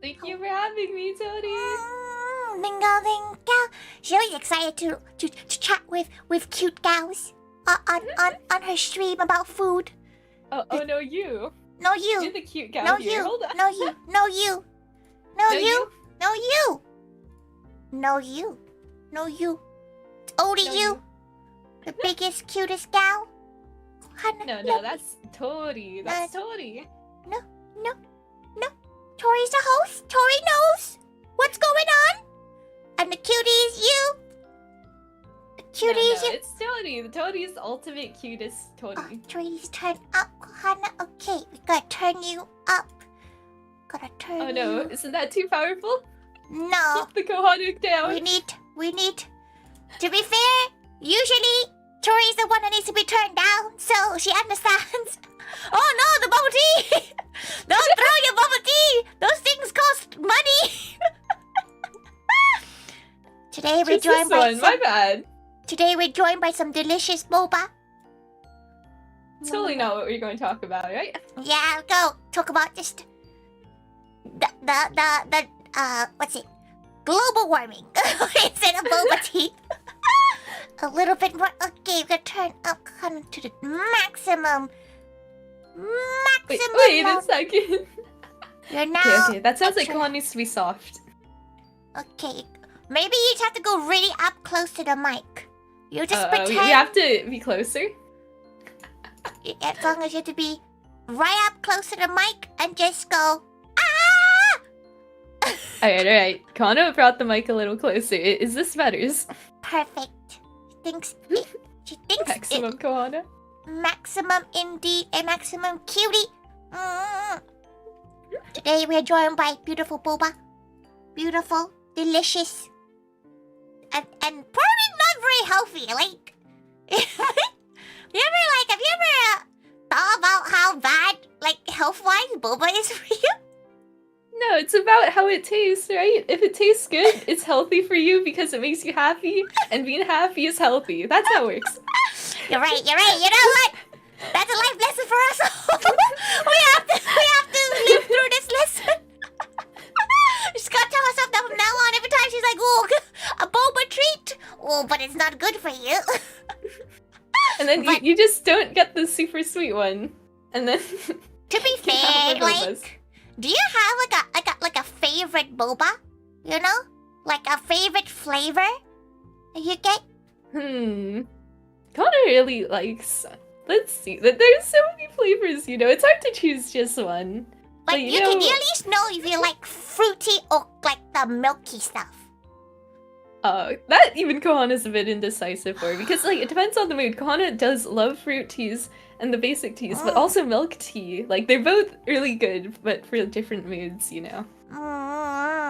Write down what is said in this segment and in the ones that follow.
Thank you for having me, Tori. Bingo, bingo. She's always excited to chat with cute gals on her stream about food. Oh, no, you. No, you. You're the cute gal No, here. you. Hold on. No, you. No, you. No, you. No, you. No, you. No, you. It's only No, you. The biggest, cutest gal. No, that's Tori. That's Tori. No. Tori's the host. Tori knows what's going on. And the cutie is you. The cutie is you. It's Tori. The Tori's the ultimate cutest Tori. Oh, Tori's turn up, Kohana. Okay, we gotta turn you up. Gotta turn Oh no, you. isn't that too powerful? No. Keep the Kohana down. We need. To be fair, usually Tori's the one that needs to be turned down, so she understands. Oh no, the bubble tea! Don't throw your bubble tea! Those things cost money! Today we're Just joined this by one. My bad. Today we're joined by some delicious boba. Totally not what we're going to talk about, right? Yeah, go talk about just the what's it? Global warming instead of boba tea. A little bit more. Okay, we're gonna turn up kind of to the maximum. Wait a second. You're now. Okay, that sounds like Kohana needs to be soft. Okay, maybe you just have to go really up close to the mic. You just pretend. We have to be closer. As long as you have to be right up close to the mic and just go. Ah! Alright. Kohana brought the mic a little closer. Is this better? Perfect. She thinks Maximum Kohana. Maximum indeed, a maximum cutie. Today we are joined by beautiful boba. Beautiful, delicious, and probably not very healthy. Like, have you ever thought about how bad, like, health-wise boba is for you? No, it's about how it tastes, right? If it tastes good, it's healthy for you because it makes you happy, and being happy is healthy. That's how it works. You're right. You know what? That's a life lesson for us all. we have to live through this lesson. Just gotta tell herself that from now on. Every time she's like, "Oh, a boba treat." Oh, but it's not good for you. And then you just don't get the super sweet one. And then to be fair, like, do you have like a favorite boba? You know, like a favorite flavor that you get? Connor really likes. Let's see. There's so many flavors, you know. It's hard to choose just one. Like, but, you can at least know if you like fruity or like the milky stuff. That even Kohana's a bit indecisive for, because like it depends on the mood. Kohana does love fruit teas and the basic teas, but also milk tea. Like they're both really good, but for different moods, you know.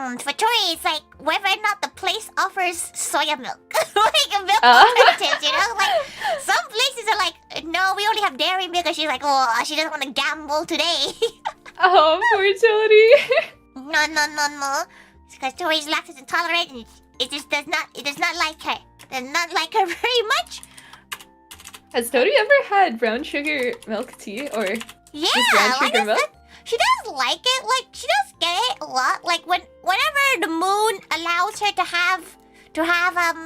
For Tori, it's like whether or not the place offers soya milk, like a milk alternatives, you know. Like some places are like, no, we only have dairy milk, and she's like, oh, she doesn't want to gamble today. Oh, poor Tori. No. It's because Tori's lactose intolerant, and it does not like her. Does not like her very much. Has Tori ever had brown sugar milk tea or just brown sugar milk? She does like it. Like she does get it a lot. Like whenever the moon allows her to have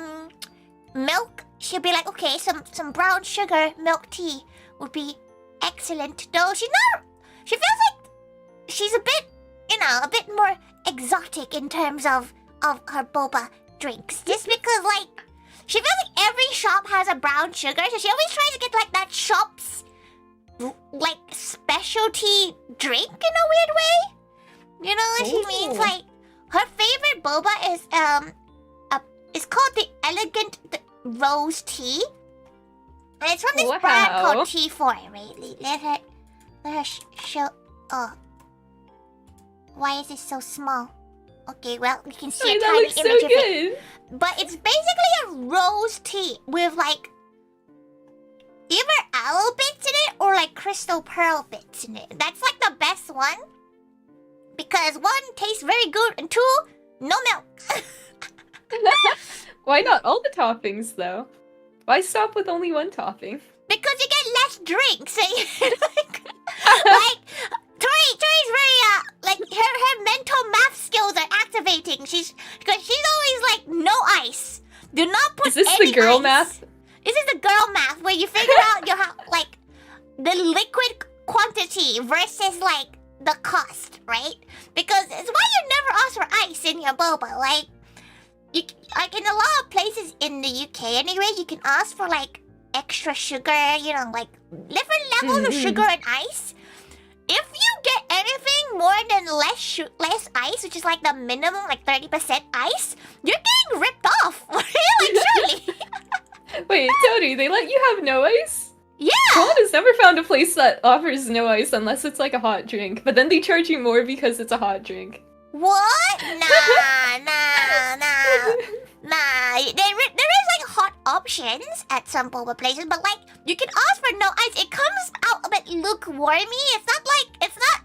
milk, she'll be like, okay, some brown sugar milk tea would be excellent. Though she feels like she's a bit more exotic in terms of her boba drinks. Just because like she feels like every shop has a brown sugar, so she always tries to get like that shop's like specialty drink in a weird way. You know what she means? Like her favorite boba is called the Elegant Rose Tea, and it's from this brand called T4. Wait, let her show. Oh, why is it so small? Okay, well we can see a tiny image of it. But it's basically a rose tea with like either aloe bits in it or like crystal pearl bits in it. That's like the best one. Because one, tastes very good, and two, no milk. Why not all the toppings though? Why stop with only one topping? Because you get less drinks. like Tori's very like her mental maths girl ice. math. This is the girl math where you figure out your like the liquid quantity versus like the cost, right? Because it's why you never ask for ice in your boba. Like in a lot of places in the UK anyway, you can ask for like extra sugar, you know, like different levels of sugar and ice. If you get anything more than less ice, which is like the minimum, like 30% ice, you're getting ripped off. Like, surely. Wait, Tony, they let you have no ice? Yeah! Kohana's never found a place that offers no ice unless it's like a hot drink, but then they charge you more because it's a hot drink. What? Nah. There is like hot options at some boba places, but like you can ask for no ice. It comes out a bit lukewarmy. It's not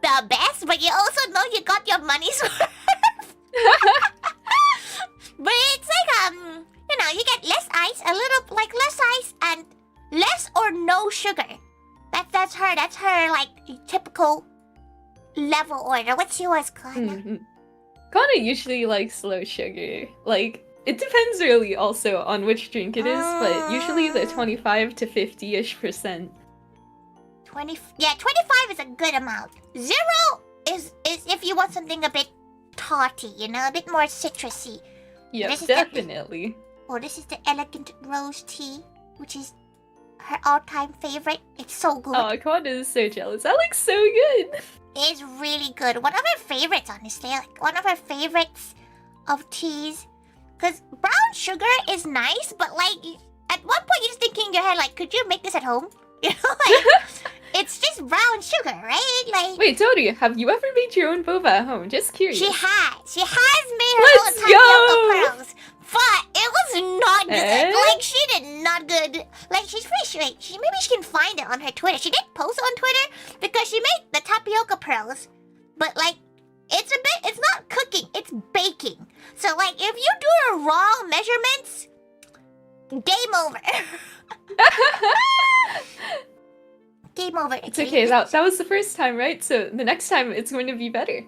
the best, but you also know you got your money's worth. But it's like you know, you get less ice, a little like less ice and less or no sugar. That's her like typical level order. What's yours, Kohana? Kohana usually likes low sugar. Like, it depends really also on which drink it is, but usually the 25 to 50-ish%. 25 is a good amount. 0 is if you want something a bit tarty, you know, a bit more citrusy. Yeah, definitely. This is the elegant rose tea, which is her all-time favorite. It's so good. Oh, Kohana is so jealous. That looks so good. It's really good. One of her favorites, honestly. Like, one of her favorites of teas. Because brown sugar is nice, but, like, at one point you're just thinking in your head, like, could you make this at home? You know, like, it's just brown sugar, right? Like. Wait, Tony, have you ever made your own boba at home? Just curious. She has made her own tapioca pearls. But it was not good. Like, she did not good. Like, she's pretty sure. Maybe she can find it on her Twitter. She did post on Twitter because she made the tapioca pearls. But, like, it's not cooking. It's baking. So, like, if you do the wrong measurements, game over. Game over. It's okay. That was the first time, right? So the next time it's going to be better.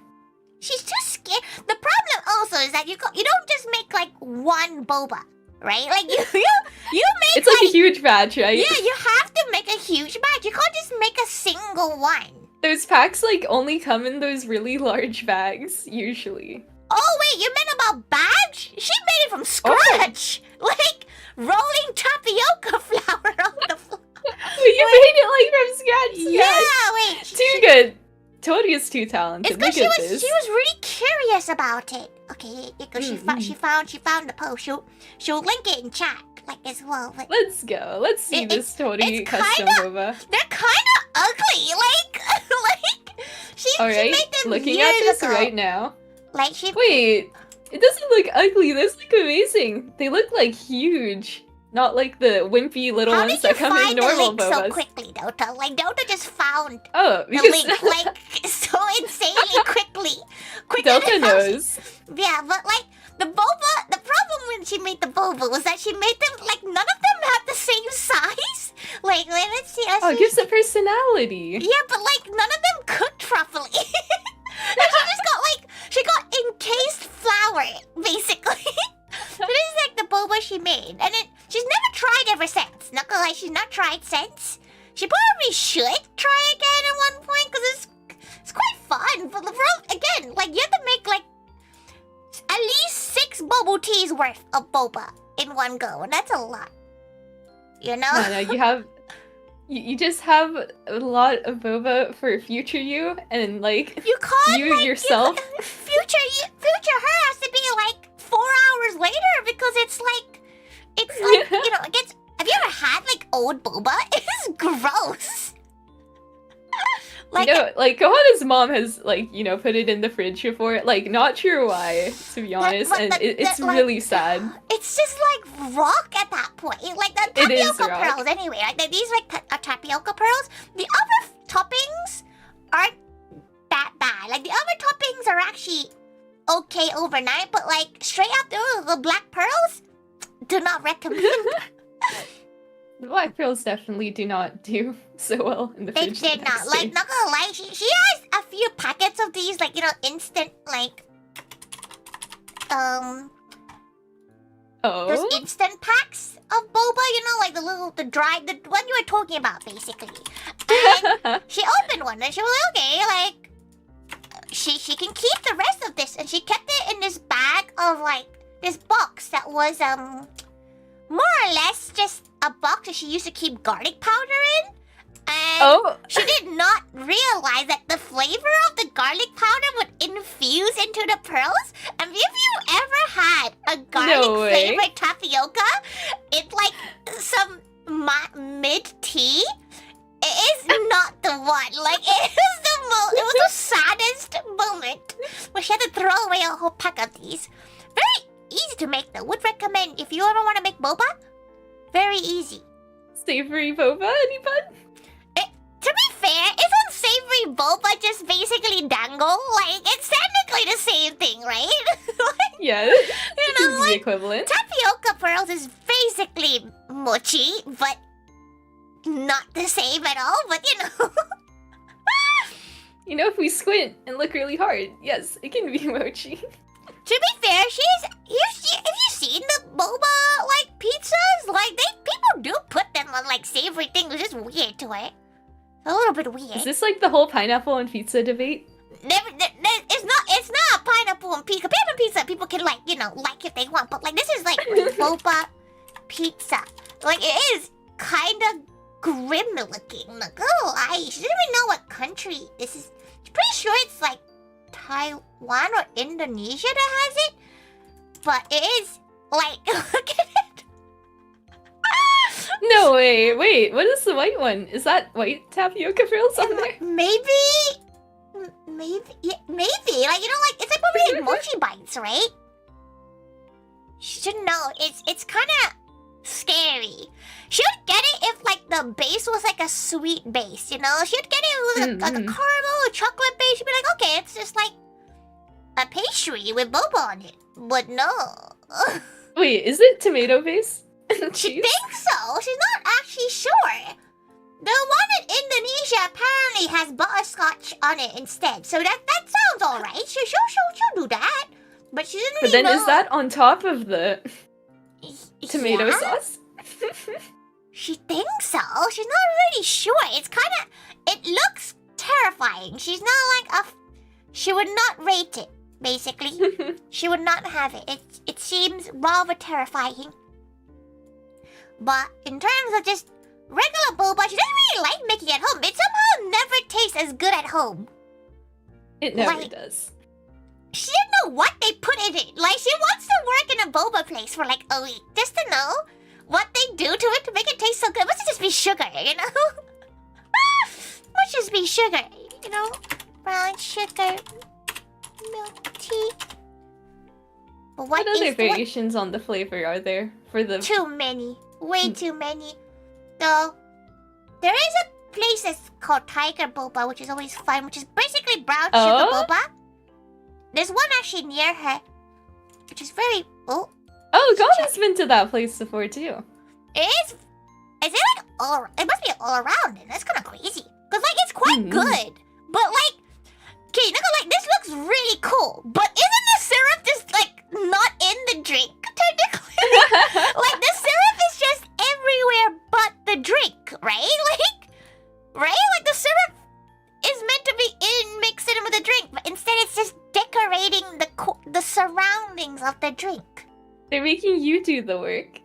She's too scared. The problem also is that you don't just make like one boba, right? Like you make it's like a huge batch, right? Yeah, you have to make a huge batch. You can't just make a single one. Those packs like only come in those really large bags usually. Oh wait, you meant about bags? She made it from scratch, like rolling tapioca flour on the floor. You made it like from scratch. Yeah, wait. Too good. Tony is too talented. It's because she was really curious about it. Okay, because she found the post. She'll link it in chat like as well. But let's go. Let's see this Tony custom boba. They're kind of ugly. Like she made them looking years at this ago. right now. Like wait, it doesn't look ugly. Those look amazing. They look like huge. Not like the wimpy little ones that come in normal bobas. How did you find the link so quickly, Dota? Like, Dota just found the link, like, so insanely quickly. Dota knows. Yeah, but, like, the problem when she made the boba was that she made them, like, none of them had the same size. Like, let's see. It gives it personality. Yeah, but, like, none of them cooked properly. She got encased flour, basically. So this is like the boba she made, and she's never tried ever since. Not gonna lie, she's not tried since. She probably should try again at one point because it's quite fun. But the problem, again, like you have to make like at least 6 bubble teas worth of boba in one go, and that's a lot. You know? No, you just have a lot of boba for future you, and like you can't yourself. Future her has to be like 4 hours later because it's like you know, it gets. Have you ever had like old boba? It's gross. Like, you know, like Kohana's mom has like, you know, put it in the fridge before. Like, not sure why, to be honest, and it's really sad. It's just like rock at that point. Like the tapioca pearls, anyway. Like these are tapioca pearls. The other toppings aren't that bad. Like the other toppings are actually okay overnight, but like straight after the black pearls, do not recommend. The black pearls definitely do not do so well in the fridge. They did not. Like, not gonna lie, she has a few packets of these, like, you know, instant, like, those Oh. instant packs of boba, you know, like the one you were talking about, basically. And she opened one and she was like, okay, like she can keep the rest of this, and she kept it in this bag of like this box that was more or less just a box that she used to keep garlic powder in. And she did not realize that the flavor of the garlic powder would infuse into the pearls. And if you ever had a garlic flavored tapioca, it's like some mid tea. It is not the one. Like, it was the saddest moment where she had to throw away a whole pack of these. Very easy to make though. Would recommend if you ever want to make boba. Very easy. Savory boba, anyone? To be fair, isn't savory boba just basically dango? Like, it's technically the same thing, right? Like, Yeah, you know, it's like, the equivalent. tapioca pearls is basically mochi, but not the same at all. But you know, You know, if we squint and look really hard, yes, it can be mochi. to be fair, have you seen the boba like pizzas? Like, people do put them on like savory things, which is weird to it. A little bit weird. Is this like the whole pineapple and pizza debate? It's not pineapple and pizza. Pineapple and pizza, people can like, you know, like if they want. But like, this is like boba pizza. Like, it is kind of grim looking. Like, oh, she didn't even know what country this is. I'm pretty sure it's like Taiwan or Indonesia that has it. But it is like, look at it. No way, wait, what is the white one? Is that white tapioca pearls on there? Maybe. Yeah, maybe. Like, you know, like, it's like probably like mochi bites, right? You should know. It's kind of scary. She would get it if, like, the base was like a sweet base, you know? She would get it with like a caramel or chocolate base. She'd be like, okay, it's just like a pastry with boba on it. But no. Wait, is it tomato base? She thinks so. She's not actually sure. The one in Indonesia apparently has butterscotch on it instead. So that sounds alright. She'll do that. But she didn't really But then know. is that on top of the tomato Yeah? sauce? She thinks so. She's not really sure. It's kind of... It looks terrifying. She's not like a... She would not rate it, basically. She would not have it. It seems rather terrifying. But in terms of just regular boba, she doesn't really like making it at home. It somehow never tastes as good at home. It never Like, does. She didn't know what they put in it. Like, she wants to work in a boba place for like a week just to know what they do to it to make it taste so good. It must just be sugar, you know? Must just be sugar, you know? Brown sugar, milk tea. But What other what? variations on the flavor are there for the... Too many. Way too many. Though, there is a place that's called Tiger Boba, which is always fun, which is basically brown sugar boba. There's one actually near her, which is very... Oh, Ghana's been to that place before, too. Is it like all... It must be all around, and that's kind of crazy. Because, like, it's quite good. But, like... Okay, look at, like, this looks really cool. But isn't the syrup just, like, not in the drink, technically? Like, the syrup is just everywhere but the drink, right? Like, the syrup is meant to be mixed in with the drink, but instead it's just decorating the surroundings of the drink. They're making you do the work.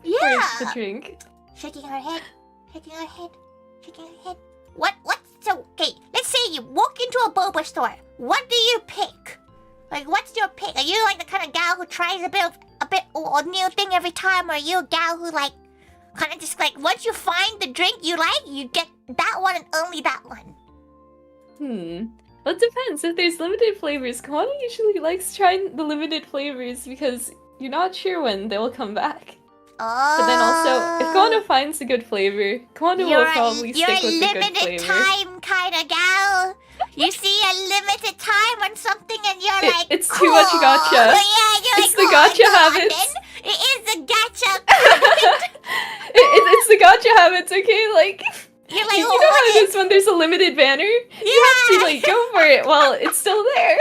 Yeah. For the drink. Shaking her head, shaking her head, shaking her head. So, okay, let's say you walk into a boba store. What do you pick? Like, what's your pick? Are you like the kind of gal who tries a bit a new thing every time, or are you a gal who like kind of just like once you find the drink you like, you get that one and only that one? Well, it depends. If there's limited flavors, Kohana usually likes trying the limited flavors because you're not sure when they'll come back. Oh. But then also, if Kohana finds a good flavor, Kohana will probably stick with the good You're a limited flavor. time kind of gal. You see a limited time on something and you're like, it's too much gotcha. Yeah, you're It's like, the gotcha go on, habits. then. It is the gotcha. It's the gotcha habits, okay? Like, You're like, you know how it is when there's a limited banner? Yeah. You have to, like, go for it while it's still there.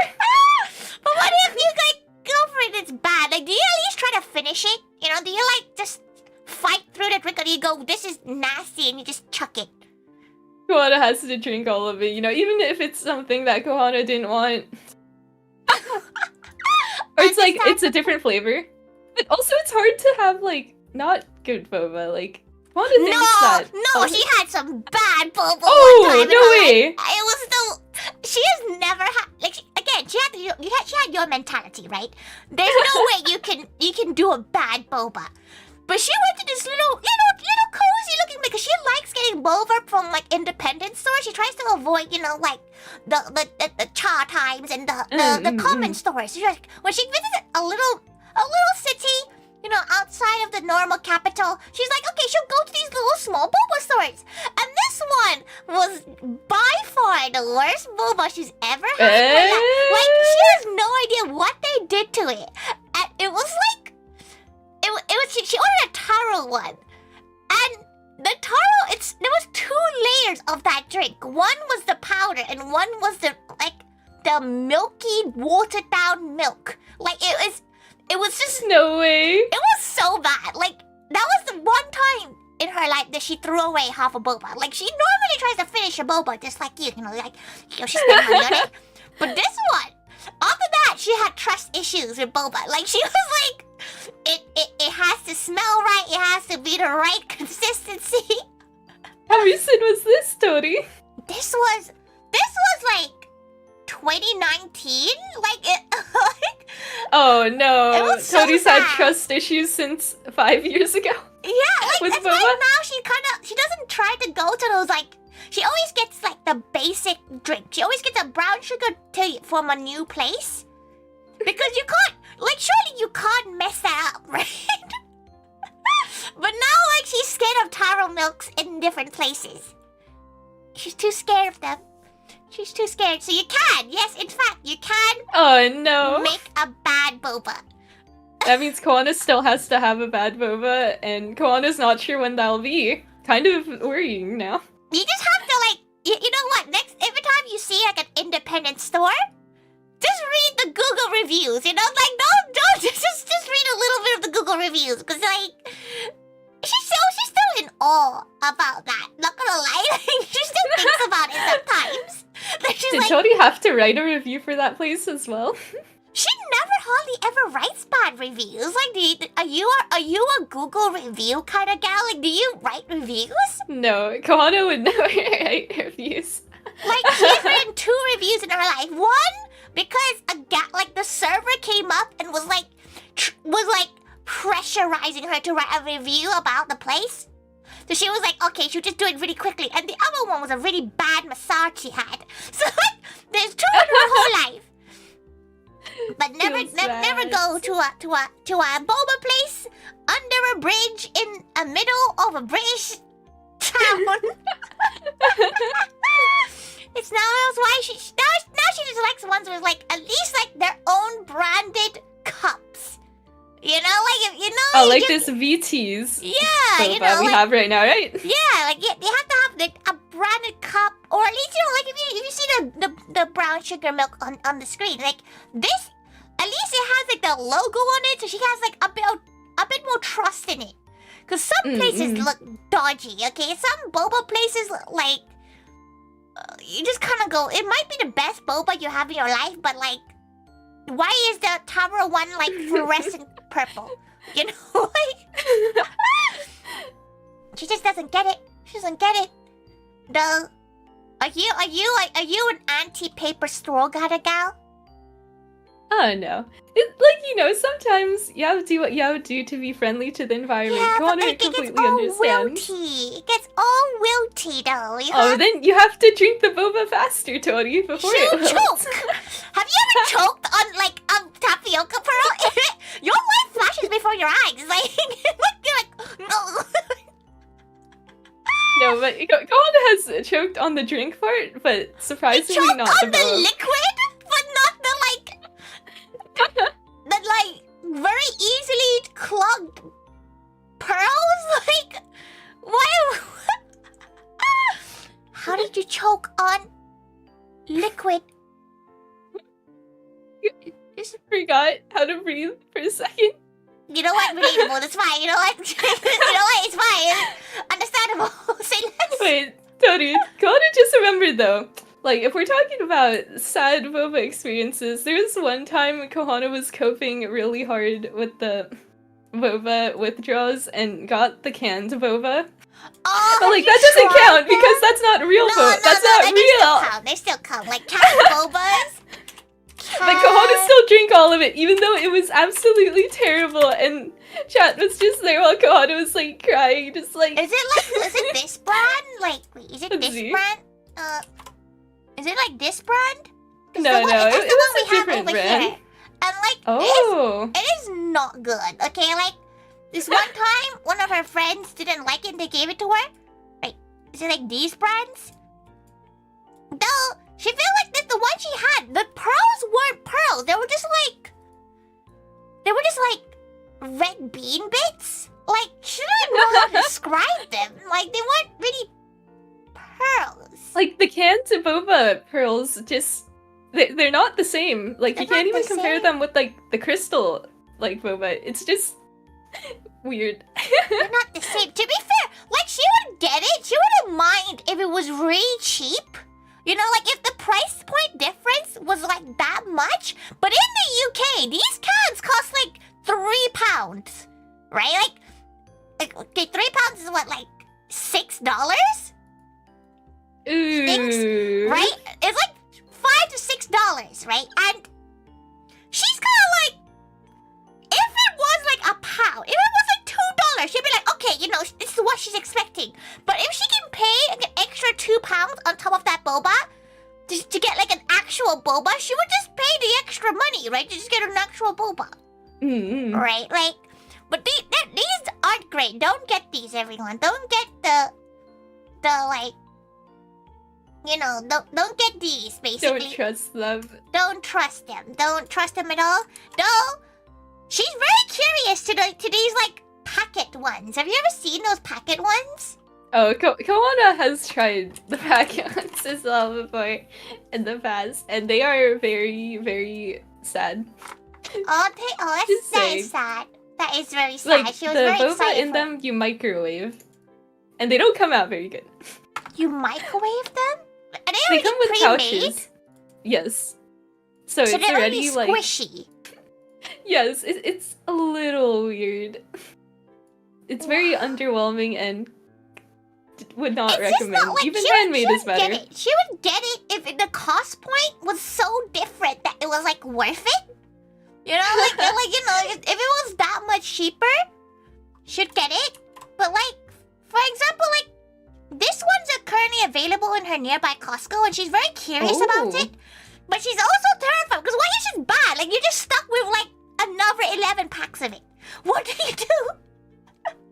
But what if you, like, go for it, it's bad? Like, do you at least try to finish it? no, this is nasty, and you just chuck it. Kohana has to drink all of it, you know, even if it's something that Kohana didn't want. Or it's like, it's a different flavor. But also it's hard to have, like, not good boba, like, Kohana thinks that... No, she had some bad boba Oh, one time. no way! It was the... She has never had... Like, again, she had your mentality, right? There's no way you can do a bad boba. But she went to this little cozy looking, because she likes getting boba from like independent stores. She tries to avoid, you know, like the cha times and the common stores. She's like, when she visits a little city, you know, outside of the normal capital, she's like, okay, she'll go to these little small boba stores. And this one was by far the worst boba she's ever had in her life. Like, she has no idea what they did to it. And it was like, she ordered a taro one. And the taro, there was 2 layers of that drink. One was the powder and one was the milky, watered down milk. Like, it was just... No way! It was so bad. Like, that was the one time in her life that she threw away half a boba. Like, she normally tries to finish a boba just like you know, like, you know, she spent money on it. But this one, after that, she had trust issues with boba. Like, she was like, it has to smell right, it has to be the right consistency. How recent was this, Tori? This was like 2019? Oh no, it was so Tori's had sad. trust issues since 5 years ago. Yeah, like, With that's boba? why now she doesn't try to go to those, like, she always gets, like, the basic drink. She always gets a brown sugar tea from a new place. Because you can't, like, surely you can't mess that up, right? But now, like, she's scared of taro milks in different places. She's too scared of them. She's too scared. So you can, yes, in fact, you can Oh no. make a bad boba. That means Kohana still has to have a bad boba, and Kohana's not sure when that'll be. Kind of worrying now. You just have to, like, you know what? Every time you see, like, an independent store, just read the Google reviews, you know? Like, don't, just read a little bit of the Google reviews, because, like, she's still in awe about that. Not gonna lie, like, she still thinks about it sometimes. Like, she's Did like, Tori have to write a review for that place as well? she never hardly ever writes bad reviews. Like, are you a Google review kind of gal? Like, do you write reviews? No, Kohana would never write reviews. Like, she's written 2 reviews in her life. One, because the server came up and was like pressurizing her to write a review about the place. So she was like, okay, she'll just do it really quickly. And the other one was a really bad massage she had. So, like, there's 2 in her whole life. But never go to a boba place under a bridge in the middle of a British town. It's now why she just likes ones with, like, at least, like, their own branded cups. You know, like, if you know. Oh, like this VT's. Yeah, you boba know, we like, have right now, right? yeah, like, you have to have like a branded cup, or at least, you know, like, if you see the brown sugar milk on the screen, like, this, at least it has, like, the logo on it, so she has, like, a bit more trust in it. Because some places look dodgy, okay? Some boba places, like, you just kind of go, it might be the best boba you have in your life, but, like, why is the Tubber one, like, fluorescent purple? You know, like, she just doesn't get it. She doesn't get it. Are you an anti-paper straw kind of gal? Oh no. Like, you know, sometimes you have to do what you have to do to be friendly to the environment. Yeah, but Kohana like, it gets completely all understands. wilty. It gets all wilty, though. You Oh, have- then you have to drink the boba faster, Tori, before She'll it wilts. choke. Have you ever choked on, like, a tapioca pearl? Your life flashes before your eyes. Like, you're like, no. No, but Kohana has choked on the drink part, but surprisingly Choked not on the the boba. liquid, but not the, like, the, like, very easily clogged pearls? Like, why? How did you choke on liquid? Just forgot how to breathe for a second. You know what? Relatable. That's fine. You know what? You know what? It's fine. Understandable. Say less. Wait, Tori, Kohana just remembered though. Like, if we're talking about sad boba experiences, there was one time Kohana was coping really hard with the boba withdrawals and got the canned boba. Oh, but like, that doesn't count because that's not real boba. That's not real. They still count. Like, canned bobas. But Kohana still drank all of it, even though it was absolutely terrible. And chat was just there while Kohana was like crying, just like. Is it this brand? Like, wait, is it this brand? Is it like this brand? No, it was a different brand. Here. And like, it is not good. Okay, like this one time, one of her friends didn't like it and they gave it to her. Right? Is it like these brands? No, she felt like the one she had, the pearls weren't pearls. They were just like red bean bits. Like, she didn't know how to describe them. Like, they weren't really pearls. Like the canned boba pearls, just they're not the same. Like you can't even compare them with like the crystal like boba. It's just weird. They're not the same. To be fair, like she would get it. She wouldn't mind if it was really cheap. You know, like if the price point difference was like that much. But in the UK, these cans cost like £3, right? Like okay, £3 is what, like $6? Ooh. Right? It's like $5 to $6, right? And she's kind of like, if it was like a pound, if it was like $2, she'd be like, okay, you know, this is what she's expecting. But if she can pay an extra £2 on top of that boba to get like an actual boba, she would just pay the extra money, right? To just get an actual boba, right? Like, but these aren't great. Don't get these, everyone. Don't get the like. You know, don't get these, basically. Don't trust them. Don't trust them. Don't trust them at all. No. She's very curious to these, like, packet ones. Have you ever seen those packet ones? Oh, Kohana has tried the packet ones as well before in the past, and they are very, very sad. That is sad. That is very sad. Like, she was the very boba excited in them you microwave, and they don't come out very good. You microwave them? Are they come with pre-made? pouches. Yes. So it's they're already like squishy. Yes, it's a little weird. It's very underwhelming and would not recommend. Not, like, even handmade is better. She would get it if the cost point was so different that it was like worth it. You know, like you know, if it was that much cheaper, she'd get it. But like, for example, like. This one's currently available in her nearby Costco, and she's very curious about it. But she's also terrified, because what is just bad? Like, you're just stuck with, like, another 11 packs of it. What do you do?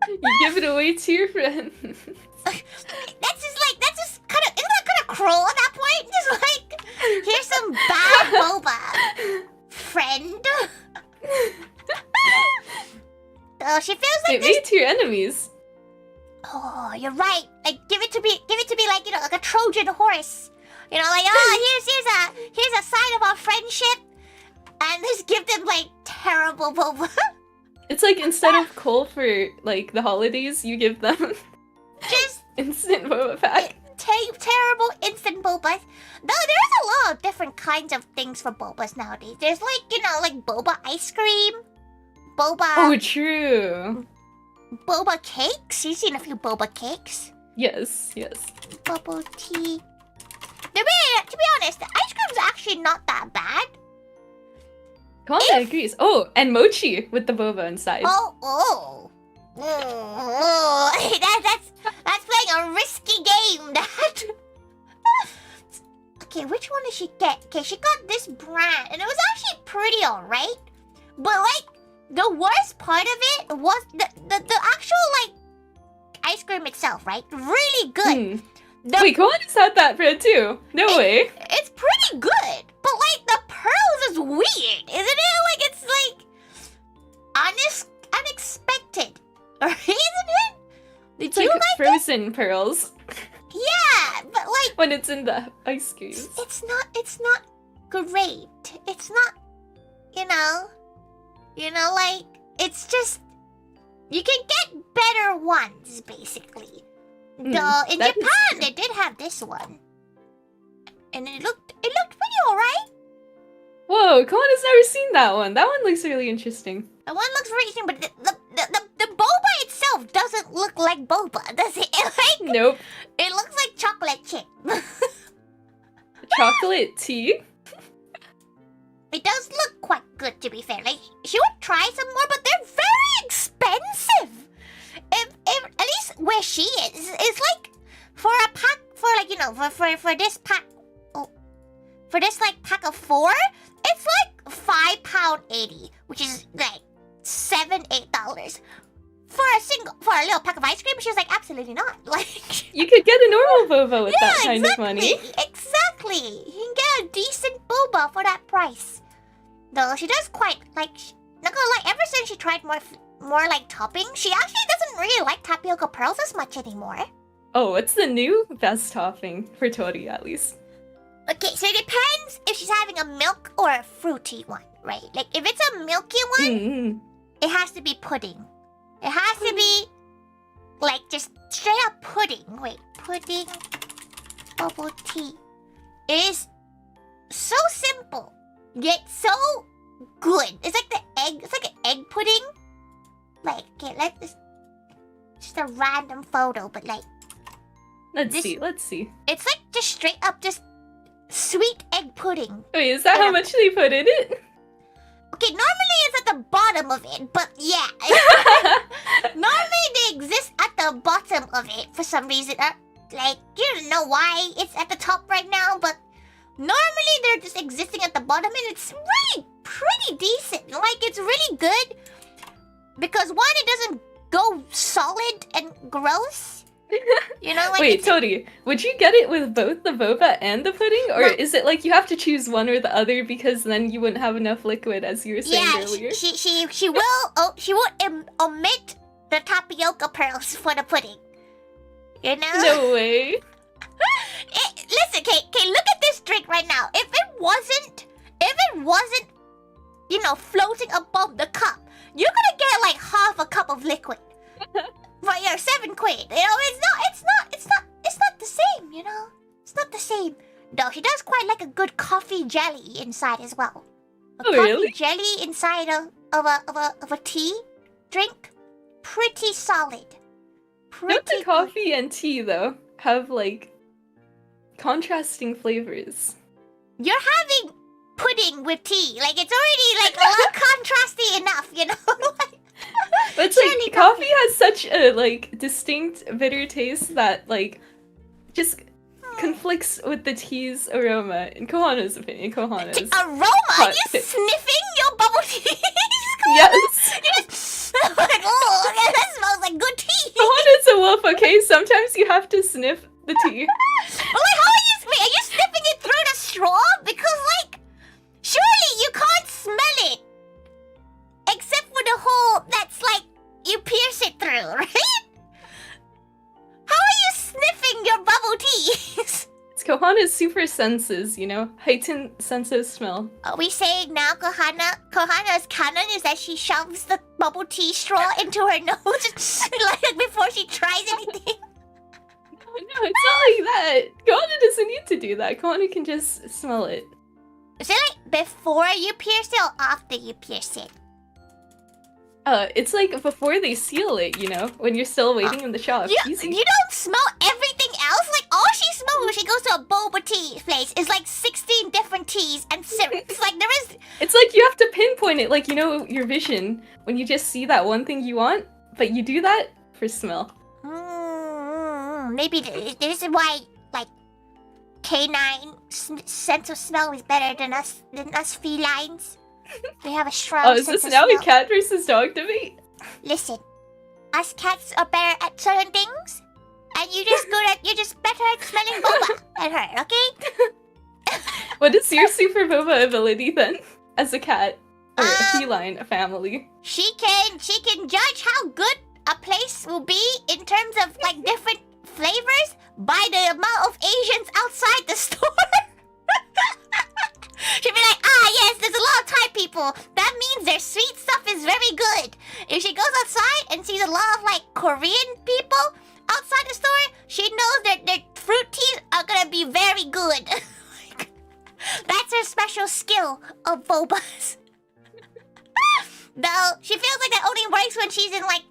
You give it away to your friends. That's just kind of, isn't that kind of cruel at that point? Just like, here's some bad boba, friend. Oh, she feels like Give it to your enemies. Oh, you're right. Like, give it to me like, you know, like a Trojan horse. You know, like, oh, here's a sign of our friendship, and just give them like terrible boba. It's like instead of coal for like the holidays, you give them just instant boba pack. Terrible instant bobas. No, there's a lot of different kinds of things for bobas nowadays. There's like, you know, like boba ice cream, boba. Oh, true. Boba cakes? You've seen a few boba cakes? Yes. Bubble tea. To be honest, the ice cream's actually not that bad. Kohana agrees. Oh, and mochi with the boba inside. Oh. That's playing a risky game, Dad. Okay, which one did she get? Okay, she got this brand, and it was actually pretty alright. But like, the worst part of it was the actual like ice cream itself, right? Really good. Wait, Kohana's had that bread too. No way. It's pretty good, but like the pearls is weird, isn't it? Like it's like unexpected, isn't it? It's like frozen pearls. Yeah, but like when it's in the ice cream. It's not great. It's not, you know, like it's just you can get better ones, basically. Though in Japan they did have this one, and it looked pretty alright. Whoa, Kohana's never seen that one. That one looks really interesting. The one looks really interesting, but the boba itself doesn't look like boba, does it? Like, Nope. it looks like chocolate chip. Chocolate tea? It does look quite good, to be fair. Like, she would try some more, but they're very expensive. If at least where she is, it's like for a pack, for like, you know, for this pack, for this like pack of 4, it's like £5.80, which is like $7-8 for a little pack of ice cream. She was like, absolutely not. Like, You could get a normal boba with that kind of money. Exactly. You can get a decent boba for that price. Though she does quite like, not gonna lie, ever since she tried more like topping, she actually doesn't really like tapioca pearls as much anymore. Oh, what's the new best topping for Tori, at least? Okay, so it depends if she's having a milk or a fruity one, right? Like, if it's a milky one, it has to be pudding. It has to be, like, just straight up pudding. Wait, pudding, bubble tea. It is so simple, yet so good. It's like it's like an egg pudding. Like, okay, just a random photo, but like... Let's see. It's like just straight up, just sweet egg pudding. Wait, is that how much they put in it? Okay, normally it's at the bottom of it, but yeah. Normally they exist at the bottom of it for some reason. Like, you don't know why it's at the top right now, but normally they're just existing at the bottom, and it's really pretty decent. Like, it's really good because, one, it doesn't go solid and gross. You know, like, wait, Tori, would you get it with both the boba and the pudding? Or is it like you have to choose one or the other because then you wouldn't have enough liquid, as you were saying earlier? She will omit the tapioca pearls for the pudding. You know? No way. Listen, okay, look at this drink right now. If it wasn't, you know, floating above the cup, you're gonna get like half a cup of liquid. But yeah, 7 quid. You know, it's not the same. You know, it's not the same. Though she does quite like a good coffee jelly inside as well. Really? Jelly inside of a tea drink, pretty solid. Don't the coffee and tea though have like contrasting flavors? You're having pudding with tea. Like, it's already like a lot contrasty enough. You know. But it's like coffee has such a like distinct bitter taste that like just conflicts with the tea's aroma. In Kohana's opinion, Kohana's aroma? Are you sniffing your bubble tea? Yes. Like, oh, that smells like good tea. Kohana's a wolf. Okay, sometimes you have to sniff the tea. Well, like, are you sniffing it through the straw? Because like, surely you can't smell it. Except for the hole that's like, you pierce it through, right? How are you sniffing your bubble teas? It's Kohana's super senses, you know? Heightened sense of smell. Are we saying now Kohana's canon is that she shoves the bubble tea straw into her nose like before she tries anything? No, it's not like that. Kohana doesn't need to do that. Kohana can just smell it. Is it like before you pierce it or after you pierce it? It's like before they seal it, you know, when you're still waiting in the shop. Easy. You don't smell everything else? Like, all she smells when she goes to a boba tea place is like 16 different teas and syrups. Like, there is... It's like you have to pinpoint it, like, you know, your vision, when you just see that one thing you want, but you do that for smell. Maybe this is why, like, canine sense of smell is better than us felines. They have a strong sense of smell. Oh, is this now a cat versus dog debate? Listen, us cats are better at certain things, and you're just better at smelling boba than her, okay? What is your super boba ability then, as a cat or a feline family? She can judge how good a place will be in terms of like different flavors by the amount of Asians outside the store. She'd be like, yes, there's a lot of Thai people. That means their sweet stuff is is very good. If she goes outside and sees a lot of like Korean people outside the store, she knows that their fruit teas are gonna be very good. That's her special skill of bobas. Though she feels like that only works when she's in like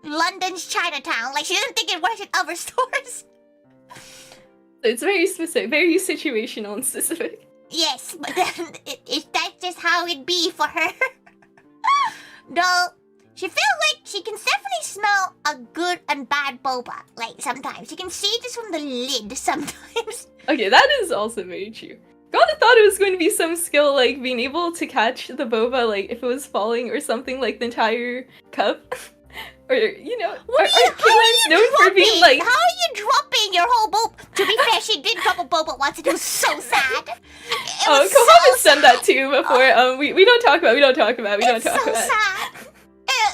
London's Chinatown. Like she doesn't think it works in other stores. It's very specific, very situational and specific. Yes, but then that's just how it be for her. Though she feels like she can definitely smell a good and bad boba. Like sometimes she can see just from the lid. Sometimes. Okay, that is also very true. Kohana thought it was going to be some skill, like being able to catch the boba, like if it was falling or something, like the entire cup. Or, you know, how are you known for being like... How are you dropping your whole boba? To be fair, she did drop a boba once and it was so sad. Kohana's done that too before. We don't talk about, It's so sad.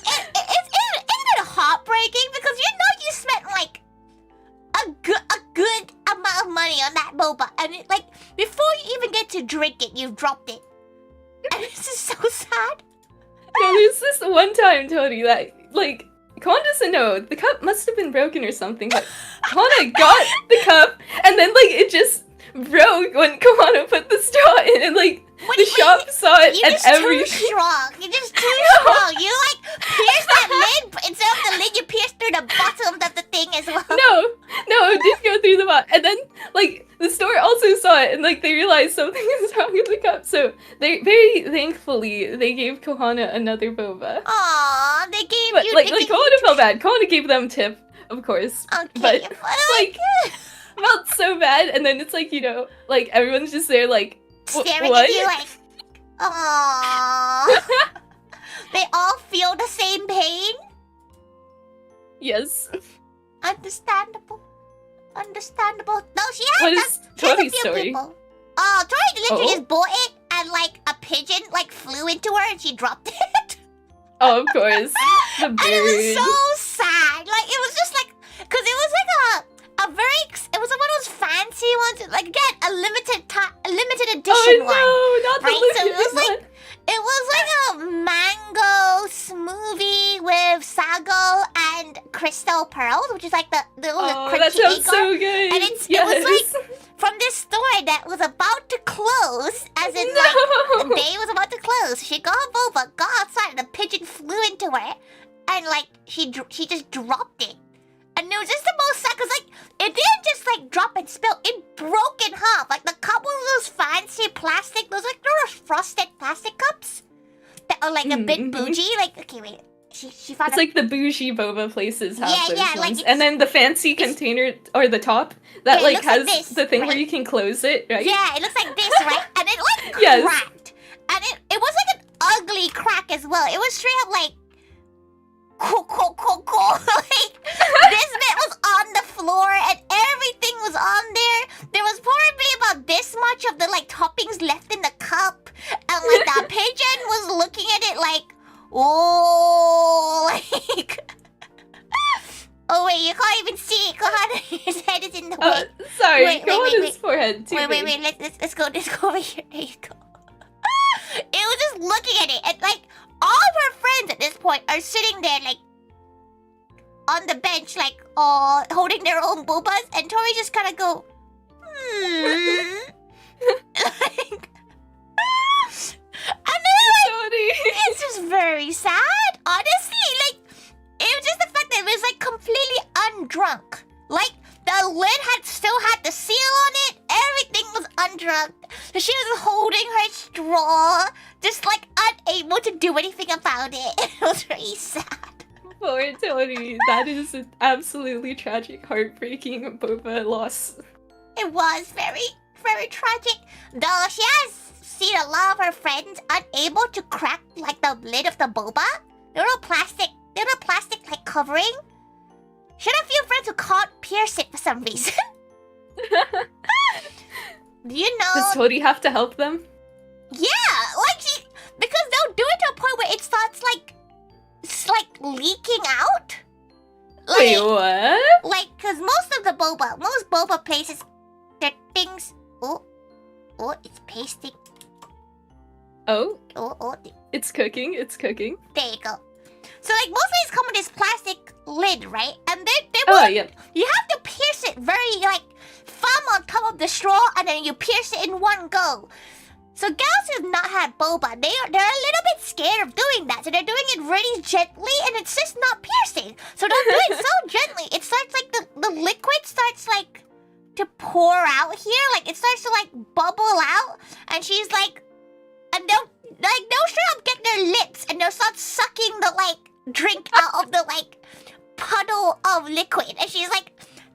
Isn't it heartbreaking? Because you spent like a good amount of money on that boba, and it, like before you even get to drink it, you've dropped it. And it's just so sad. No, there's this one time, Tori, that like Kohana doesn't know, the cup must have been broken or something, but Kohana got the cup, and then like it just broke when Kohana put the straw in, and like the shop saw it and everything. Too strong. You're just too strong. You like pierced that lid, but instead of the lid, you pierced through the bottom of the thing as well. No, it did go through the bottom, and then like the store also saw it, and like they realized something was wrong with the cup, so they very thankfully they gave Kohana another boba. Aww, they gave but, you. Like Kohana felt bad. Kohana gave them tip, of course. Okay, but like felt so bad, and then it's like, you know, like everyone's just there like staring what? at you like, aww. They all feel the same pain. Yes. Understandable. No, she has. What is Tori's a few story? people. Tori literally just bought it, and like a pigeon like flew into her, and she dropped it. Oh, of course. The bird. And it was so sad. Like it was just like, cause it was like it was one of those fancy ones. Like again, a limited edition one. Oh no, not the right? So limited one. It was like a mango smoothie with sago and crystal pearls, which is like the little crunchy that sounds egg so good. And it was like from this store that was about to close, as in like the day was about to close. She got her boba, got outside, and the pigeon flew into her, and like she just dropped it. And it was just the most sad, cause like it didn't just like drop and spill; it broke in half. Like the cup was those fancy plastic, those frosted plastic cups that are like a bit bougie. Like okay, wait, she found. It's like the bougie boba places have those like ones, and then the fancy container or the top that like has like this, the thing right? where you can close it, right? Yeah, it looks like this, right? And it like Yes. cracked, and it was like an ugly crack as well. It was straight up like. Like this bit was on the floor and everything was on there. There was probably about this much of the like toppings left in the cup, and like the pigeon was looking at it like, oh, like. Oh wait, you can't even see it. Kohana, his head is in the way. Sorry, Kohana's forehead too. Wait. Let's go over here. There you go. It was just looking at it, and like all of her friends at this point are sitting there like on the bench, like holding their own bobas, and Tori just kind of go, like, and then it's just very sad. Honestly, like it was just the fact that it was like completely undrunk. Like the lid still had the seal on it. Everything was undrunk. So she was holding her straw, just like unable to do anything about it. It was really sad. Poor Tori, that is an absolutely tragic, heartbreaking boba loss. It was very, very tragic. Though she has seen a lot of her friends unable to crack like the lid of the boba. Little plastic like covering. She had a few friends who can't pierce it for some reason. Do you know? Does Tori have to help them? Yeah, like because they'll do it to a point where it starts like leaking out. Like, Wait, what? Like, cause most boba places, their things. Oh, it's pasting. Oh, Oh, it's cooking. It's cooking. there you go. So like most of these come with this plastic lid, right? And they Oh, won't, yep. you have to pierce it very like thumb on top of the straw, and then you pierce it in one go. So gals who've not had boba, they're a little bit scared of doing that. So they're doing it really gently, and it's just not piercing. So they'll do it so gently. It starts like the liquid starts like to pour out here. Like it starts to like bubble out, and she's like, and they'll straight up get their lips, and they'll start sucking the like drink out of the like puddle of liquid, and she's like,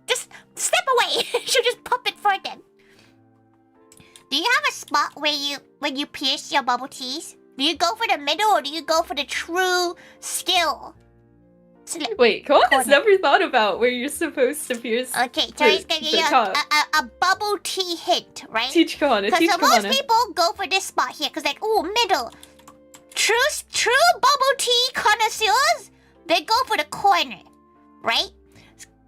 just step away. She'll just pop it for them. Do you have a spot where you pierce your bubble teas? Do you go for the middle, or do you go for the true skill? Wait, Kohana's never thought about where you're supposed to pierce. Okay, Tori's gonna give you a bubble tea hint, right? Teach Kohana, teach Because Kohana. most people go for this spot here, because like, ooh, middle. True bubble tea connoisseurs, they go for the corner, right?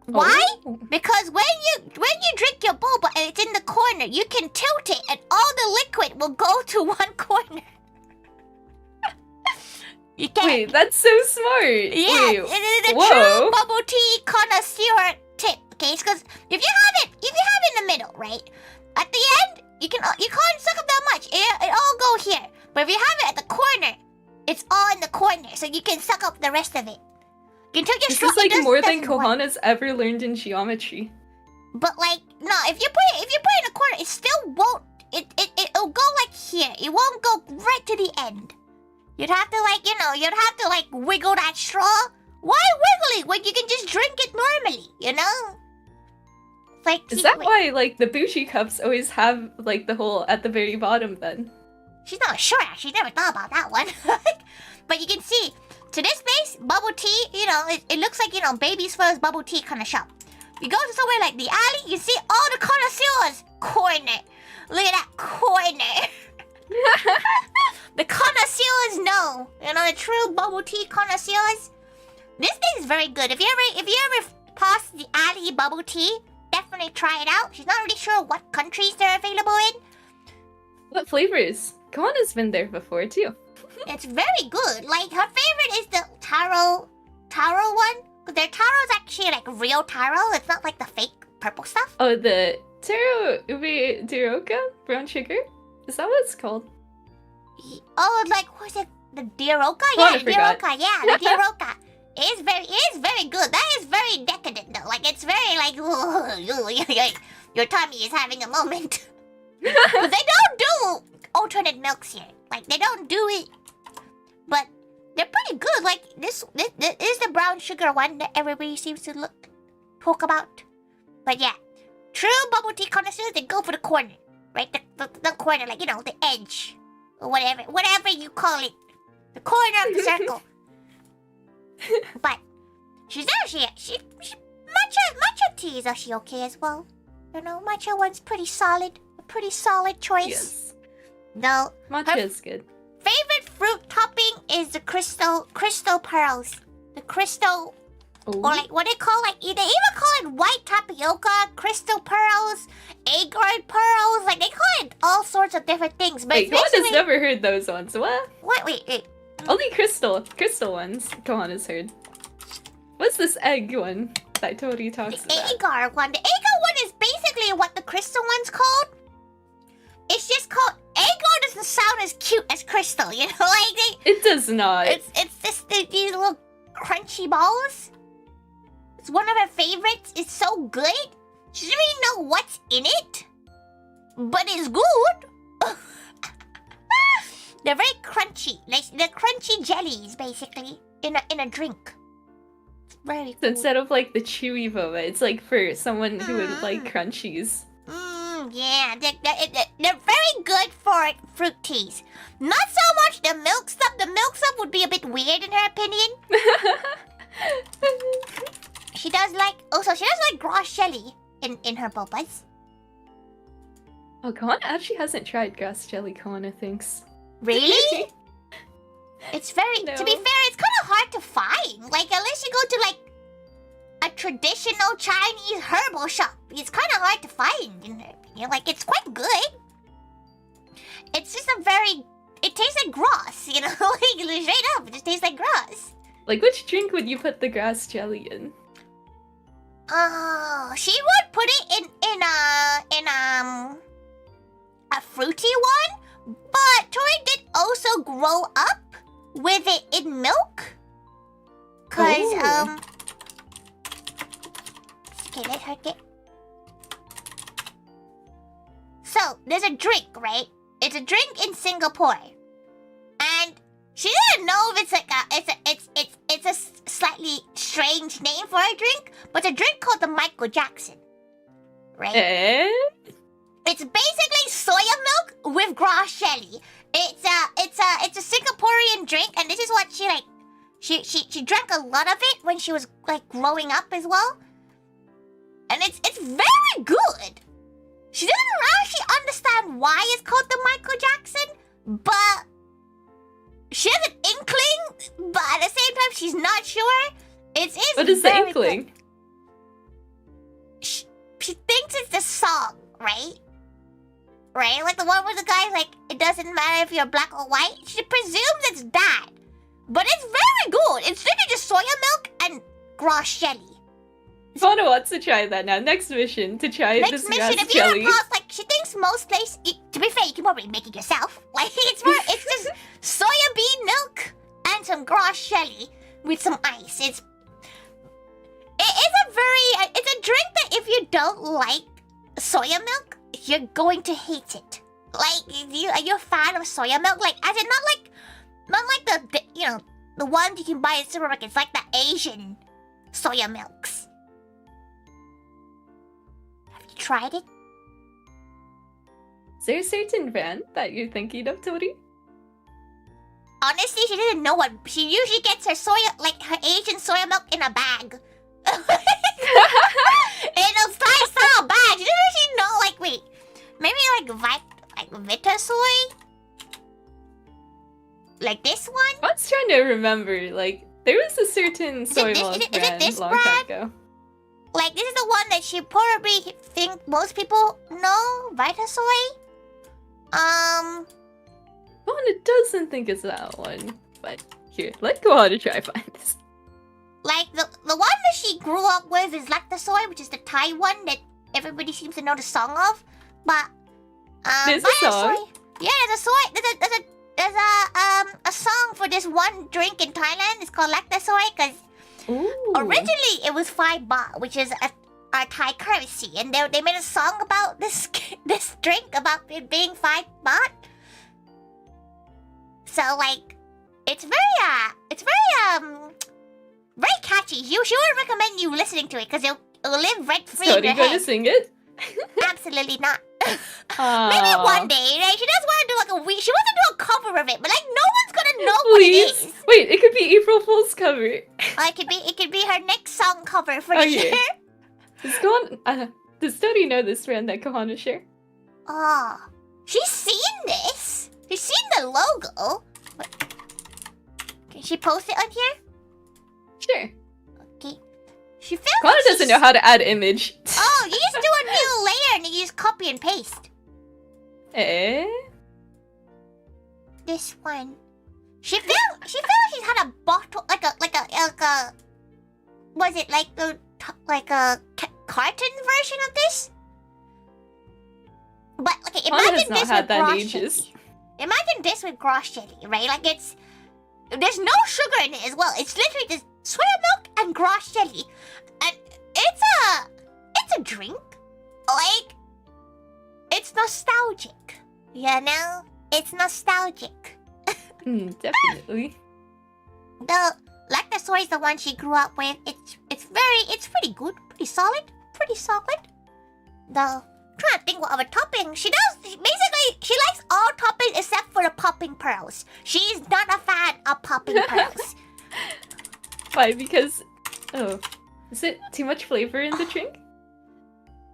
Why? Oh. Because when you drink your boba and it's in the corner, you can tilt it and all the liquid will go to one corner. You can't. Wait, that's so smart. Yeah, Wait, it is a whoa. true bubble tea connoisseur tip. Okay, because if you have it in the middle, right? At the end, you can't suck up that much. It all go here. But if you have it at the corner, it's all in the corner, so you can suck up the rest of it. You took your This straw. is like more than doesn't work. Kohana's ever learned in geometry. But like, no, if you put it in the corner, it still won't. It'll go like here. It won't go right to the end. You'd have to like wiggle that straw. Why wiggling when you can just drink it normally? You know? Like, Is that why like the bougie cups always have like the hole at the very bottom then? She's not sure. She never thought about that one. But you can see. To this place, bubble tea, it looks like, baby's first bubble tea kind of shop. You go to somewhere like the alley, you see all the connoisseurs. Corner. Look at that corner. The connoisseurs know. The true bubble tea connoisseurs. This thing is very good. If you ever pass the alley bubble tea, definitely try it out. She's not really sure what countries they're available in. What flavors? Kohana's been there before too. It's very good. Like, her favorite is the taro one. Because their taro is actually like real taro. It's not like the fake purple stuff. Oh, the taro ube diroka brown sugar? Is that what it's called? Oh, like, was it the diroka? Oh, Yeah, I the forgot. diroka. Yeah, the diroka. It is very good. That is very decadent though. Like, it's very like, your tummy is having a moment. But they don't do alternate milks here. Like, they don't do it. But they're pretty good. Like, this is the brown sugar one that everybody seems to talk about. But yeah, true bubble tea connoisseurs, they go for the corner. Right? The corner, like, the edge. Or whatever you call it. The corner of the circle. But she's actually, matcha tea is actually okay as well. Matcha one's pretty solid. A pretty solid choice. Yes. No. Matcha is good. Favorite fruit topping is the crystal pearls. The crystal, Oh. or like what they call, like, they even call it white tapioca, crystal pearls, agard pearls. Like, they call it all sorts of different things. But Wait, it's Kohana's basically, never heard those ones. What? wait. Only crystal ones Kohana's heard. What's this egg one that Tori talks The about? agar one. The agar one is basically what the crystal one's called. It's just called agar. Doesn't sound as cute as crystal, like It does not. It's just these little crunchy balls. It's one of her favorites. It's so good. She doesn't really know what's in it, but it's good. They're very crunchy. Like, they're crunchy jellies, basically, in a drink. It's very So cool. instead of like the chewy boba, it's like for someone who would like crunchies. Yeah, they're very good for fruit teas. Not so much the milk stuff. The milk stuff would be a bit weird in her opinion. She does like grass jelly in her bobas. Oh, Kohana actually hasn't tried grass jelly, Kohana thinks. Really? It's very, No. to be fair, it's kind of hard to find. Like, unless you go to like a traditional Chinese herbal shop, it's kind of hard to find in her opinion. Like, it's quite good. It's just a very it tastes like grass, you know, like straight up, it just tastes like grass. Like, which drink would you put the grass jelly in? She would put it in a fruity one, but Tori did also grow up with it in milk. Cause Ooh. okay, let her get. So there's a drink, right? It's a drink in Singapore, and she didn't know if it's like it's a slightly strange name for a drink, but it's a drink called the Michael Jackson, right? Eh? It's basically soya milk with grass jelly. It's a Singaporean drink, and this is what she like. She drank a lot of it when she was like growing up as well, and it's very good. She doesn't actually understand why it's called the Michael Jackson, but she has an inkling. But at the same time, she's not sure. It is. What is the inkling? Good. She thinks it's the song, right? Right, like the one where the guy's like, it doesn't matter if you're black or white. She presumes it's that, but it's very good. It's literally just soya milk and grass jelly. Kohana wants to try that now. Next mission to try this grass if jelly. You're like, she thinks most places. To be fair, you can probably make it yourself. Like it's just soya bean milk and some grass jelly with some ice. It's a drink that if you don't like soya milk, you're going to hate it. Like, are you a fan of soya milk? Like, as in not like the you know the ones you can buy in supermarkets, like the Asian soya milks. Have you tried it? Is there a certain brand that you're thinking of, Tori? Honestly, she doesn't know what. She usually gets her soya, like her Asian soya milk in a bag. In a style bag. She doesn't actually know, like, wait. Maybe like Vita soy? Like this one? I was trying to remember, like, there was a certain soy milk brand a long time ago. Like, this is the one that she probably think most people know? Vita soy? Kohana doesn't think it's that one, but here, let Kohana try find this. Like, the one that she grew up with is Lactosoy, which is the Thai one that everybody seems to know the song of. But, there's a song? Soy, yeah, there's a soy, there's a song for this one drink in Thailand. It's called Lactosoy, because originally it was 5 baht, which is our Thai currency. And they made a song about this drink, about it being 5 baht. So, like, it's very catchy. She would recommend you listening to it because it'll live rent free in your head. So, are you going to sing it? Absolutely not. Maybe one day, right? She does want to do like a she wants to do a cover of it, but like no one's gonna know what it is. Wait, it could be April Fool's cover. It could be her next song cover for the year. Does Tori know this brand that Kohana share? Oh, she's seen this. She's seen the logo. Can she post it on here? Sure. Okay. She feels Kohana doesn't know how to add image. Oh, you just do a new layer and you just copy and paste. Eh? This one. She feels like she's had a bottle, like a was it like a carton version of this? But okay, imagine this with grass jelly. Imagine this with grass jelly, right? Like there's no sugar in it as well. It's literally just soya milk and grass jelly, and it's a drink. Like, it's nostalgic. You know, it's nostalgic. Definitely. The soy is the one she grew up with. It's pretty good, pretty solid. I'm trying to think what other topping she does. Basically, she likes all toppings except for the popping pearls. She's not a fan of popping pearls. Why? Because is it too much flavor in the drink?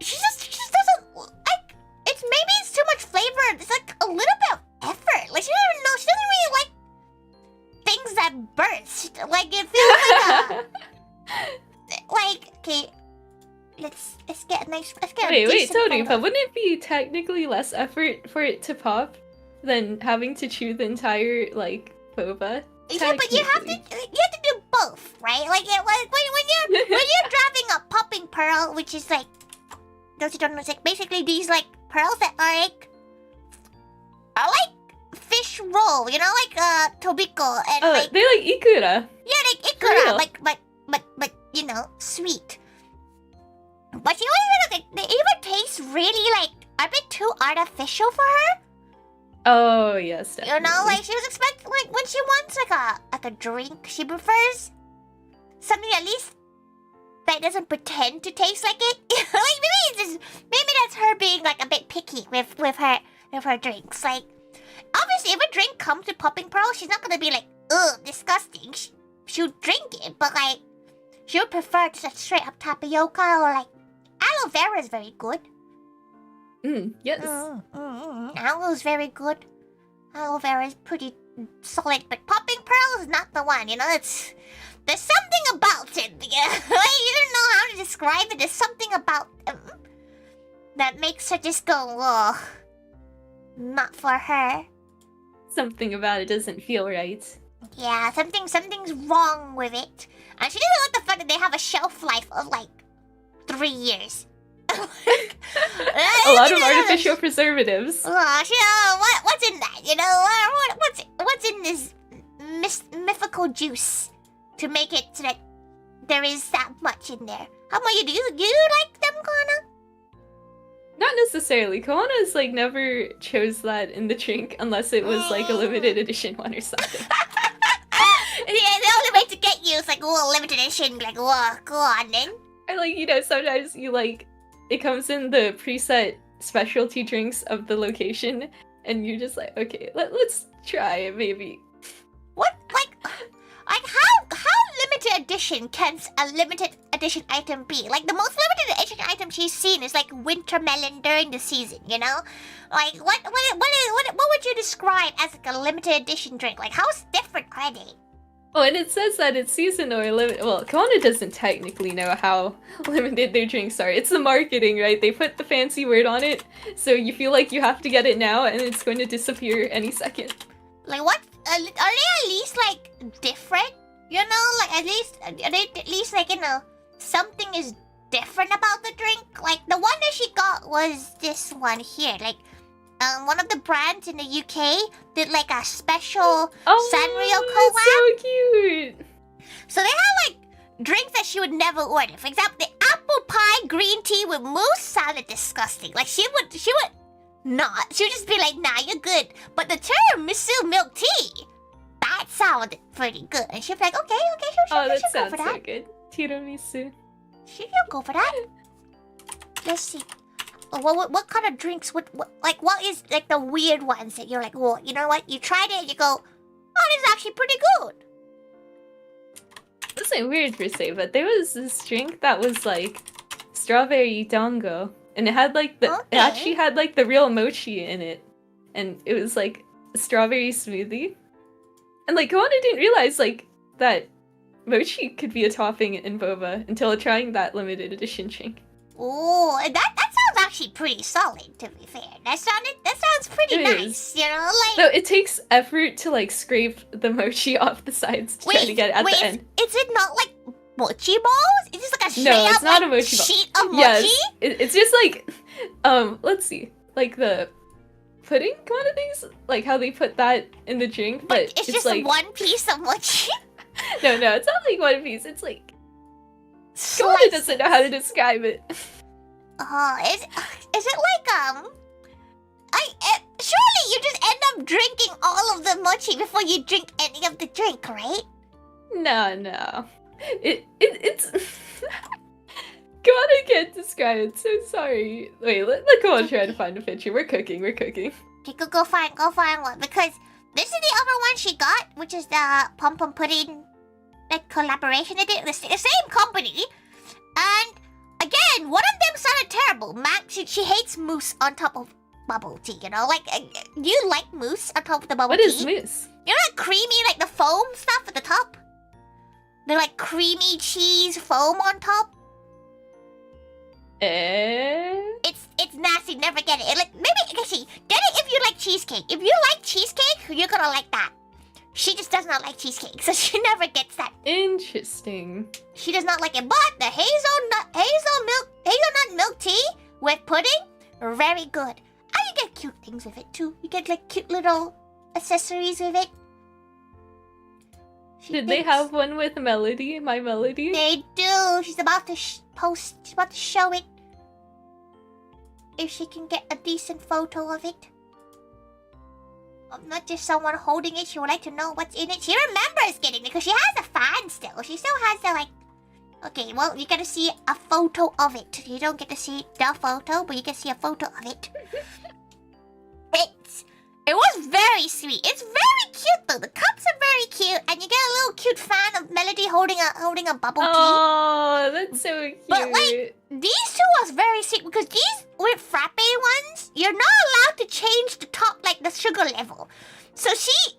She just doesn't like. Maybe it's too much flavor. It's like a little bit of effort. Like she doesn't even know. She doesn't really like things that burst. Like it feels like like okay. Let's get a nice. Let's get. Wait, Tori, but wouldn't it be technically less effort for it to pop than having to chew the entire like boba. Yeah, but you have to do both, right? Like when you're driving a popping pearl, which is like, those who don't know, it's like basically these like pearls that are like fish roll, you know, like tobiko and like they're like ikura. Yeah, like ikura, like but you know, sweet. But you know, they even taste really like a bit too artificial for her. Oh yes, definitely. You know, like she was expecting, like when she wants like a drink, she prefers something at least that doesn't pretend to taste like it. Like maybe that's her being like a bit picky with her drinks. Like obviously, if a drink comes with popping pearl, she's not gonna be like, ugh, disgusting. She'll drink it, but like she would prefer just like straight up tapioca or like aloe vera is very good. Yes. Aloe is very good. Aloe vera is pretty solid, but popping pearl is not the one. You know, there's something about it. Yeah, like, you don't know how to describe it. There's something about that makes her just go, oh, not for her. Something about it doesn't feel right. Yeah, something's wrong with it. And she doesn't like the fact that they have a shelf life of like 3 years. A lot of artificial preservatives. What's in that? You know, what's in this mythical juice to make it so that there is that much in there? How about you? Do you like them, Kohana? Not necessarily. Kohana's like never chose that in the drink unless it was like a limited edition one or something. Yeah, the only way to get you is like, oh, limited edition. Like, oh, go on then. I like, you know, sometimes you like, it comes in the preset specialty drinks of the location, and you're just like, okay, let's try it, maybe. What? Like how limited edition can a limited edition item be? Like, the most limited edition item she's seen is like winter melon during the season, you know? Like, what would you describe as like a limited edition drink? Like, how different are they? Oh, and it says that it's seasonal or limited. Well, Kohana doesn't technically know how limited their drinks are. It's the marketing, right? They put the fancy word on it, so you feel like you have to get it now, and it's going to disappear any second. Like, what? Are they at least like different? You know, like are they at least like, you know, something is different about the drink? Like the one that she got was this one here. Like, one of the brands in the UK did like a special Sanrio collab. So cute. So they have like drinks that she would never order. For example, the apple pie green tea with mousse sounded disgusting. Like she would not. She would just be like, nah, you're good. But the tiramisu milk tea, that sounded pretty good. And she'd be like, okay, sure, that she'll sounds go for that. so good. Tiramisu. She'll go for that. Let's see. What kind of drinks what is like the weird ones that you're like, well, you know what? You tried it and you go, oh, this is actually pretty good. This ain't weird per se, but there was this drink that was like strawberry dango, and it had like it actually had like the real mochi in it, and it was like a strawberry smoothie, and like Kohana didn't realize like that mochi could be a topping in boba until trying that limited edition drink. Oh, that sounds actually pretty solid, to be fair. That sounds pretty nice, you know? Like, no, it takes effort to like scrape the mochi off the sides to try to get it at the end. Is it not like mochi balls? Is this like a straight it's up not like, a mochi ball. sheet of mochi? Yes, it's just like, let's see, like the pudding kind of things, like how they put that in the drink, but it's just like one piece of mochi? No, it's not like one piece, it's like, Kohana doesn't know how to describe it. Is it like surely you just end up drinking all of the mochi before you drink any of the drink, right? No. It's Kohana can't describe it, so sorry. Wait, let Kohana try to find a picture. We're cooking. Okay, go find one, because this is the other one she got, which is the Pom Pom Pudding like collaboration edition. The same company, and again, one of them sounded terrible. Max, she hates mousse on top of bubble tea, you know? Like, do you like mousse on top of the bubble tea? What is mousse? You know that creamy, like the foam stuff at the top? The like creamy cheese foam on top? It's it's nasty. Never get it. Like maybe actually get it if you like cheesecake. If you like cheesecake, you're gonna like that. She just does not like cheesecake, so she never gets that. Interesting. She does not like it. But the hazelnut milk tea with pudding, very good. And you get cute things with it too. You get like cute little accessories with it. Did they have one with Melody? My Melody? They do. She's about to post. She's about to show it. If she can get a decent photo of it. Not just someone holding it. She would like to know what's in it. She remembers getting it because she has a fan still. She still has the like. Okay, well, you get to see a photo of it. You don't get to see the photo, but you can see a photo of it. It was very sweet. It's very cute though. The cups are very cute, and you get a little cute fan of Melody holding a bubble tea. Oh, that's so cute. But like these two was very sweet because these with frappe ones, you're not allowed to change the top like the sugar level. So she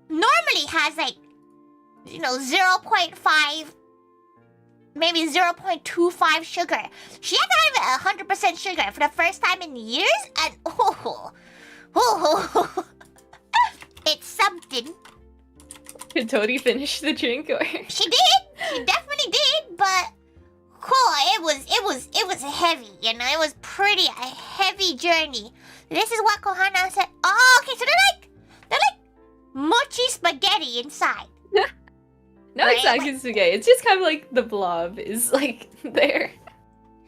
normally has like 0.5. Maybe 0.25 sugar. She had to have 100% sugar for the first time in years, and it's something. Did Tori finish the drink or? She did. She definitely did, but it was heavy. It was pretty a heavy journey. This is what Kohana said. Oh, okay. So they're like mochi spaghetti inside. No, right? exactly spaghetti. It's just kind of like the blob is like there.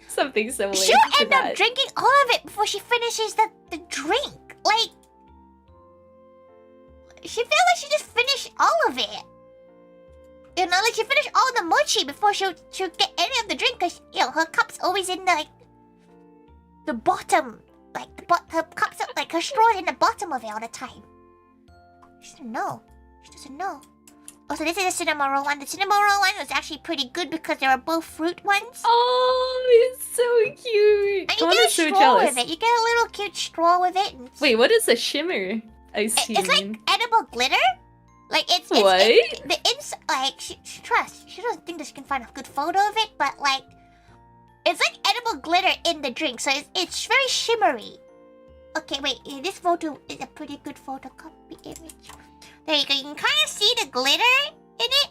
Something similar. She'll end up drinking all of it before she finishes the drink. Like, she feels like she just finished all of it. Like she finished all the mochi before she'll get any of the drink because, her cup's always in the bottom. Like, her cup's, like, her straw's in the bottom of it all the time. She doesn't know. She doesn't know. Oh, so this is a cinnamon roll one. The cinnamon roll one was actually pretty good because they were both fruit ones. Oh, it's so cute. And you get a so straw jealous. with it. You get a little cute straw with it. Wait, what is a shimmer? It's like edible glitter. Like it's what? The inside. Like she doesn't think that she can find a good photo of it, but like it's like edible glitter in the drink, so it's very shimmery. Okay, wait. This photo is a pretty good photocopy image. There you go. You can kind of see the glitter in it.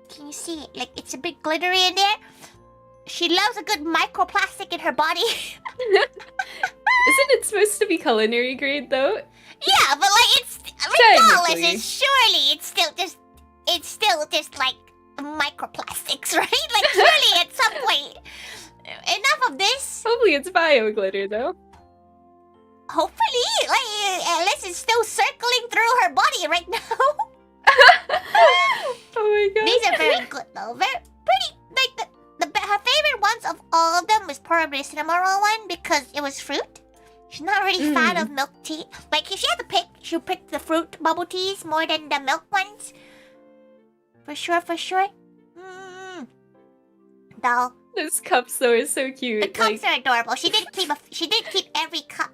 Can you see it? Like it's a bit glittery in there. She loves a good microplastic in her body. Isn't it supposed to be culinary grade though? Yeah, but like it's regardless. It's still just like microplastics, right? Like surely at some point. Enough of this. Hopefully it's bio glitter though. Hopefully, like unless it's still circling through her body right now. Oh my god. These are very good though. Very pretty. Like her favorite ones of all of them was probably the cinnamon roll one because it was fruit. She's not really a fan of milk tea. Like if she had to pick, she'll pick the fruit bubble teas more than the milk ones. For sure. Though. Those cups though are so cute. The cups are adorable. She did keep every cup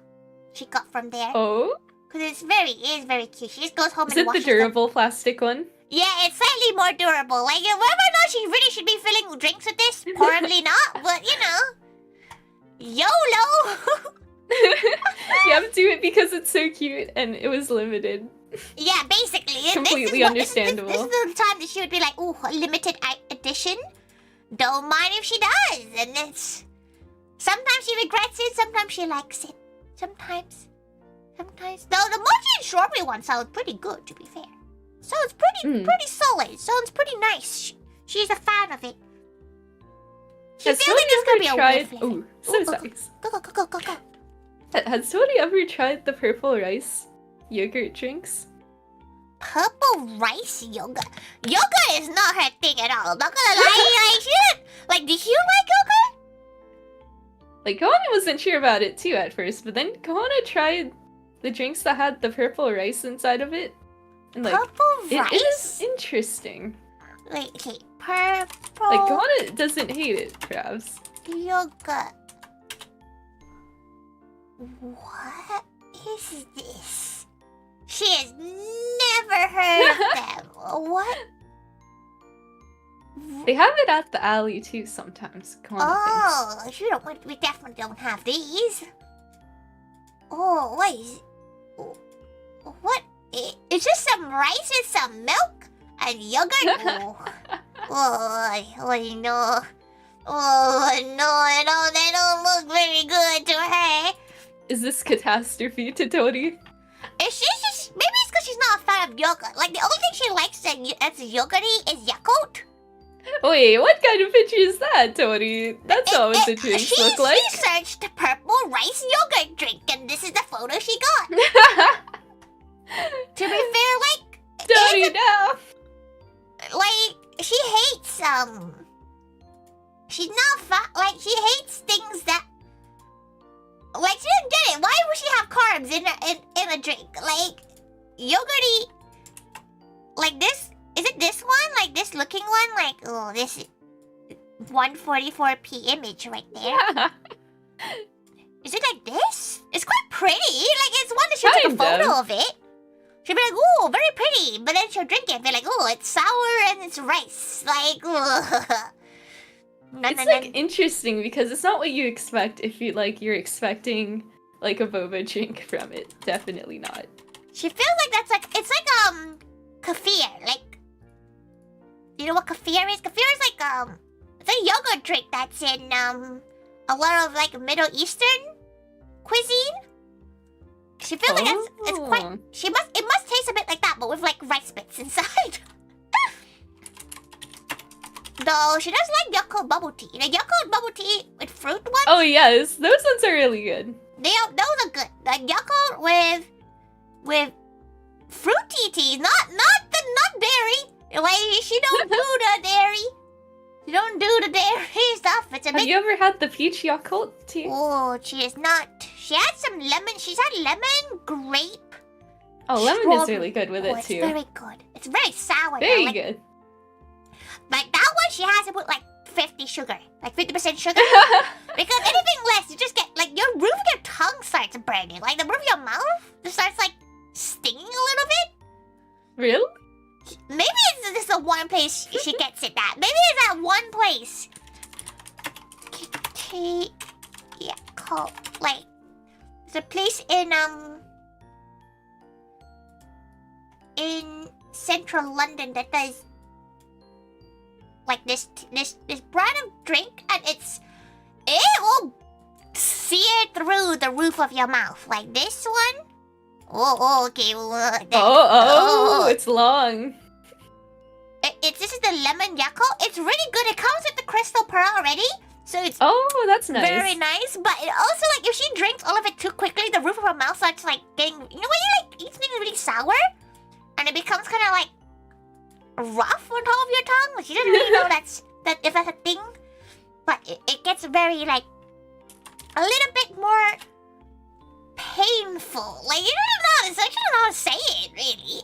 she got from there. Oh? Because it is very cute. She just goes home Is and it washes the durable plastic one? Yeah, it's slightly more durable. Like, whether or not she really should be filling drinks with this, probably not. But, YOLO! You have to do it because it's so cute and it was limited. Yeah, basically. Completely understandable. This is the time that she would be like, ooh, limited edition. Don't mind if she does. And it's... Sometimes she regrets it, sometimes she likes it. Sometimes. Though the mochi and strawberry one sounds pretty good, to be fair. Sounds pretty solid. Sounds pretty nice. She's a fan of it. She feels like it's gonna be a weird flavor. Oh, so sorry. Go. Has Tony ever tried the purple rice yogurt drinks? Purple rice yogurt? Yogurt is not her thing at all. Not gonna lie, like, did you like yogurt? Like, Kohana wasn't sure about it too at first, but then Kohana tried the drinks that had the purple rice inside of it. And like, purple rice? It is interesting. Wait, okay, purple... Like, Kohana doesn't hate it, perhaps. Yogurt. What is this? She has never heard of them. What? They have it at the alley too sometimes. Oh, we definitely don't have these. Oh, what is... What? It's just some rice and some milk and yogurt? Oh no. Oh no, they don't look very good to her. Is this catastrophe to Tori? Maybe it's because she's not a fan of yogurt. Like, the only thing she likes that's yogurty is Yakult. Wait, what kind of picture is that, Tori? That's not what the drinks look like. She searched purple rice yogurt drink, and this is the photo she got. To be fair, like... Tori, no! Like, she hates, she's not like, she hates things that... Like, she didn't get it. Why would she have carbs in a drink? Like, yogurty... Like this... Is it this one? Like, this looking one? Like, oh, this is... 144p image right there. Is it like this? It's quite pretty. Like, it's one that she'll take a photo of it. She'll be like, ooh, very pretty. But then she'll drink it and be like, ooh, it's sour and it's rice. Like, It's like interesting because it's not what you expect if you're expecting like a boba drink from it. Definitely not. She feels like that's like, it's like, kefir. Like, you know what kefir is? Kefir is like, it's a yogurt drink that's in, a lot of like Middle Eastern cuisine. She feels like it's quite, it must taste a bit like that, but with like rice bits inside. Though she does like Yakult bubble tea. The Yakult bubble tea with fruit ones. Oh yes, those ones are really good. Those are good. The Yakult with fruity tea, not dairy. Like, she don't do the dairy. She don't do the dairy stuff. It's a bit... Have you ever had the peach Yakult tea? Oh, she is not. She had some lemon. She's had lemon, grape. Oh, lemon is really good with it too. It's very good. It's very sour. Very good. Like that one, she has to put like 50 sugar, like 50% sugar. Because anything less, you just get like your roof of your tongue starts burning. Like the roof of your mouth just starts like stinging a little bit. Really? Maybe it's just the one place she gets it at. Maybe it's that one place. Yeah, called like there's a place in central London that does like this brand of drink, and it will sear through the roof of your mouth like this one. Oh, okay. It's long. This is the lemon Yakult. It's really good. It comes with the crystal pearl already, so it's that's nice. Very nice. But it also like if she drinks all of it too quickly, the roof of her mouth starts like getting. You know when you like eat something really sour, and it becomes kind of like rough on top of your tongue. Like you didn't really know if that's a thing, but it gets very like a little bit more painful. Like you don't know how to say it really.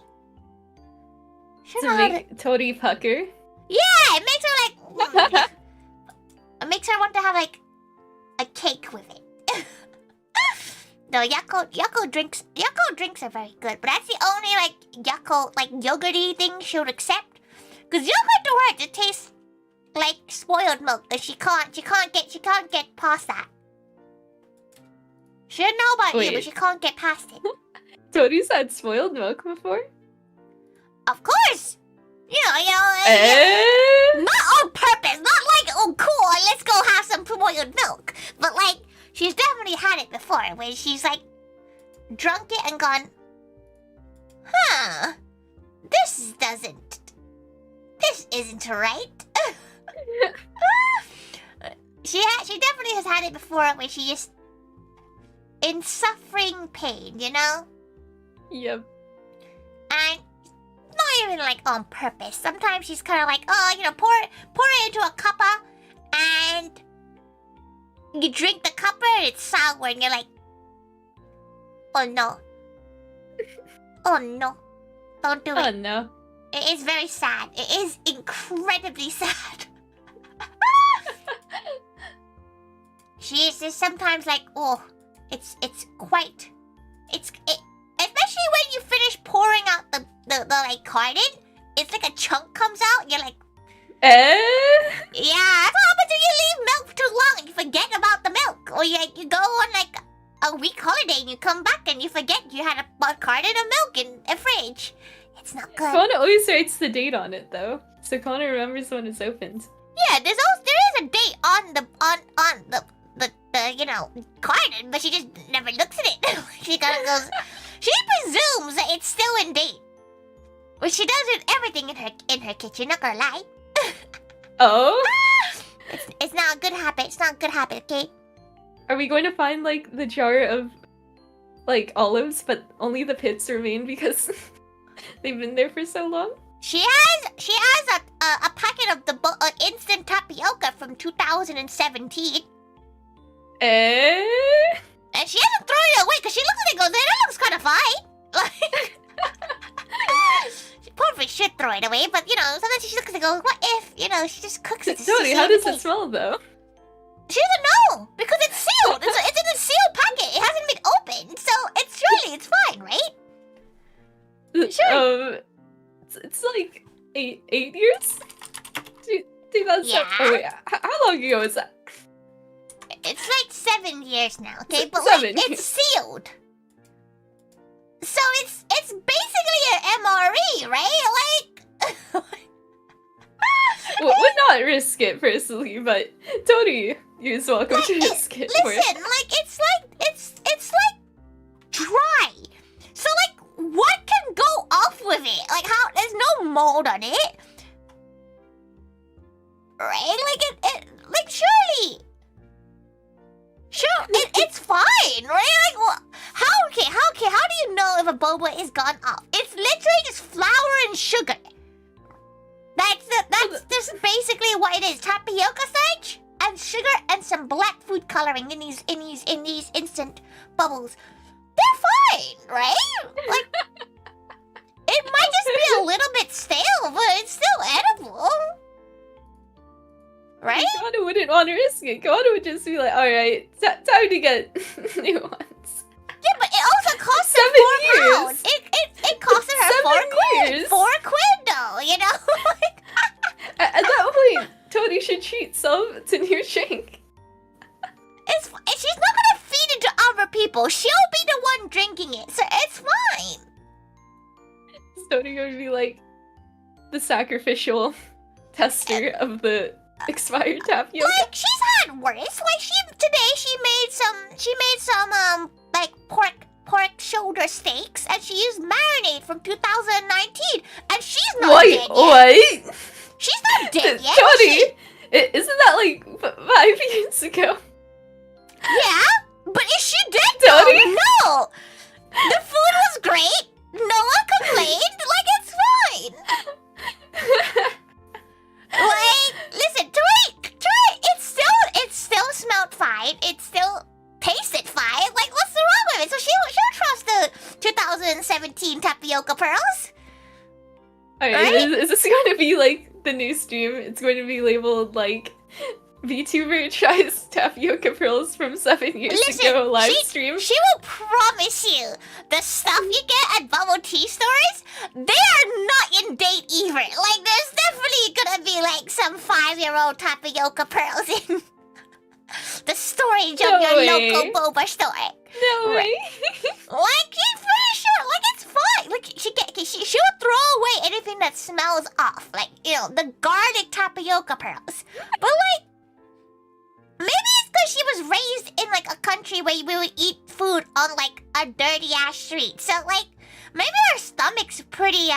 To make Tori pucker. Yeah, it makes her like. It makes her want to have like a cake with it. No, Yakult drinks are very good, but that's the only like Yakult like yogurty thing she would accept. Cause yogurt to her it tastes like spoiled milk, and she can't get past that. She doesn't know about you, but she can't get past it. Tori's had spoiled milk before? Of course! You know, not on purpose, not like, oh cool, let's go have some spoiled milk. But like, she's definitely had it before, where she's like, drunk it and gone, huh, this isn't right. She definitely has had it before, where she just, in suffering pain, you know? Yep. And not even like on purpose. Sometimes she's kind of like, oh, you know, pour it into a cuppa, and you drink the cuppa and it's sour, and you're like, oh no, oh no, don't do it. Oh no. It is very sad. It is incredibly sad. She is just sometimes like, oh, especially when you finish pouring out the like carton, it's like a chunk comes out. You're like, Yeah, that's what happens when you leave milk too long and you forget about the milk. Or you go on like a week holiday and you come back and you forget you had a carton of milk in a fridge. It's not good. Kohana always writes the date on it though, so Kohana remembers when it's opened. Yeah, there is a date on the carton, but she just never looks at it. She kind of goes. She presumes that it's still in date. Well, she does with everything in her kitchen. Not gonna lie. Oh. It's not a good habit. It's not a good habit. Okay. Are we going to find like the jar of like olives, but only the pits remain because they've been there for so long? She has a packet of the instant tapioca from 2017. And she hasn't thrown it away because she looks at it and goes, that looks kind of fine. She probably should throw it away, but sometimes she looks at it and goes, what if, she just cooks it. Tony, how does it smell though? She doesn't know because it's sealed. It's in a sealed packet. It hasn't been opened, so it's fine, right? Sure. It's like eight years. 2007. Yeah. Oh wait, how long ago is that? It's like 7 years now, okay? But it's sealed. So it's basically an MRE, right? Like Would not risk it personally, but Tony is welcome to risk it. Listen, it's like dry. So like what can go off with it? Like how there's no mold on it. Right? Like like surely. Sure, it's fine, right? Like, how do you know if a boba is gone off? It's literally just flour and sugar. That's just basically what it is. Tapioca starch and sugar and some black food coloring in these instant bubbles. They're fine, right? Like, it might just be a little bit stale, but it's still edible. Right? Kohana wouldn't want to risk it. Kohana would just be like, alright, time to get new ones. Yeah, but it also costs her 4 pounds. It costed her 4 quid. 4 quid though, At that point, Tony should treat some to new shank. She's not gonna feed it to other people. She'll be the one drinking it, so it's fine. Is Tony going to be like the sacrificial tester of the expired tapioca? Like she's had worse. Like today she made some like pork shoulder steaks, and she used marinade from 2019, and she's not dead yet. What? She's not dead yet. Tony, isn't that like 5 years ago? Yeah, but is she dead? Tony? No. The food was great. No one complained. Like it's fine. Like, listen, Tori, it still smelled fine. It still tasted fine. Like, what's the wrong with it? So she'll trust the 2017 tapioca pearls. Alright, right? is this going to be like the new stream? It's going to be labeled like Vtuber tries tapioca pearls from 7 years ago live stream. She will promise you the stuff you get at bubble tea stores, they are not in date either. Like, there's definitely gonna be like some 5-year-old tapioca pearls in the storage of your local boba store. No way. Like, she's pretty sure. Like, it's fine. Like, she'll throw away anything that smells off. Like, the garlic tapioca pearls. But like, maybe it's because she was raised in like a country where we would eat food on like a dirty ass street. So like maybe her stomach's pretty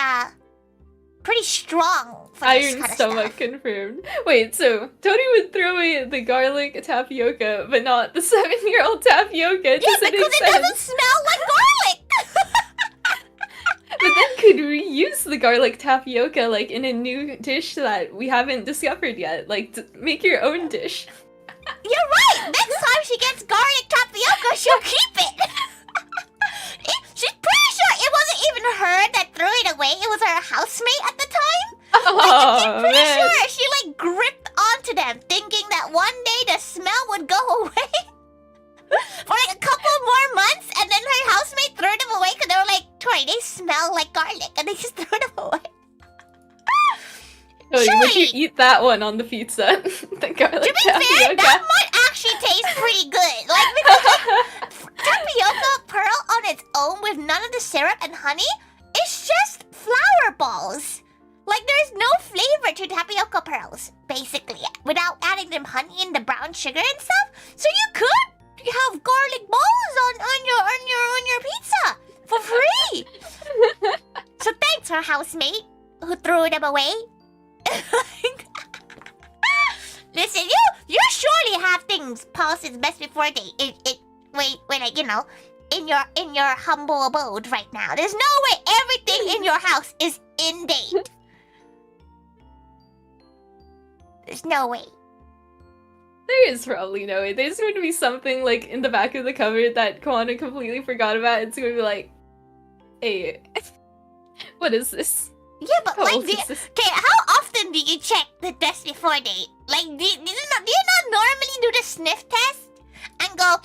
strong for this Iron kind of stomach stuff. confirmed. Wait, so Tony would throw away the garlic tapioca, but not the 7-year-old tapioca. Yeah, because it doesn't smell like garlic. But then could reuse the garlic tapioca like in a new dish that we haven't discovered yet. Like make your own dish. You're right! Next time she gets garlic tapioca, she'll keep it! She's pretty sure it wasn't even her that threw it away, it was her housemate at the time. I'm pretty sure she like gripped onto them, thinking that one day the smell would go away. For like a couple more months, and then her housemate threw them away because they were like, Tori, they smell like garlic, and they just threw them away. Would you Surely. eat that one on the pizza? The garlic To be fair, tapioca. that might actually taste pretty good. Like, because tapioca pearl on its own with none of the syrup and honey, it's just flour balls. Like, there's no flavor to tapioca pearls, basically, without adding them honey and the brown sugar and stuff. So you could have garlic balls on your pizza for free. So thanks, our housemate who threw them away. Listen, you surely have things past its best before date. Wait, like, you know, in your humble abode right now. There's no way everything in your house is in date. There's no way. There is probably no way. There's going to be something like in the back of the cupboard that Kohana completely forgot about. It's going to be like, hey, what is this? Yeah, but How like, old is this? okay, how often do you check the test before date? Like, do you not normally do the sniff test and go,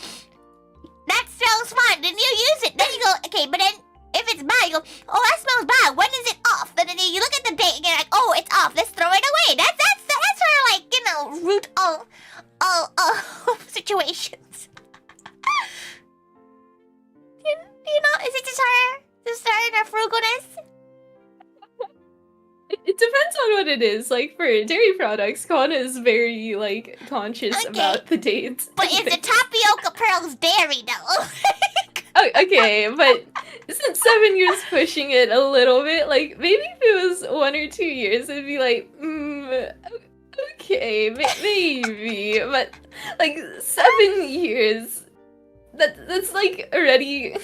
that smells fine, then you use it. Then you go, okay, but then if it's bad, you go, oh, that smells bad. When is it off? And then you look at the date and you're like, oh, it's off. Let's throw it away. That's sort of like, you know, root of situations. Do you know? Is it just her frugalness? It depends on what it is. Like for dairy products, Kohana is very like conscious about the dates. But is the tapioca pearls dairy though? Oh, okay, but isn't 7 years pushing it a little bit? Like maybe if it was 1 or 2 years, it'd be like, okay, maybe. But like 7 years, that's like already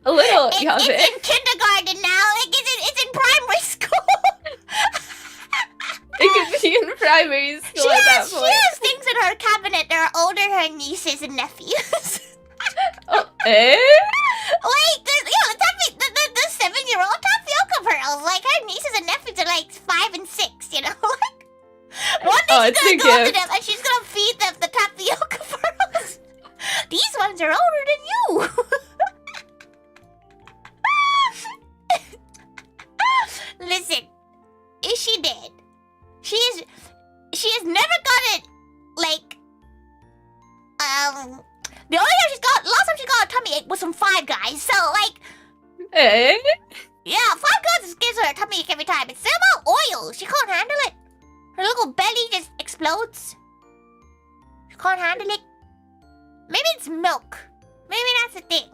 a little. It's in kindergarten now. Like it's in primary school. It could be in primary school at that point. She has things in her cabinet that are older than her nieces and nephews. Oh, eh? Like, the 7-year-old tapioca pearls. Like, her nieces and nephews are like 5 and 6, you know? Like, one day she's gonna go up to them and she's gonna feed them the tapioca pearls. These ones are older than you. Listen, is she dead? She has never gotten, like, the only time last time she got a tummy ache was from Five Guys, so, like... Eh? Yeah, Five Guys gives her a tummy ache every time. It's still about oil. She can't handle it. Her little belly just explodes. She can't handle it. Maybe it's milk. Maybe that's the thing.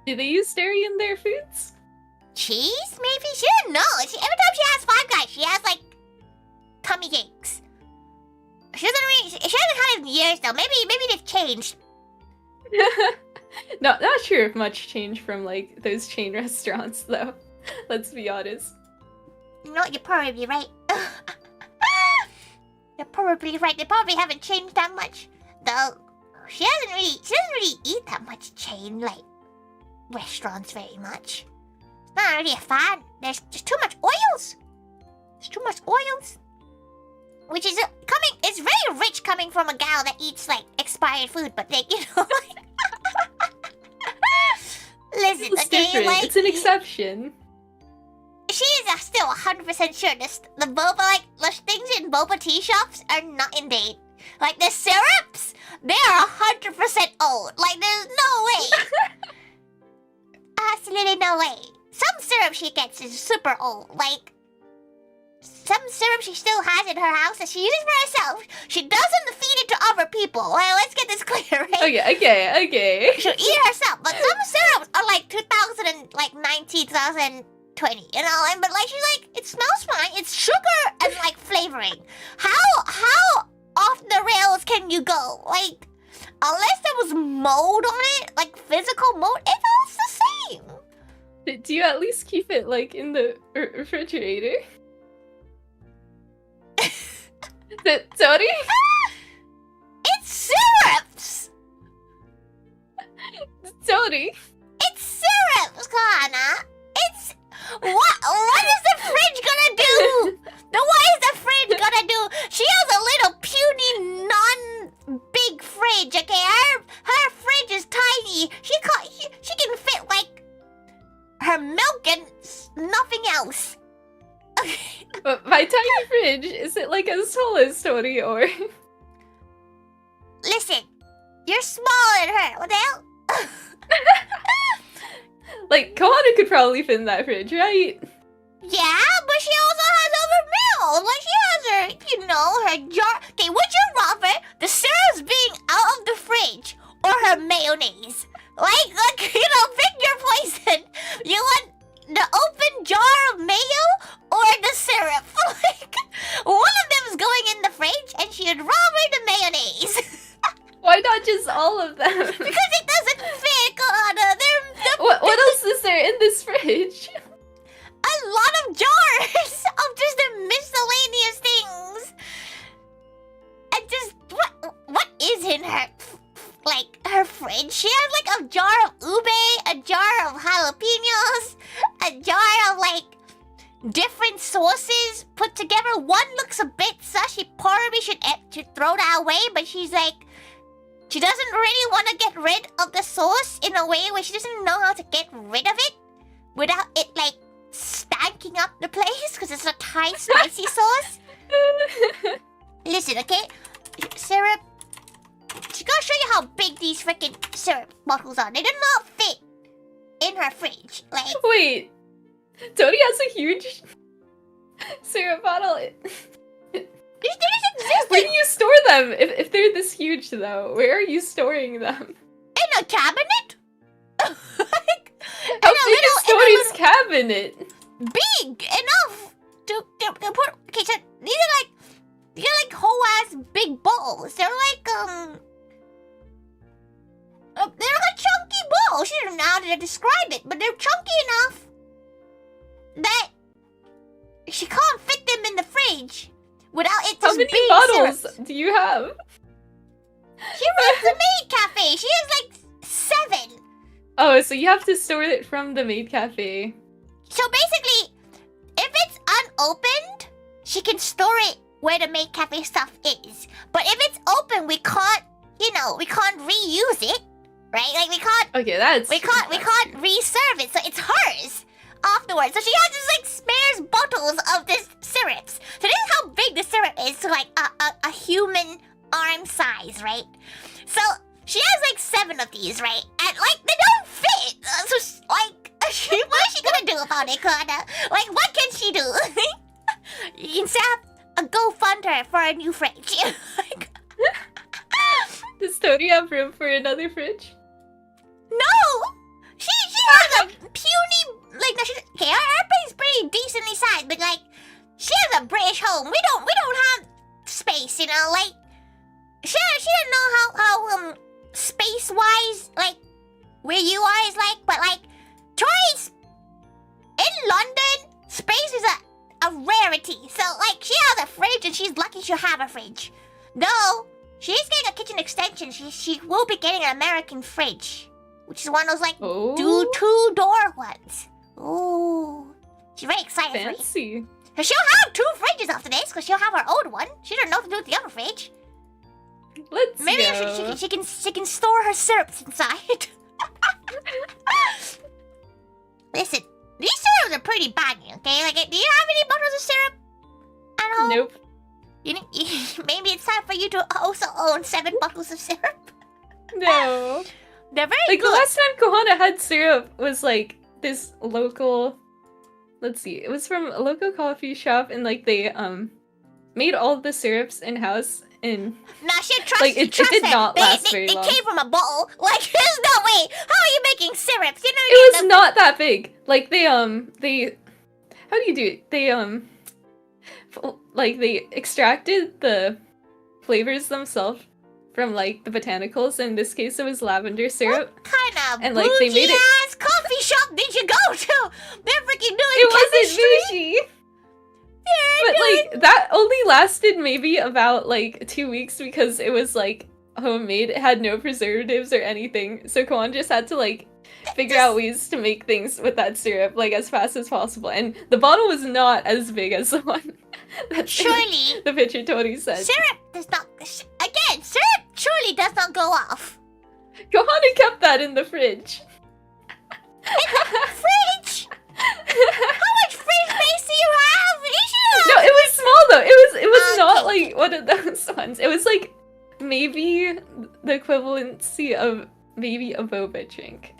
Do they use dairy in their foods? Cheese, maybe? She doesn't know. Every time she has Five Guys, she has, like, tummy aches. She hasn't had it in years, though. Maybe they've changed. No, not sure if much changed from like those chain restaurants though. Let's be honest. No, you're probably right. You're probably right. They probably haven't changed that much. Though she doesn't really eat that much chain like restaurants very much. She's not really a fan. There's just too much oils. There's too much oils. Which is it's very rich coming from a gal that eats like expired food, but like, you know, like listen, It's okay, different. like It's an exception. she is still 100% sure the boba, like the things in boba tea shops are not in date. Like the syrups, they are 100% old. Like there's no way. Absolutely no way. Some syrup she gets is super old. Like some syrup she still has in her house that she uses for herself. She doesn't feed it to other people. Well, let's get this clear, right? Okay. She'll eat it herself. But some syrups are like 2019, 2020, you know? But like she's like, it smells fine. It's sugar and like flavoring. How off the rails can you go? Like, unless there was mold on it, like physical mold, it was the same. Do you at least keep it like in the refrigerator? Sorry? It's syrups! Sorry. It's syrups, Kohana! It's... What is the fridge gonna do? What is the fridge gonna do? She has a little puny, non-big fridge, okay? Her fridge is tiny. She can fit, like, her milk and nothing else. Okay. But my tiny fridge, is it like as tall as Tori or? Listen, you're smaller than her. What the hell? Like, Kohana could probably fit in that fridge, right? Yeah, but she also has other meals. Like, she has her, her jar. Okay, would you rather the syrup's being out of the fridge or her mayonnaise? Like, pick your poison. You want the open jar of mayo or the syrup? Like, one of them is going in the fridge, and she'd rather the mayonnaise. Why not just all of them? Because it doesn't fit, Kohana. What else is there in this fridge? A lot of jars of just the miscellaneous things. And just what is in her her fridge? She has like a jar of ube, a jar of jalapenos, a jar of different sauces put together. One looks a bit sus. She probably should throw that away, but she's like, she doesn't really want to get rid of the sauce in a way where she doesn't know how to get rid of it without it stanking up the place because it's a Thai spicy sauce. Listen, okay? Syrup. She's gonna show you how big these freaking syrup bottles are. They do not fit in her fridge. Wait. Tony has a huge syrup bottle. These exist. Where do you store them? If they're this huge, though, where are you storing them? In a cabinet? How big is Tori's cabinet? Big enough to put. Okay, so these are like whole ass big bowls. They're like chunky bowls. She doesn't know how to describe it, but they're chunky enough that she can't fit them in the fridge without it just being How many bottles syrup. do you have? She runs the maid cafe. She has 7. Oh, so you have to store it from the maid cafe. So basically, if it's unopened, she can store it where the maid cafe stuff is. But if it's open, we can't, we can't reuse it, right? We can't. Okay, that's. We can't reserve it, so it's hers afterwards. So she has this spares bottles of this syrups. So this is how big the syrup is, so a human arm size, right? So she has 7 of these, right? And they don't fit. So what is she gonna do about it, Kohana? What can she do? You can set up a GoFund for a new fridge. Does Tony have room for another fridge? No! She has a puny okay, our place is pretty decently sized, but she has a British home. We don't have space, she doesn't know how space wise where you are is but Tori's in London, space is a rarity. So she has a fridge and she's lucky she'll have a fridge. Though she's getting a kitchen extension, she will be getting an American fridge, which is one of those two-door ones. Ooh, she's very excited. Fancy. For it. She'll have 2 fridges after this because she'll have her old one. She doesn't know what to do with the other fridge. Maybe go. she can store her syrups inside. Listen, these syrups are pretty baggy, okay? Do you have any bottles of syrup at home? Nope. Maybe it's time for you to also own 7 bottles of syrup. No. They're very good. The last time Kohana had syrup was this local. Let's see. It was from a local coffee shop, and they made all the syrups in house. And nah, she trust it did not last very long. It came from a bottle. There's no way. How are you making syrups? It was not that big. They how do you do it? They extracted the flavors themselves from the botanicals. In this case, it was lavender syrup. What kind of and bougie they made it. ass coffee shop did you go to? They're freaking doing It chemistry. wasn't bougie. But that only lasted maybe about 2 weeks because it was homemade. It had no preservatives or anything. So Kohana just had to figure out ways to make things with that syrup as fast as possible. And the bottle was not as big as the one that Surely the picture Tony said. syrup does not. Again, syrup surely does not go off. Kohana kept that in the fridge. Fridge? How much fridge space do you have? No, one of those ones. It was like maybe the equivalency of maybe a boba drink.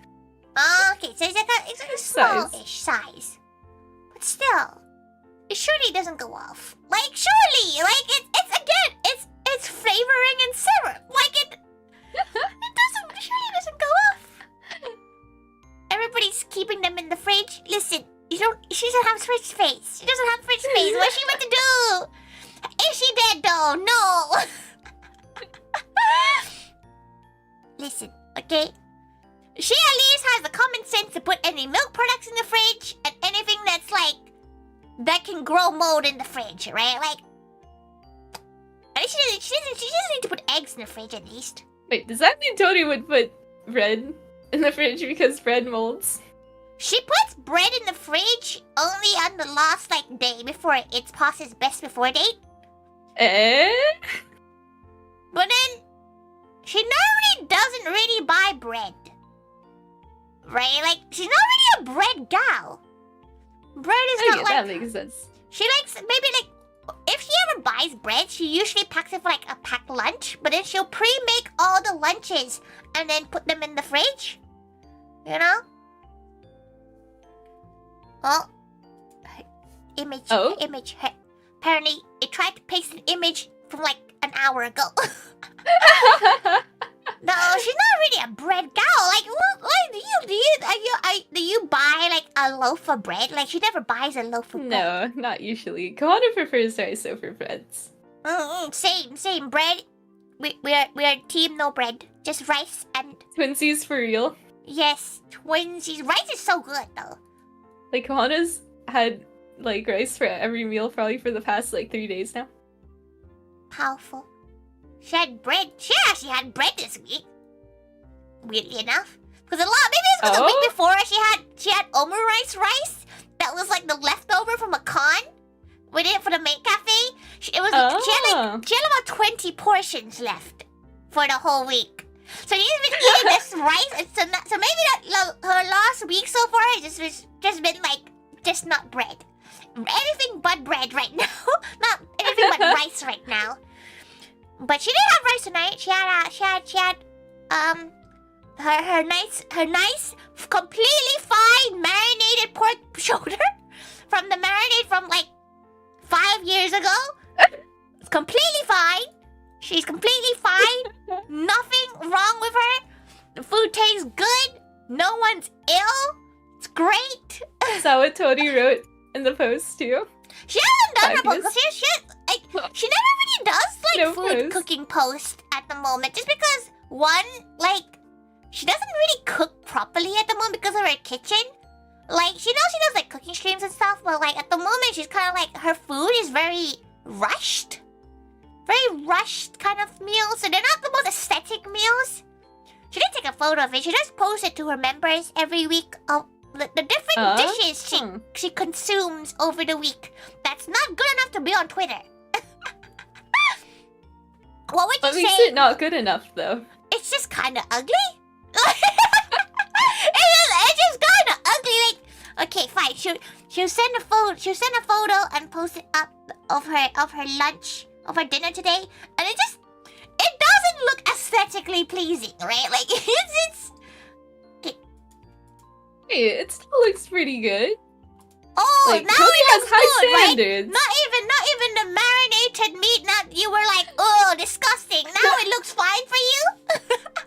Okay, so it's like a small-ish size. But still, it surely doesn't go off. Like, surely, like, it's again, it's flavoring and syrup. Like, it surely doesn't go off. Everybody's keeping them in the fridge. Listen, she doesn't have fridge space. She doesn't have fridge space. What's she meant to do? Is she dead though? No. Listen, okay? She at least has the common sense to put any milk products in the fridge and anything that's like that can grow mold in the fridge, right? Like, she doesn't need to put eggs in the fridge at least. Wait, does that mean Tori would put bread in the fridge because bread molds? She puts bread in the fridge only on the last like day before it's past its best before date. But then she normally doesn't really buy bread. Right? Like, she's not really a bread gal. Bread is not like... that makes sense. She likes, maybe like, if she ever buys bread, she usually packs it for like a packed lunch, but then she'll pre-make all the lunches and then put them in the fridge. You know? Well, image. Apparently, it tried to paste an image from like an hour ago. No, she's not really a bread gal. Like, do you buy like a loaf of bread? Like, she never buys a loaf of bread. No, not usually. Kohana prefers rice over breads. Same bread. We are team no bread, just rice and Twinsies for real. yes, twinsies. Rice is so good though. Like, Kohana's had like rice for every meal probably for the past like 3 days now. Powerful. She had bread. She actually had bread this week. Weirdly enough, because maybe it's because the week before she had omurice rice that was like the leftover from a con. We did it for the maid cafe. She had about 20 portions left for the whole week. So she's been eating this rice, and so maybe her last week so far has just been like just not bread, anything but bread right now, not anything but rice right now. But she didn't have rice tonight. She had her nice completely fine marinated pork shoulder from the marinade from like 5 years ago. It's completely fine. She's completely fine. Nothing wrong with her. The food tastes good. No one's ill. It's great. Is that what Tori wrote in the post too? She hasn't done her post. She never really does like food cooking post at the moment. Just because one, like, she doesn't really cook properly at the moment because of her kitchen. Like, she knows she does like cooking streams and stuff, but like at the moment she's kind of like her food is very rushed kind of meals. So they're not the most aesthetic meals. She did take a photo of it. She just posts it to her members every week of the different dishes she consumes over the week. That's not good enough to be on Twitter. What would you say? What makes it not good enough though? It's just kind of ugly. It's just kind of ugly. Like, okay, fine. She'll send a photo and post it up of her lunch, of her dinner today, and it doesn't look aesthetically pleasing, right? Like it still looks pretty good. Oh, like, now cooking it has looks high good, standards. Right? Not even the marinated meat. Not you were like, oh, disgusting. Now it looks fine for you.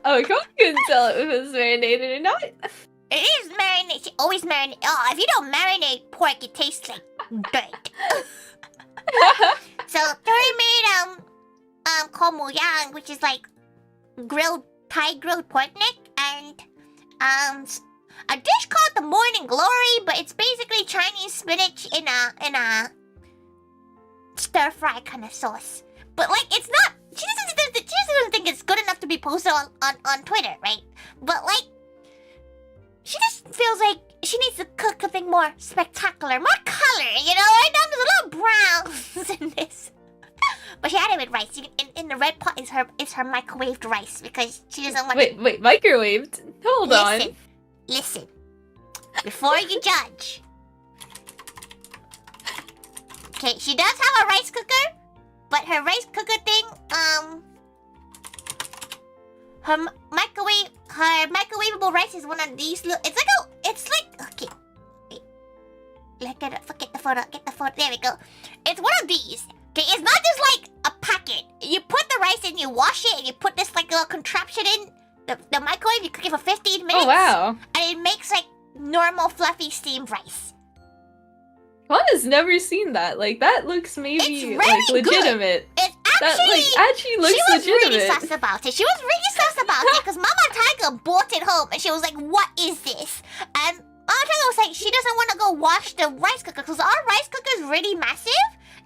Oh, Kohana couldn't tell if it was marinated or not. It is marinated. She always marinate. Oh, if you don't marinate pork, it tastes like dirt. So Tori made komuyang, which is like Thai grilled pork neck, and a dish called the Morning Glory, but it's basically Chinese spinach in a stir fry kind of sauce. But like, it's not. She doesn't think it's good enough to be posted on Twitter, right? But like, she just feels like she needs to cook something more spectacular, more color. You know, right now there's a lot of browns in this. But she had it with rice. In the red pot is her microwaved rice because she doesn't want. Wait, microwaved? Hold on. Listen, before you judge. Okay, she does have a rice cooker, But her rice cooker thing, her microwavable rice is one of these little. It's like okay. Wait. Get the photo. There we go. It's one of these. Okay, it's not just like a packet. You put the rice in, you wash it, and you put this like little contraption in the microwave. You cook it for 15 minutes. Oh wow! And it makes like normal fluffy steamed rice. Kohana's never seen that. Like that looks maybe like legitimate. It's actually looks she was legitimate. really sus about it. She was really sus about it because Mama Tiger brought it home and she was like, "What is this?" And Mama Tiger was like, she doesn't want to go wash the rice cooker because our rice cooker is really massive.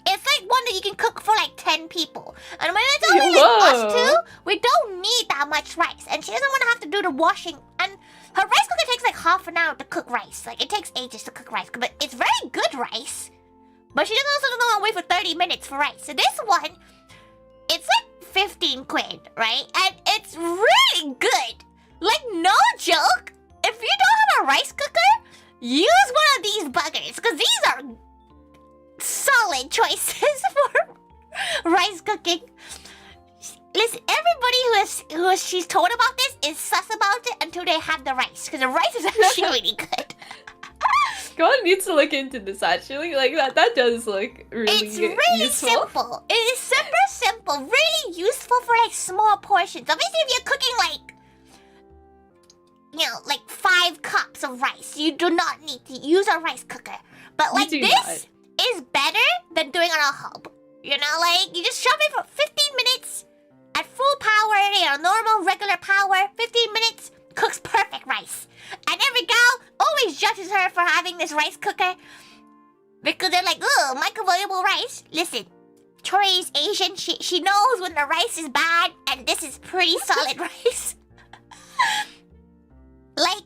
It's like one that you can cook for like 10 people. And when it's only like us two, we don't need that much rice. And she doesn't want to have to do the washing. And her rice cooker takes like half an hour to cook rice. Like it takes ages to cook rice, but it's very good rice. But she doesn't also want to wait for 30 minutes for rice. So this one, it's like 15 quid, right? And it's really good. Like no joke. If you don't have a rice cooker, use one of these buggers because these are solid choices for rice cooking. Listen, everybody who she's told about this is sus about it until they have the rice because the rice is actually really good. Kohana needs to look into this actually. Like that does look really It's really useful. simple. It is super simple, really useful for like small portions. Obviously, if you're cooking like, you know, like 5 cups of rice, you do not need to use a rice cooker. But like this is better than doing it on a hob. You know, like you just shove it for 15 minutes at full power, you know, normal regular power. 15 minutes cooks perfect rice. And every gal always judges her for having this rice cooker because they're like, "Oh, microwavable rice." Listen, Tori's Asian. She knows when the rice is bad, and this is pretty solid rice. Like,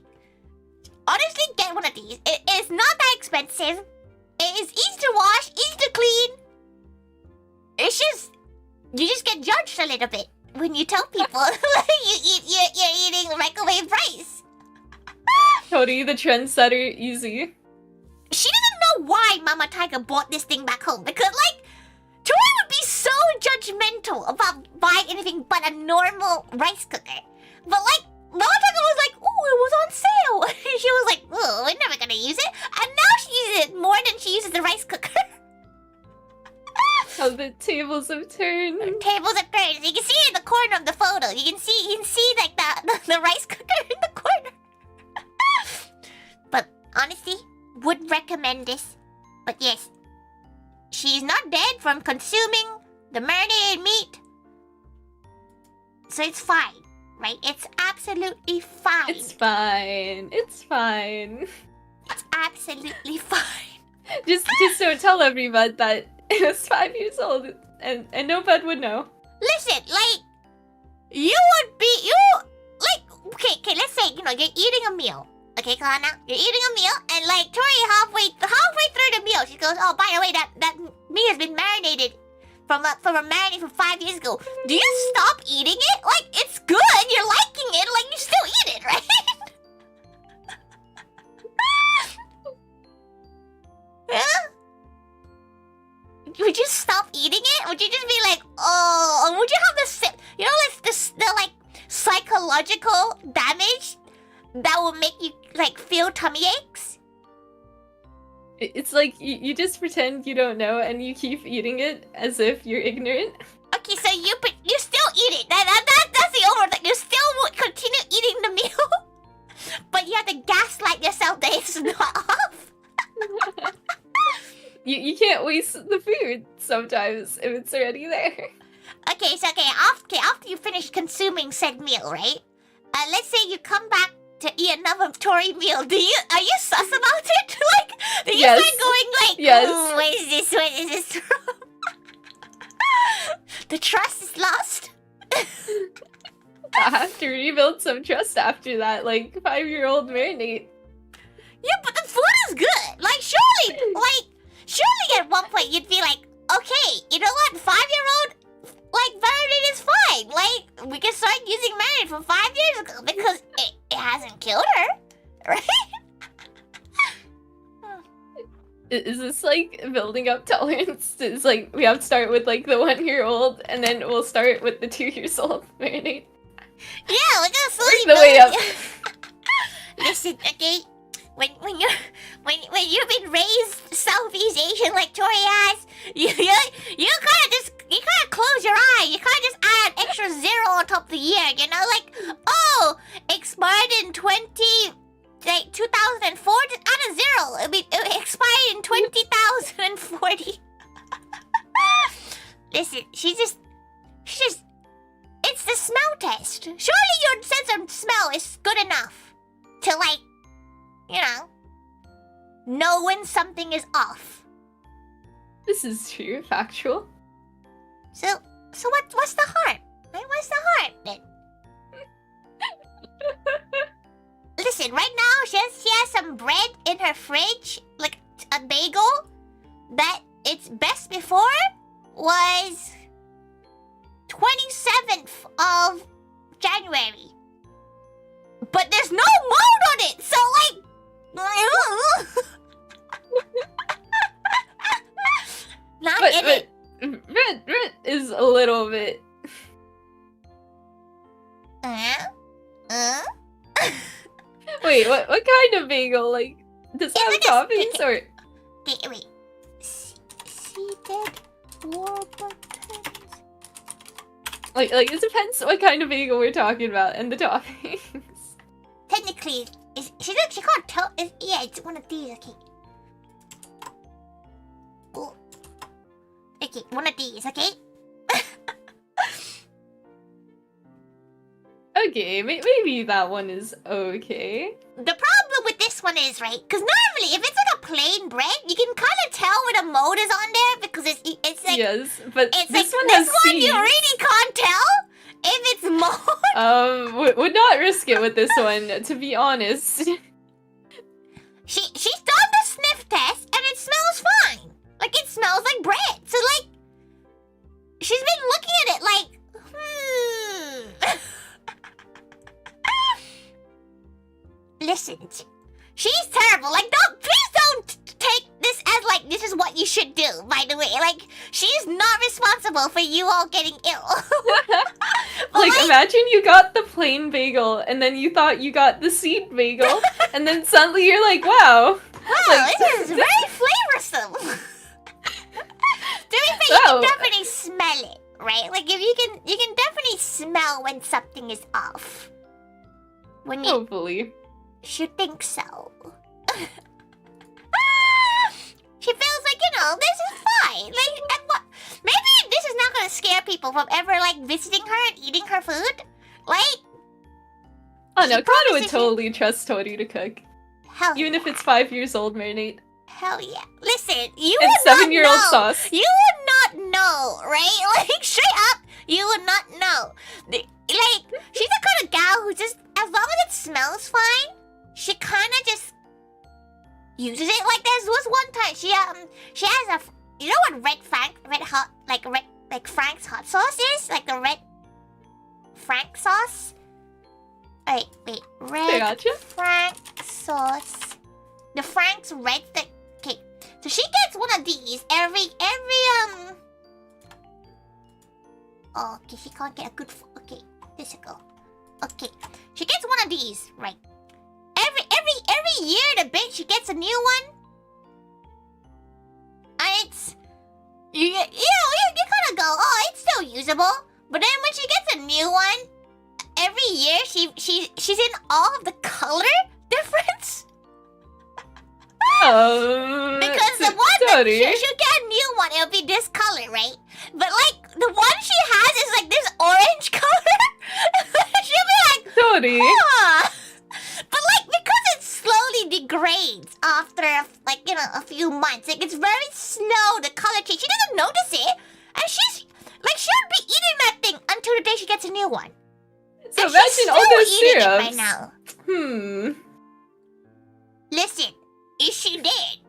honestly, get one of these. It is not that expensive. It is easy to wash, easy to clean. It's just, you just get judged a little bit when you tell people you're eating microwave rice. Tori, the trendsetter, easy. She doesn't know why Mama Tiger bought this thing back home because, like, Tori would be so judgmental about buying anything but a normal rice cooker. But, like, Mama Tiger was like, "Oh, it was on sale." She was like, "Oh, we're never gonna use it." And now she uses it more than she uses the rice cooker. How the tables have turned. Tables have turned. You can see it in the corner of the photo. You can see like the rice cooker in the corner. But honestly, would recommend this. But yes, she's not dead from consuming the marinated meat, so it's fine, right? It's absolutely fine. It's fine. It's fine. It's absolutely fine. Just so tell everyone that it was 5 years old and nobody would know. Listen, like, okay, let's say, you know, you're eating a meal. Okay, Kohana, you're eating a meal, and like, Tori halfway through the meal, she goes, "Oh, by the way, that meat has been marinated from a marinade from 5 years ago." Do you stop eating it? Like, it's good, you're liking it, like, you still eat it, right? Yeah? Would you stop eating it? Would you just be like, "Oh," or would you have the like psychological damage that will make you like feel tummy aches? It's like you just pretend you don't know and you keep eating it as if you're ignorant. Okay, so you still eat it. That's the overall thing. You still would continue eating the meal, but you have to gaslight yourself that it's not off. You can't waste the food sometimes if it's already there. Okay, so after you finish consuming said meal, right? Let's say you come back to eat another Tori meal. Are you sus about it? Like, do you start going like, yes. Where is this from? The trust is lost. I have to rebuild some trust after that, like 5-year-old marinade. Yeah, but the food is good. Like, surely at one point you'd be like, okay, you know what? 5-year-old, like, marinade is fine. Like, we can start using marinade from 5 years ago because it hasn't killed her, right? Is this like building up tolerance? It's like we have to start with like the 1-year-old, and then we'll start with the 2-year-old marinade. Yeah, we're gonna slowly Work the way build up. Listen, okay, when you've been raised Southeast Asian like Tori has, you kind of close your eye. You kind of just add an extra 0 on top of the year. You know, like, oh, expired in 2004. Just add a 0. It expired in 20,040. Listen, she's just. It's the smell test. Surely your sense of smell is good enough to, like, you know when something is off. This is true, factual. So what's the harm? Right? What's the harm then? Listen, right now she has some bread in her fridge, like a bagel that its best before was 27th of January. But there's no mold on it, so like not But it. red is a little bit. Wait, what kind of bagel? Like, does it have like a toppings or? Okay, wait. Seeded warburton. Like it depends what kind of bagel we're talking about and the toppings. Technically, she can't tell. Yeah, it's one of these. Okay. Ooh. Okay, one of these. Okay. Okay, maybe that one is okay. The problem with this one is, right? Because normally, if it's like a plain bread, you can kind of tell when a mold is on there because it's like. Yes, but It's this like, one this has one seeds. you really can't tell if it's mold. Would not risk it with this one, to be honest. She's done the sniff test and it smells fine. Like it smells like bread. So like she's been looking at it like, Listen, she's terrible. Like please don't take this as like this is what you should do, by the way. Like she's not responsible for you all getting ill. Like imagine you got the plain bagel and then you thought you got the seed bagel and then suddenly you're like, wow. Wow, Like, this is very flavorsome. To be fair, you can definitely smell it, right? Like if you can definitely smell when something is off. When you Hopefully. should think so. She feels like, this is fine. Like, and what? Maybe this is not gonna scare people from ever like visiting her and eating her food. Like, Oh no, She Kohana would promises totally trust Tori to cook. hell Even yeah. if it's 5 years old marinade. Hell yeah. Listen, you And would not 7-year-old know. sauce. You would not know, right? Like, straight up, you would not know. Like, she's the kind of gal who just, as long as it smells fine, she kind of just uses it. Like, there was one time, she has a, you know what red Frank's hot sauce is? Like the red Frank sauce? Wait, I red gotcha. Frank sauce. The Frank's red thing. Okay, so she gets one of these every Oh, okay, she can't get a good. Okay, this will go. Okay, she gets one of these, right? Every year, the bitch she gets a new one, and it's you kind of go, oh, it's still usable. But then when she gets a new one, every year she's in awe of the color difference. Because the one that Tori. she'll get a new one, it'll be this color, right? But like the one she has is like this orange color. She'll be like, Tori. huh. But like because it slowly degrades after a few months, like it's very slow. The color change. She doesn't notice it, and she's like she'll be eating that thing until the day she gets a new one. So And she's imagine still all those eating it syrups. right now. Listen, if she did.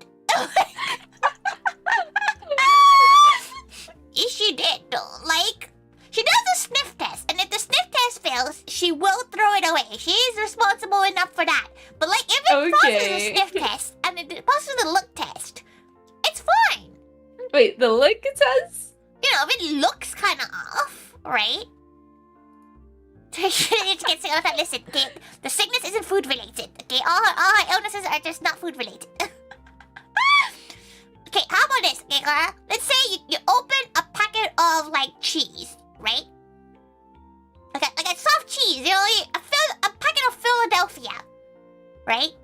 If she did, though, like, she does the sniff test, and if the sniff test fails, she will throw it away. She is responsible enough for that. But, like, if it passes the Okay. sniff test, and it passes the look test, Wait, the look it says? You know, if it looks kind of off, right? Listen, okay, the sickness isn't food related. Okay, all her illnesses are just not food related. Okay, how about this, okay, girl? Let's say you open a packet of like cheese, right? Okay, like a soft cheese, you know, a packet of Philadelphia, right?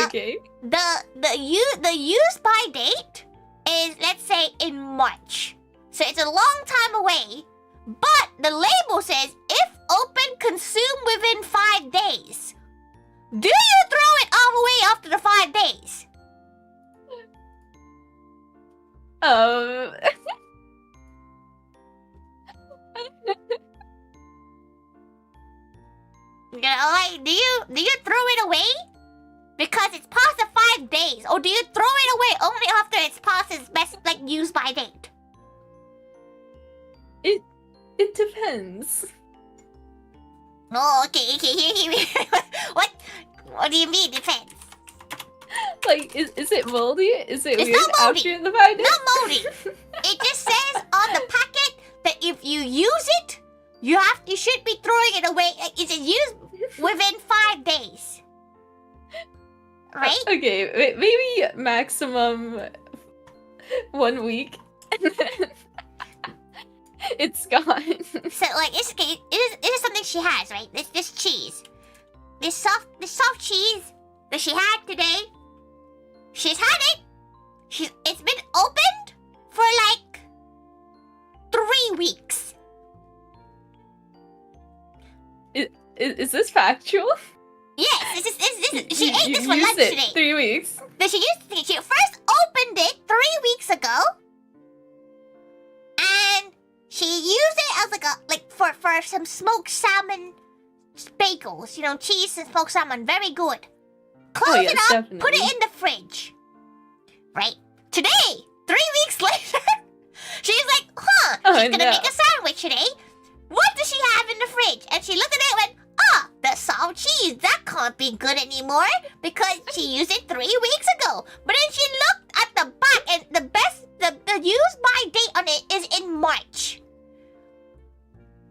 Okay. The use by date is, let's say, in March, so it's a long time away. But the label says if open, consume within 5 days. Do you throw it all away after the 5 days? You know, like, do you throw it away because it's past the 5 days, or do you throw it away only after it's past its best, like, use by date? It depends. Oh, okay. What do you mean depends? Like, is it moldy? Is it It's weird not moldy. after the 5 days? Not moldy. It just says on the packet that if you use it, you should be throwing it away. It's used within 5 days. Right? Okay, maybe maximum 1 week. And then it's gone. So, like, it is something she has, right? This cheese. This soft cheese that she had today. She's had it. It's been opened for like 3 weeks. Is this factual? Yes, she ate this for lunch today. 3 weeks. She first opened it 3 weeks ago, and she used it as for some smoked salmon bagels. You know, cheese and smoked salmon, very good. Close it up, definitely. put it in the fridge. Right? Today, 3 weeks later, she's like, huh, she's gonna make a sandwich today. What does she have in the fridge? And she looked at it and went, the soft cheese, that can't be good anymore because she used it 3 weeks ago. But then she looked at the back, and the use by date on it is in March.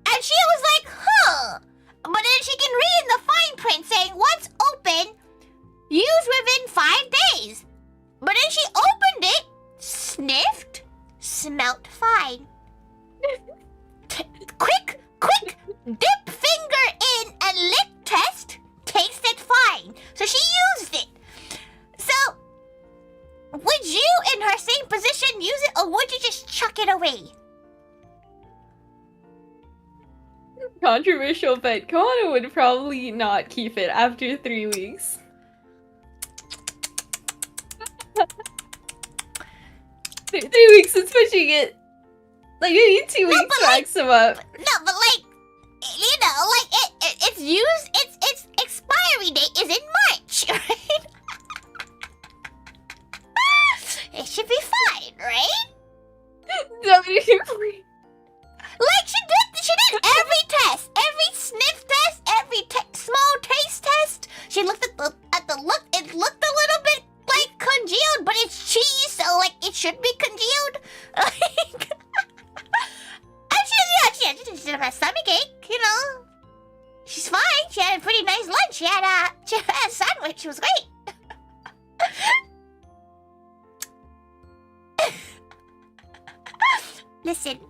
And she was like, huh. But then she can read in the fine print saying, once open, use within 5 days. But then she opened it, sniffed, smelt fine. Quick, dip finger in and lick test, tasted fine. So she used it. So, would you, in her same position, use it, or would you just chuck it away? Controversial, but Kohana would probably not keep it after 3 weeks. Three weeks is pushing it. Like, maybe 2 weeks maximum. No, but like, you know, like it's used. Its expiry date is in March, right? It should be fine, right? Like she did every test, every sniff test, every small taste test. She looked at the look. It looked a little bit like congealed, but it's cheese, so like it should be congealed. Like, and she didn't have a stomachache, you know. She's fine. She had a pretty nice lunch. She had a sandwich. It was great. Listen.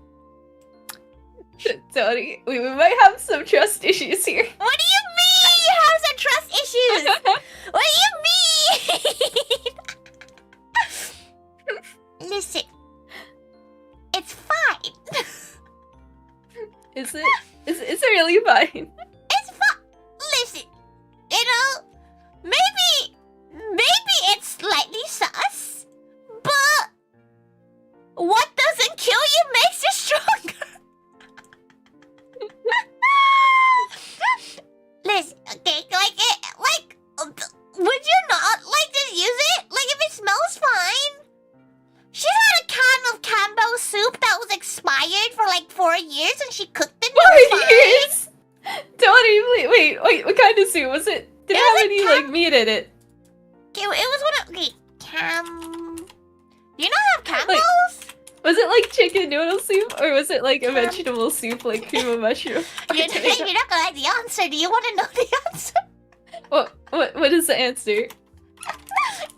Sorry, we might have some trust issues here. What do you mean you have some trust issues? What do you mean? Listen. It's fine. Is it really fine? It's fine. Listen. You know, maybe it's slightly sus, but what doesn't kill you makes you stronger. Listen, okay, would you not like to use it? Like, if it smells fine. She had a can of Campbell's soup that was expired for like 4 years, and she cooked it. 4 years? Wait, what kind of soup was it? Did it have any like meat in it? It was one of Do you not have Campbell's Was it like chicken noodle soup, or was it like a vegetable soup, like cream of mushroom? You're not gonna like the answer. Do you want to know the answer? What is the answer?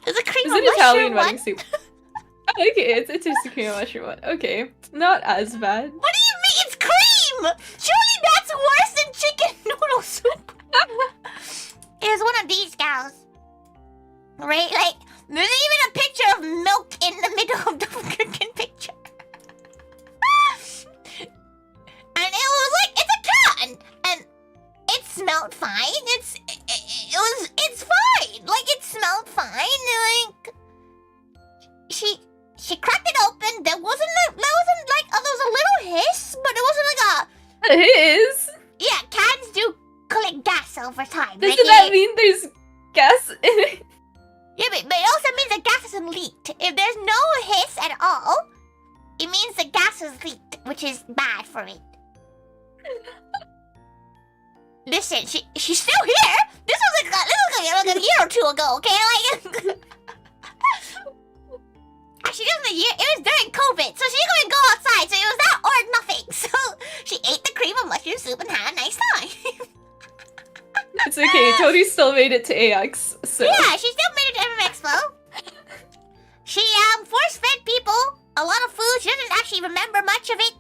It's a cream Is of it mushroom Italian one. wedding soup? Okay, it's just a cream of mushroom one. Okay, not as bad. What do you mean it's cream? Surely that's worse than chicken noodle soup. It was one of these cows. Right? Like, there's even a picture of milk in the middle of the cooking picture. And it was like, it's a cat! And it smelled fine. It's fine. Like, it smelled fine. Like, she cracked it open. There was a little hiss, but it wasn't like A hiss? yeah, cats do collect gas over time. Doesn't right? that mean there's gas in it? Yeah, but it also means the gas isn't leaked. If there's no hiss at all, it means the gas is leaked, which is bad for it. Listen, she's still here. This was like a year or two ago, okay? Like, actually, it was a year. It was during COVID, so she couldn't go outside. So it was that or nothing. So she ate the cream of mushroom soup and had a nice time. It's okay, Tori still made it to AX, so... Yeah, she still made it to MM Expo. She force-fed people a lot of food. She doesn't actually remember much of it.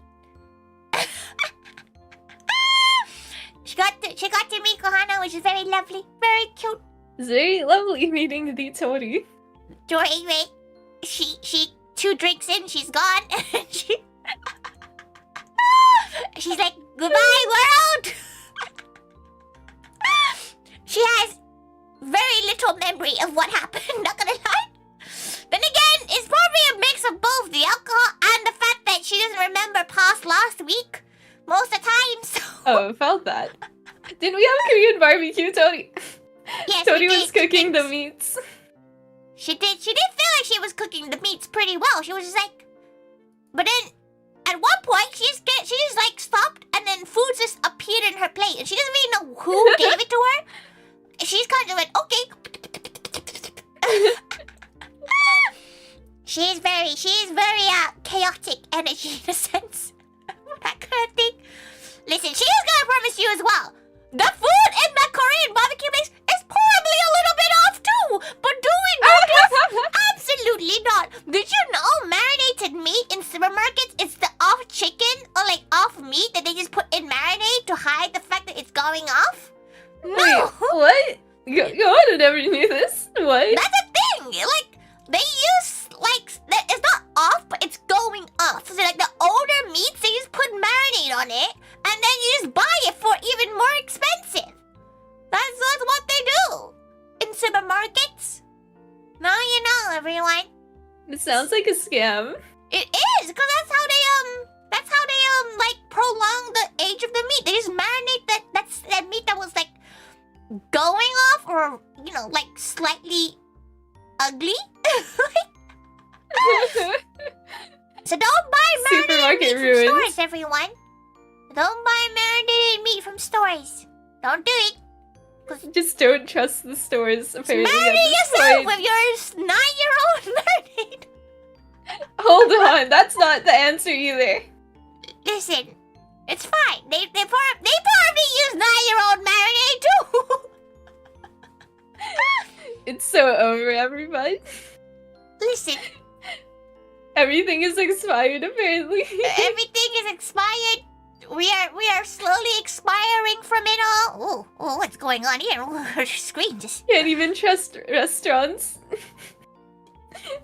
She got to meet Kohana, which is very lovely, very cute. It's very lovely meeting the Tori. Joy, wait. She 2 drinks in, she's gone. She's like, goodbye, world. She has very little memory of what happened, not gonna lie. Then again, it's probably a mix of both the alcohol and the fact that she doesn't remember past last week most of the time, so... Oh, felt that. Didn't we have Korean barbecue, Tori? Yes, Tori was cooking the meats. She did feel like she was cooking the meats pretty well. She was just like... But then, at one point, she just like stopped and then food just appeared in her plate. And she doesn't even know who gave it to her. She's kind of like, okay. She's very chaotic energy in a sense. That kind of thing. Listen, she is gonna promise you as well. The food in the Korean barbecue place is probably a little bit off too. But do we notice? Absolutely not. Did you know marinated meat in supermarkets is the off chicken or like off meat that they just put in marinade to hide the fact that it's going off? No. Wait, what? I never knew this. What? That's a thing. Like, they use, like, it's not off, but it's going off. So, like, the older meats, they just put marinade on it, and then you just buy it for even more expensive. That's what they do in supermarkets. Now you know, everyone. It sounds like a scam. It is, because that's how they, like, prolong the age of the meat. They just marinate that meat that was, like, going off or, you know, like, slightly ugly. So don't buy marinated meat from stores, everyone. Don't buy marinated meat from stores. Don't do it. Just don't trust the stores, apparently. Marinate yourself with your 9-year-old marinade. Hold on, that's not the answer either. Listen, it's fine. They probably use 9-year-old marinade too. It's so over, everybody. Listen. Everything is expired, apparently. Everything is expired. We are slowly expiring from it all. Oh, what's going on here? Her screen just... Can't even trust restaurants.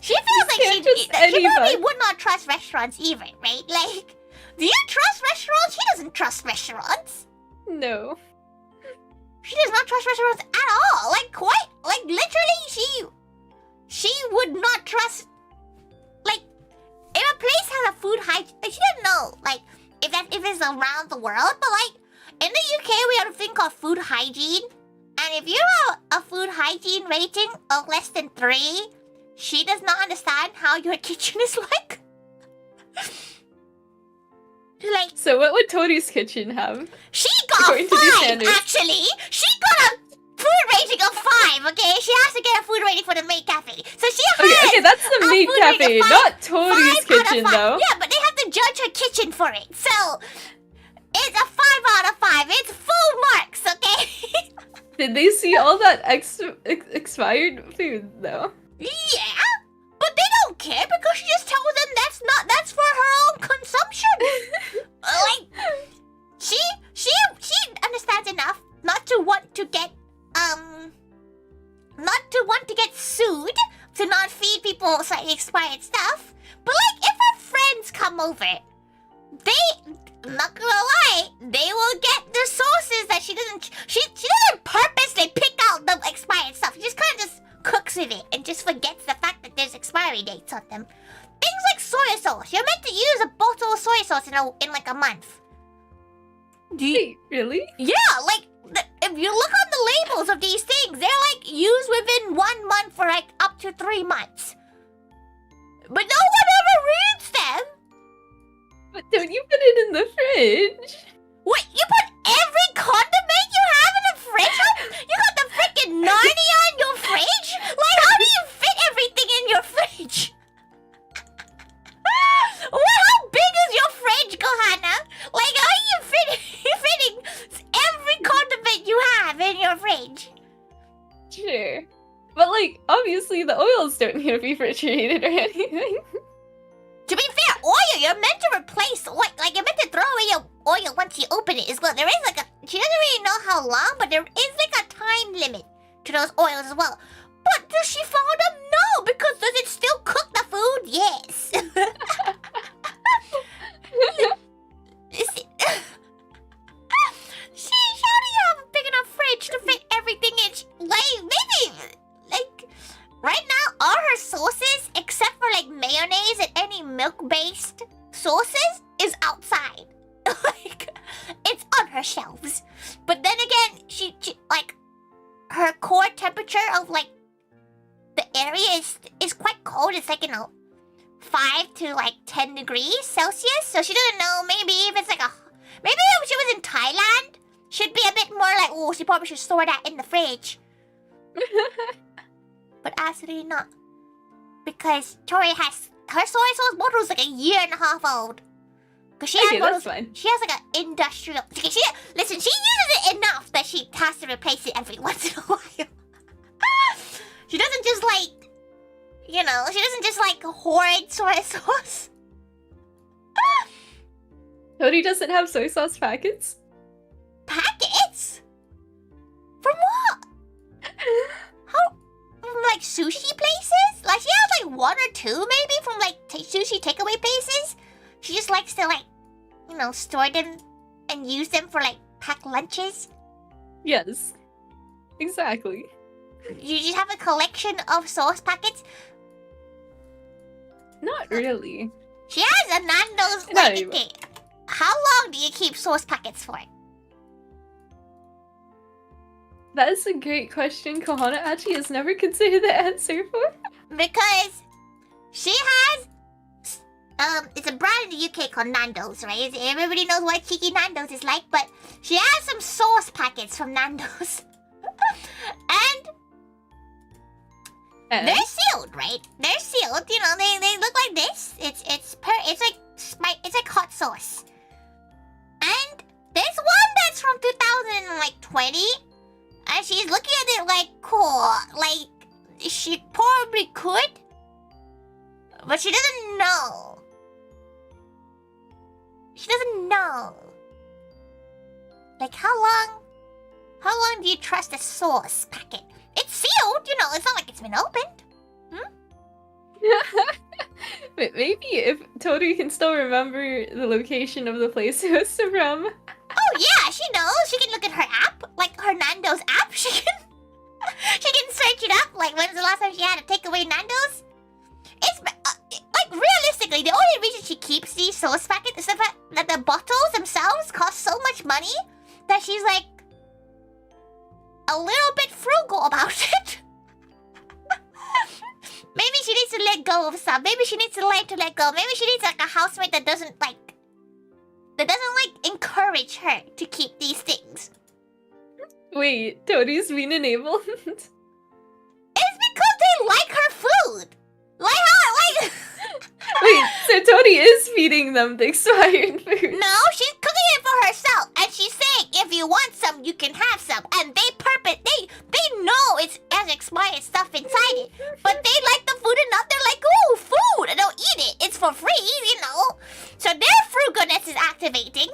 She feels like she probably would not trust restaurants either, right? Like, do you trust restaurants? She doesn't trust restaurants. No. She does not trust restaurants at all. Like literally, she would not trust. Like, if a place has a food hygiene, she doesn't know. Like, if it's around the world, but like in the UK, we have a thing called food hygiene, and if you have a food hygiene rating of less than 3, she does not understand how your kitchen is like. Like, so what would Tori's kitchen have? She got 5, actually. She got a food rating of 5, okay? She has to get a food rating for the maid cafe. So she has Okay, that's the a maid food rating cafe, of 5, not Tori's 5 out of kitchen 5. though. Yeah, but they have to judge her kitchen for it. So it's a 5 out of 5. It's full marks, okay? Did they see all that expired food though? Yeah, but they don't care because she just tells them that's for her own consumption. Like she understands enough not to want to get sued to not feed people slightly expired stuff. But like if her friends come over, I'm not gonna lie, they will get the sauces that she doesn't purposely pick out the expired stuff. She just kind of just cooks with it and just forgets the fact that there's expiry dates on them. Things like soy sauce. You're meant to use a bottle of soy sauce in like a month. Wait, really? Yeah, like if you look on the labels of these things, they're like used within 1 month for like up to 3 months. But no one ever reads them. But don't you put it in the fridge? Wait, you put every condiment you have in the fridge? You got the freaking Narnia in your fridge? Like, how do you fit everything in your fridge? How big is your fridge, Kohana? Like, how are you fitting every condiment you have in your fridge? Sure. But like, obviously the oils don't need to be refrigerated or anything. To be fair, oil, you're meant to replace oil. Like, you're meant to throw away your oil once you open it as well. There is like she doesn't really know how long, but there is like a time limit to those oils as well. But does she follow them? No, because does it still cook the food? Yes. How do you have a big enough fridge to fit everything in? Like, maybe, like, right now, all her sauces, except for like mayonnaise and any milk-based sauces, is outside. Like, it's on her shelves. But then again, she like, her core temperature of like the area is quite cold. It's like, 5 to like 10 degrees Celsius. So she doesn't know. Maybe if it's like maybe if she was in Thailand, she'd be a bit more like, oh, she probably should store that in the fridge. But absolutely not, because Tori has her soy sauce bottle is like 1.5 years old. Cause she has that's fine. She has like an industrial. Listen, she uses it enough that she has to replace it every once in a while. She doesn't just like, she doesn't just like hoard soy sauce. Tori doesn't have soy sauce packets? Packets? From what? How? From like sushi places? Like she has like 1 or 2 maybe from like sushi takeaway places. She just likes to like, store them and use them for like packed lunches. Yes. Exactly. You just have a collection of sauce packets? Not really. She has a Nando's like, okay. How long do you keep sauce packets for? That is a great question Kohana actually has never considered the answer for. Because she has it's a brand in the UK called Nando's, right? Everybody knows what cheeky Nando's is like, but she has some sauce packets from Nando's. And they're sealed, right? They're sealed. They look like this. It's like hot sauce. And there's one that's from 2020, and she's looking at it like, cool. Like she probably could, but she doesn't know. She doesn't know. Like how long do you trust a sauce packet? It's sealed, it's not like it's been opened. But maybe if Tori can still remember the location of the place it was from. Oh yeah, she knows. She can look at her app, like her Nando's app. She can search it up. Like when's the last time she had a takeaway Nando's? It's like realistically, the only reason she keeps these sauce packets is the fact that the bottles themselves cost so much money that she's like a little bit frugal about it. Maybe she needs to let go of some. Maybe she needs to learn to let go. Maybe she needs like a housemate that doesn't encourage her to keep these things. Wait, Tori's been enabled? It's because they like her food. Like how, like... Wait, so Tori is feeding them the expired food? No, she's cooking it for herself, and she's saying, if you want some, you can have some. And they know it has expired stuff inside it, but they like the food enough. They're like, ooh, food, and they'll eat it. It's for free, you know. So their frugalness is activating.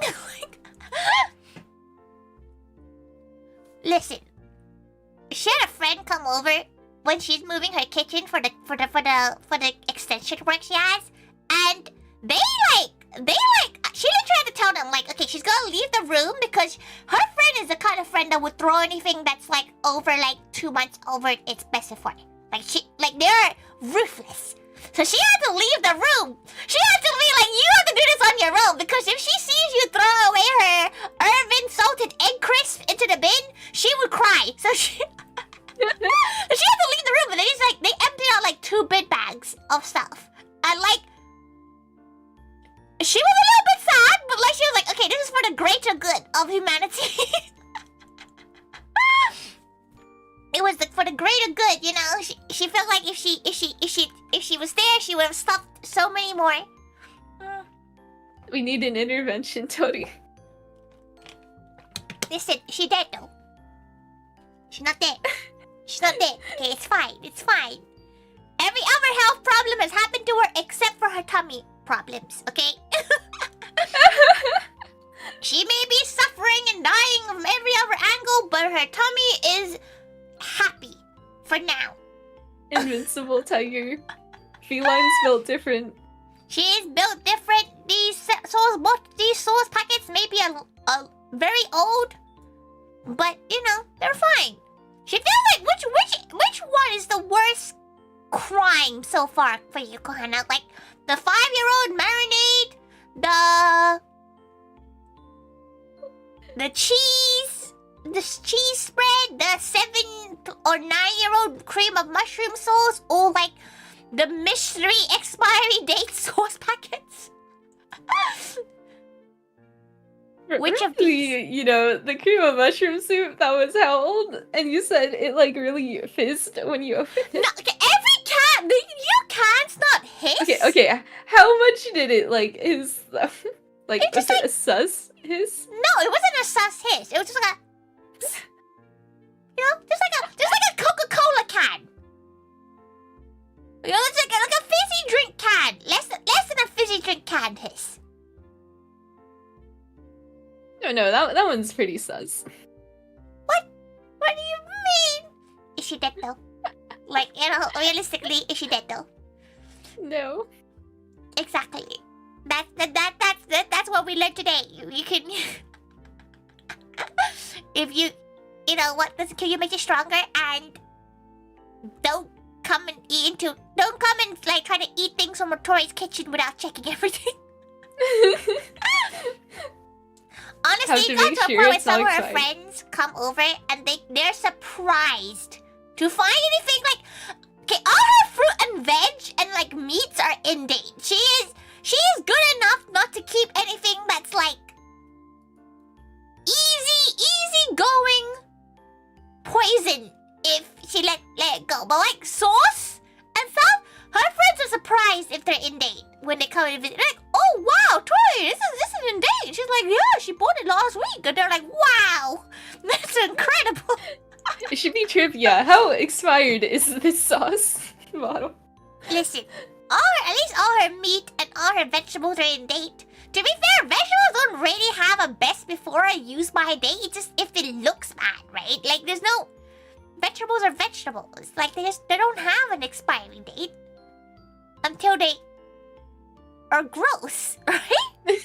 Listen, she had a friend come over when she's moving her kitchen for the extension work she has, and she literally had to tell them, like, okay, she's gonna leave the room because her friend is the kind of friend that would throw anything that's like over like 2 months over its specified. Like they're ruthless. So she had to leave the room. She had to be like, you have to do this on your own, because if she sees you throw away her Irvin salted egg crisp into the bin, she would cry. So she she had to leave the room, and they emptied out like 2 bin bags of stuff. And like, she was a little bit sad, but like she was like, okay, this is for the greater good of humanity. It was for the greater good, you know. She felt like if she was there, she would have stopped so many more. We need an intervention, Tori. Listen, she dead though. She's not dead. She's not dead. Okay, it's fine. It's fine. Every other health problem has happened to her except for her tummy problems, okay? She may be suffering and dying from every other angle, but her tummy is happy for now. Invincible tiger. Felines built different. She is built different. These sauce packets may be a very old, but you know, they're fine. She feels like which one is the worst crime so far for you, Kohana? Like the 5-year-old marinade, the cheese spread, the 7 or 9-year-old cream of mushroom sauce, or like the mystery expiry date sauce packets. Which of these? You know, the cream of mushroom soup that was held, and you said it like really fizzed when you opened it. No, okay, every can, your can's not hiss. Okay. How much did it like hiss though? Like, it was just, it a sus hiss? No, it wasn't a sus hiss. It was just like a, you know, just like a Coca-Cola can. You know, it's like a fizzy drink can. Less than a fizzy drink can hiss. No, that one's pretty sus. What do you mean? Is she dead though? Like, you know, realistically, is she dead though? No. Exactly. That's what we learned today. You can, if you know what doesn't kill you makes you stronger, and don't come and like try to eat things from Tori's kitchen without checking everything. Honestly, got to a point where some of her friends come over and they're surprised to find anything like, okay, all her fruit and veg and like meats are in date. She is good enough not to keep anything that's like easy going poison if she let it go. But like sauce and stuff, her friends are surprised if they're in date when they come and visit. They're like, oh wow, Tori, this is in date. She's like, yeah, she bought it last week. And they're like, wow, that's incredible. It should be trivia. How expired is this sauce bottle? Listen, at least all her meat and all her vegetables are in date. To be fair, vegetables don't really have a best before a use by date. It's just if it looks bad, right? Like there's no, vegetables are vegetables. Like they don't have an expiry date until they are gross, right?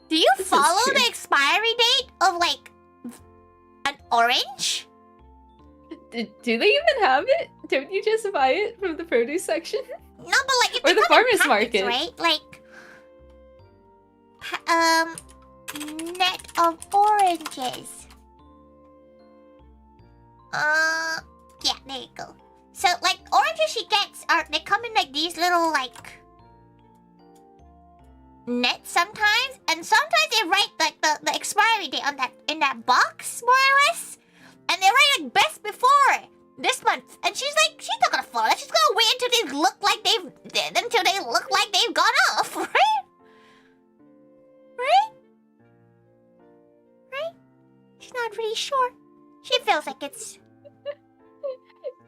Do you follow the expiry date of like an orange? Do they even have it? Don't you just buy it from the produce section? No, but like if or the farmer's packets, market, right? Like net of oranges. Yeah, there you go. So like oranges she gets they come in like these little like nets sometimes, and sometimes they write like the expiry expiry date on that in that box, more or less. And they're writing like best before this month, and she's like, she's not gonna follow that. She's gonna wait until they look like they've gone off, right? Right? Right? She's not really sure. She feels like it's.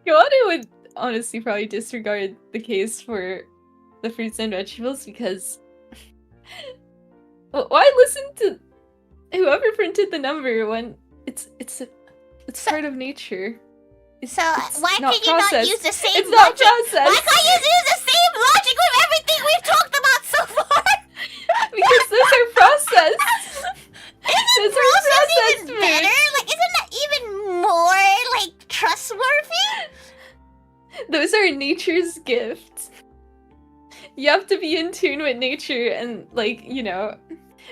Kohana would honestly probably disregard the case for the fruits and vegetables because why listen to whoever printed the number when it's part of nature. It's Why not can you processed. not use the same It's logic? not processed. Why can't you use the same logic with everything we've talked about so far? Because those are processed. Isn't process even better? Like, isn't that even more like trustworthy? Those are nature's gifts. You have to be in tune with nature and, like, you know,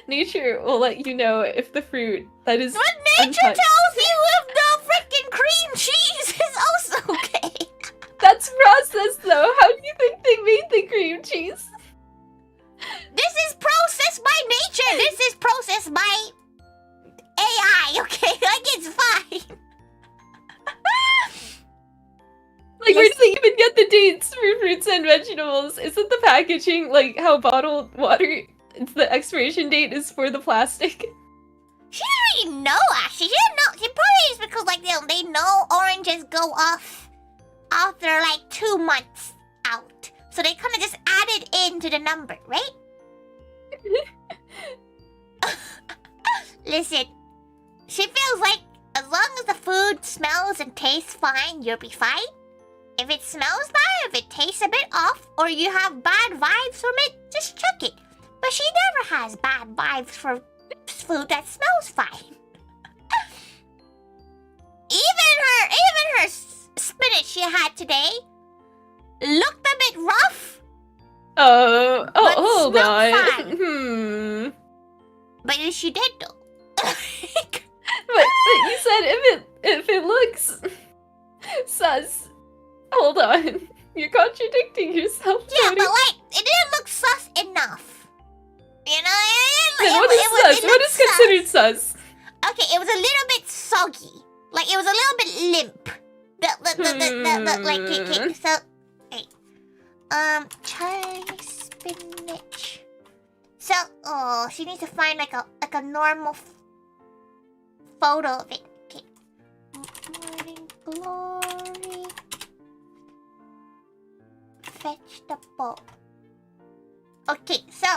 nature will let you know if the fruit that is But nature untouched. tells you if the freaking cream cheese is also okay. That's processed though. How do you think they made the cream cheese? This is processed by nature. This is processed by AI, okay? Like, it's fine. Like, where do they even get the dates for fruits and vegetables? Isn't the packaging like how bottled water? It's the expiration date is for the plastic. She didn't really know, actually. She didn't know. She probably is because, like, they know oranges go off after, like, 2 months out. So they kind of just added into the number, right? Listen, she feels like as long as the food smells and tastes fine, you'll be fine. If it smells bad, if it tastes a bit off, or you have bad vibes from it, just chuck it. But she never has bad vibes for food that smells fine. even her spinach she had today looked a bit rough. But hold smelled on. fine. But she did though. But you said if it looks sus. Hold on. You're contradicting yourself. Yeah, Tony. but like it didn't look sus enough. You know, Then what is sus? What is considered sus? Okay, it was a little bit soggy. Like it was a little bit limp. Okay, so hey. Cherry spinach. So she needs to find like a normal photo of it. Okay. Morning glory. Vegetable. Okay, so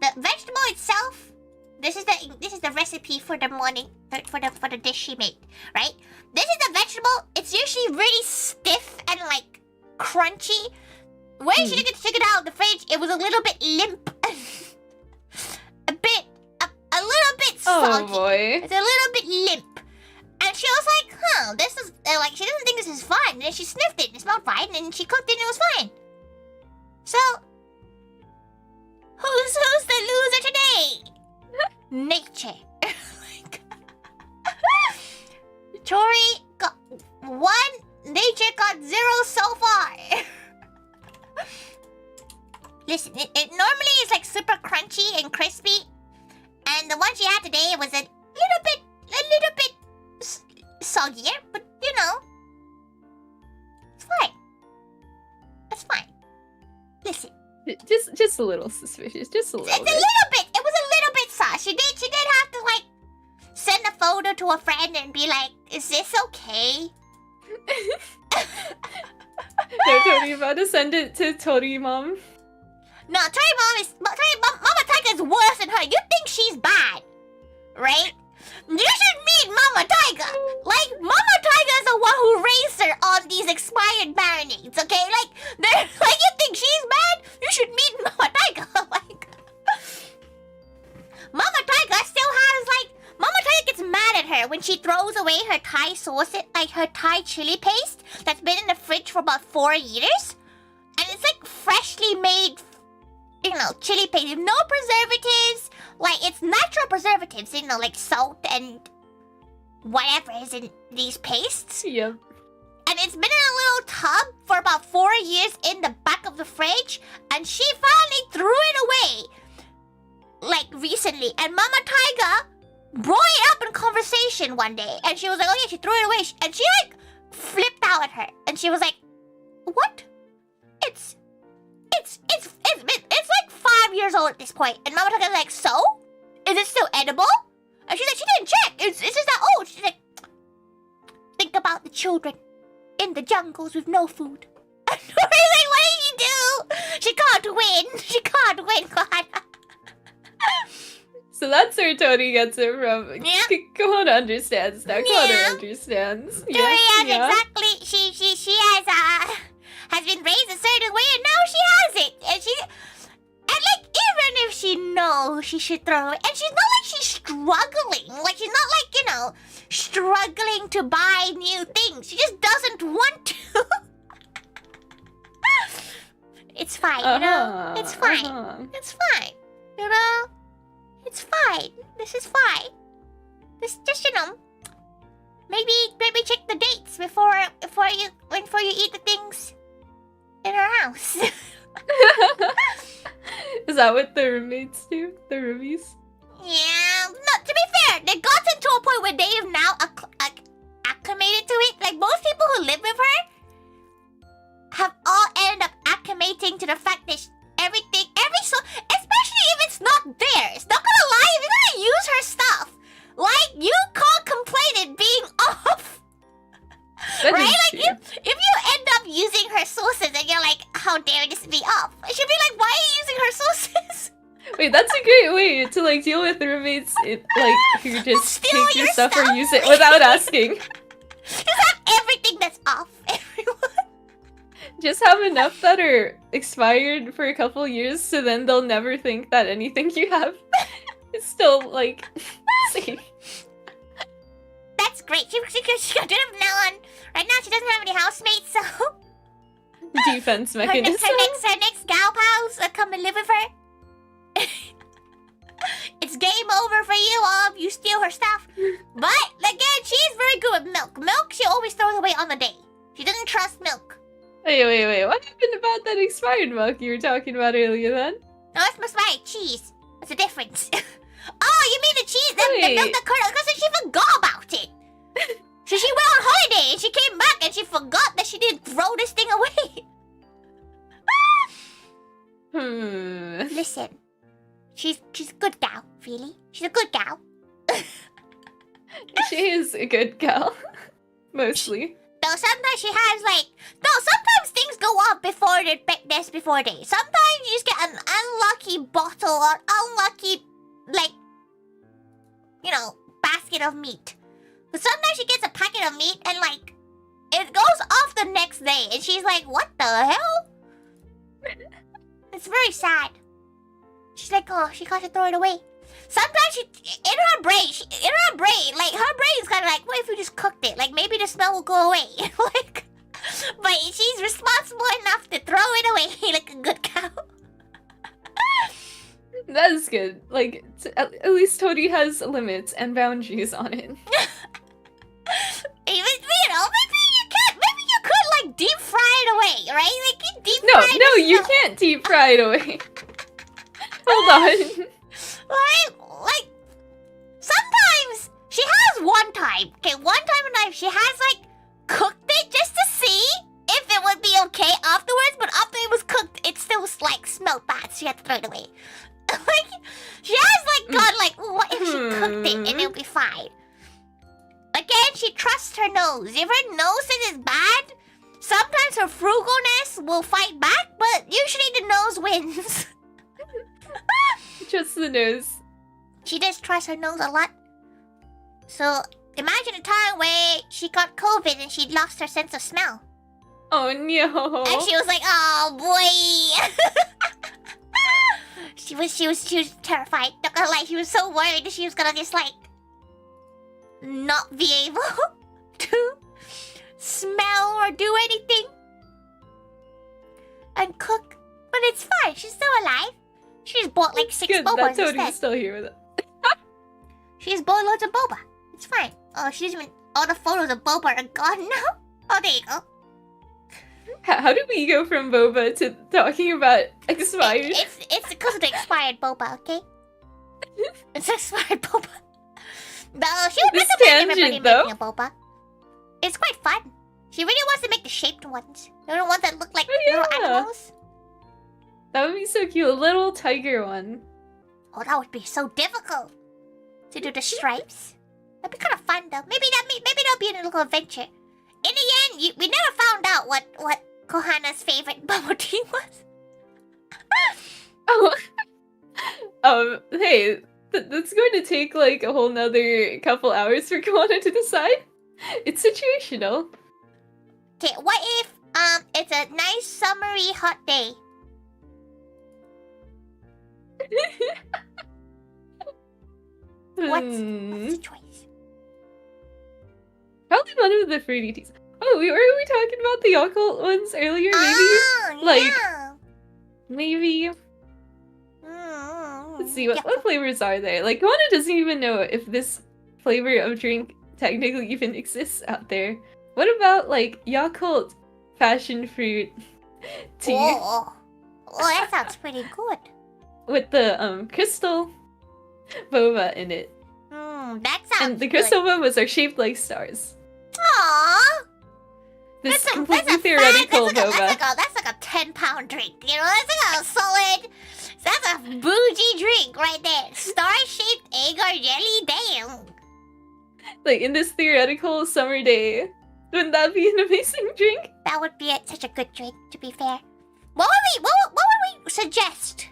the vegetable itself. This is the recipe for the morning for the dish she made, right? This is the vegetable. It's usually really stiff and like crunchy. When she took it out of the fridge, it was a little bit limp, a little bit soggy. Oh boy! It's a little bit limp, and she was like, "Huh, this is like she doesn't think this is fine." And then she sniffed it, and it smelled fine, and she cooked it, and it was fine. So, who's the loser today? Nature. Tori got 1, nature got 0 so far. Listen, it normally is like super crunchy and crispy, and the one she had today was a little bit soggier, but you know, it's fine. It's fine. Listen. Just a little suspicious. Just a little. It's a little bit. It was a little bit sus. She did have to like send a photo to a friend and be like, "Is this okay?" No, Tori, you about to send it to Tori mom. No, Mama Taiga is worse than her. You think she's bad, right? You should meet Mama Taiga. Like, Mama Taiga is the one who raised her on these expired marinades, okay? Like, you think she's bad? You should meet Mama Taiga. Like, Mama Taiga still has, like, Mama Taiga gets mad at her when she throws away her Thai sauce, like her Thai chili paste that's been in the fridge for about 4 years. And it's, like, freshly made, you know, chili paste with no preservatives. Like, it's natural preservatives, you know, like salt and whatever is in these pastes. Yep. And it's been in a little tub for about 4 years in the back of the fridge. And she finally threw it away. Like, recently, and Mama Taiga brought it up in conversation one day, and she was like, "Oh yeah," she threw it away, and she like flipped out at her, and she was like, "What? It's like 5 years old at this point." And Mama Taiga's like, "So? Is it still edible?" And she's like, "She didn't check. It's just that old." She's like, "Think about the children in the jungles with no food." And Tori's like, "What did you do? She can't win. She can't win, Kohana." So that's where Tori gets it from. Yeah. Kohana understands now. Kohana understands. Tori has exactly. She has been raised a certain way, and now she has it. And like even if she knows she should throw it, and she's not like she's struggling. Like she's not like, you know, struggling to buy new things. She just doesn't want to. It's fine, you know. It's fine. It's fine. You know. It's fine. This is fine. This just, you know, maybe check the dates before you eat the things in her house. Is that what the roommates do? The roomies? Yeah. No, to be fair, they got into a point where they have now acclimated to it. Like most people who live with her have all ended up acclimating to the fact that especially if it's not theirs. Not gonna lie, if you're gonna use her stuff, like you can't complain it being off. That right? is Like if you end up using her sauces and you're like, how dare this be off? It should be like, why are you using her sauces? Wait, that's a great way to like deal with roommates like who just Steal take your your stuff or stuff? use it without asking. Just have everything that's off, everyone. Just have enough that are expired for a couple years, so then they'll never think that anything you have is still like safe. That's great. She got rid of now on. Right now, she doesn't have any housemates, so Defense mechanism. her next gal pals come and live with her. It's game over for you all if you steal her stuff. But again, she's very good with milk. Milk she always throws away on the day. She doesn't trust milk. Wait. What happened about that expired milk you were talking about earlier then? No, that's my cheese. That's the difference. Oh, you mean the cheese? The milk that curdled? Because she forgot about it. So she went on holiday and she came back and she forgot that she didn't throw this thing away. Listen, she's a good gal, really. She's a good gal. She is a good gal. Mostly. Though sometimes she has like... No, sometimes things go up before day. Sometimes you just get an unlucky bottle or unlucky, like, you know, basket of meat. But sometimes she gets a packet of meat and like, it goes off the next day and she's like, what the hell? It's very sad. She's like, oh, she got to throw it away. Sometimes in her brain, like her brain's kind of like, what if we just cooked it? Like maybe the smell will go away. Like, but she's responsible enough to throw it away like a good cow. That is good. Like, at least Tori has limits and boundaries on it. Even, you know, maybe you could like deep fry it away, right? Like you deep fry No, you can't deep fry it away. Hold on. Like, sometimes she has one time in life she has like cooked it just to see if it would be okay afterwards, but after it was cooked, it still like smelled bad, so she had to throw it away. Like, she has like gone like, what if she cooked it and it'll be fine? Again, she trusts her nose. If her nose says it's bad, sometimes her frugalness will fight back, but usually the nose wins. Just the nose. She just trusts her nose a lot. So, imagine a time where she got COVID and she lost her sense of smell. Oh no. And she was like, oh boy. She was terrified. Not gonna lie, she was so worried that she was gonna just like not be able to smell or do anything and cook. But it's fine, she's still alive. She's bought like 6 Good, bobas that instead. Tony's still here with it. She's bought loads of boba. It's fine. Oh, she doesn't even... All the photos of boba are gone now. Oh, there you go. How did we go from Boba to talking about expired? It's because of the expired boba, okay? It's a smart boba. No, she would This recommend everybody tangent, though. making a boba. It's quite fun. She really wants to make the shaped ones. You know, the ones that look like little animals. That would be so cute. A little tiger one. Oh, that would be so difficult to do the stripes. That'd be kind of fun, though. Maybe that'll be a little adventure. In the end, we never found out what Kohana's favorite bubble tea was. Hey, that's going to take like a whole nother couple hours for Kohana to decide. It's situational. Okay, what if it's a nice summery hot day? What's the choice? Probably one of the fruity teas. Oh, were we talking about the Yakult ones earlier? Maybe? Maybe. Let's see, what flavors are there? Like, Kohana doesn't even know if this flavor of drink technically even exists out there. What about, like, Yakult passion fruit tea? Oh, that sounds pretty good. With the, crystal boba in it. That sounds And the crystal bobas are shaped like stars. Aww! This completely theoretical boba. That's like a 10-pound drink, you know? That's like a solid... That's a bougie drink right there. Star-shaped egg or jelly, damn. Like, in this theoretical summer day, wouldn't that be an amazing drink? That would be such a good drink, to be fair. What would we suggest?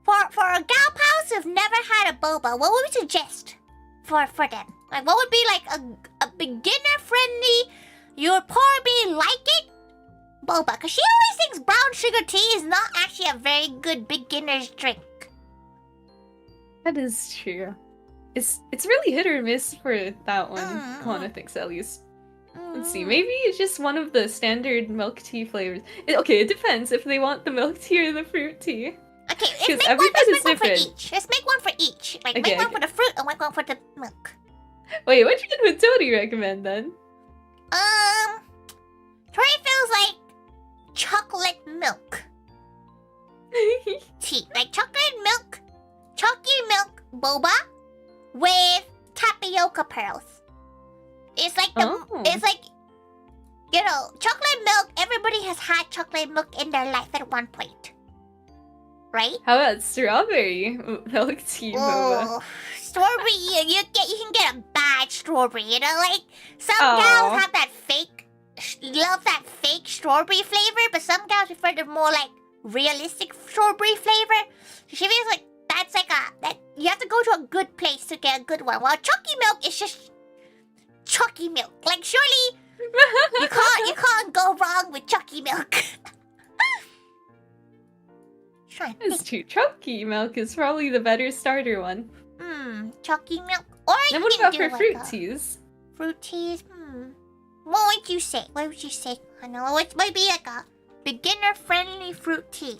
For a gal pals who've never had a boba, what would we suggest for them? Like, what would be like a beginner-friendly, you would probably like it, boba? Because she always thinks brown sugar tea is not actually a very good beginner's drink. That is true. It's really hit or miss for that one, Kohana thinks at least. Let's see, maybe it's just one of the standard milk tea flavors. Okay, it depends if they want the milk tea or the fruit tea. Okay, let's make one for each. Let's make one for each. Like, Okay, make one for the fruit and make one for the milk. Wait, what would Tony recommend then? Tori feels like chocolate milk tea. Like chocolate milk boba with tapioca pearls. It's like it's like, you know, chocolate milk. Everybody has had chocolate milk in their life at one point, right? How about strawberry milk tea boba? Strawberry, you can get a bad strawberry. You know, like some gals have that love that fake strawberry flavor, but some gals prefer the more like realistic strawberry flavor. She feels like that's like that you have to go to a good place to get a good one. While chalky milk is just chalky milk. Like surely you can't go wrong with chalky milk. It's true. Chalky milk is probably the better starter one. Chalky milk. Or then what about for fruit teas? Fruit teas. What would you say? What would you say? I know it might be like a beginner-friendly fruit tea.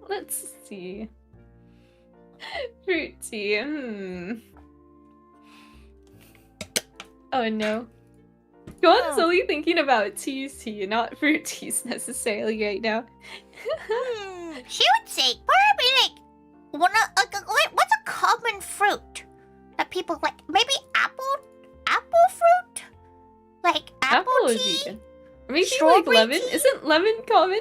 Let's see. Fruit tea. Oh no. Kohana's only thinking about tea, not fruit teas necessarily right now. She would say probably like what's a common fruit that people like? Maybe apple fruit, like apple tea. Maybe like lemon. Tea? Isn't lemon common?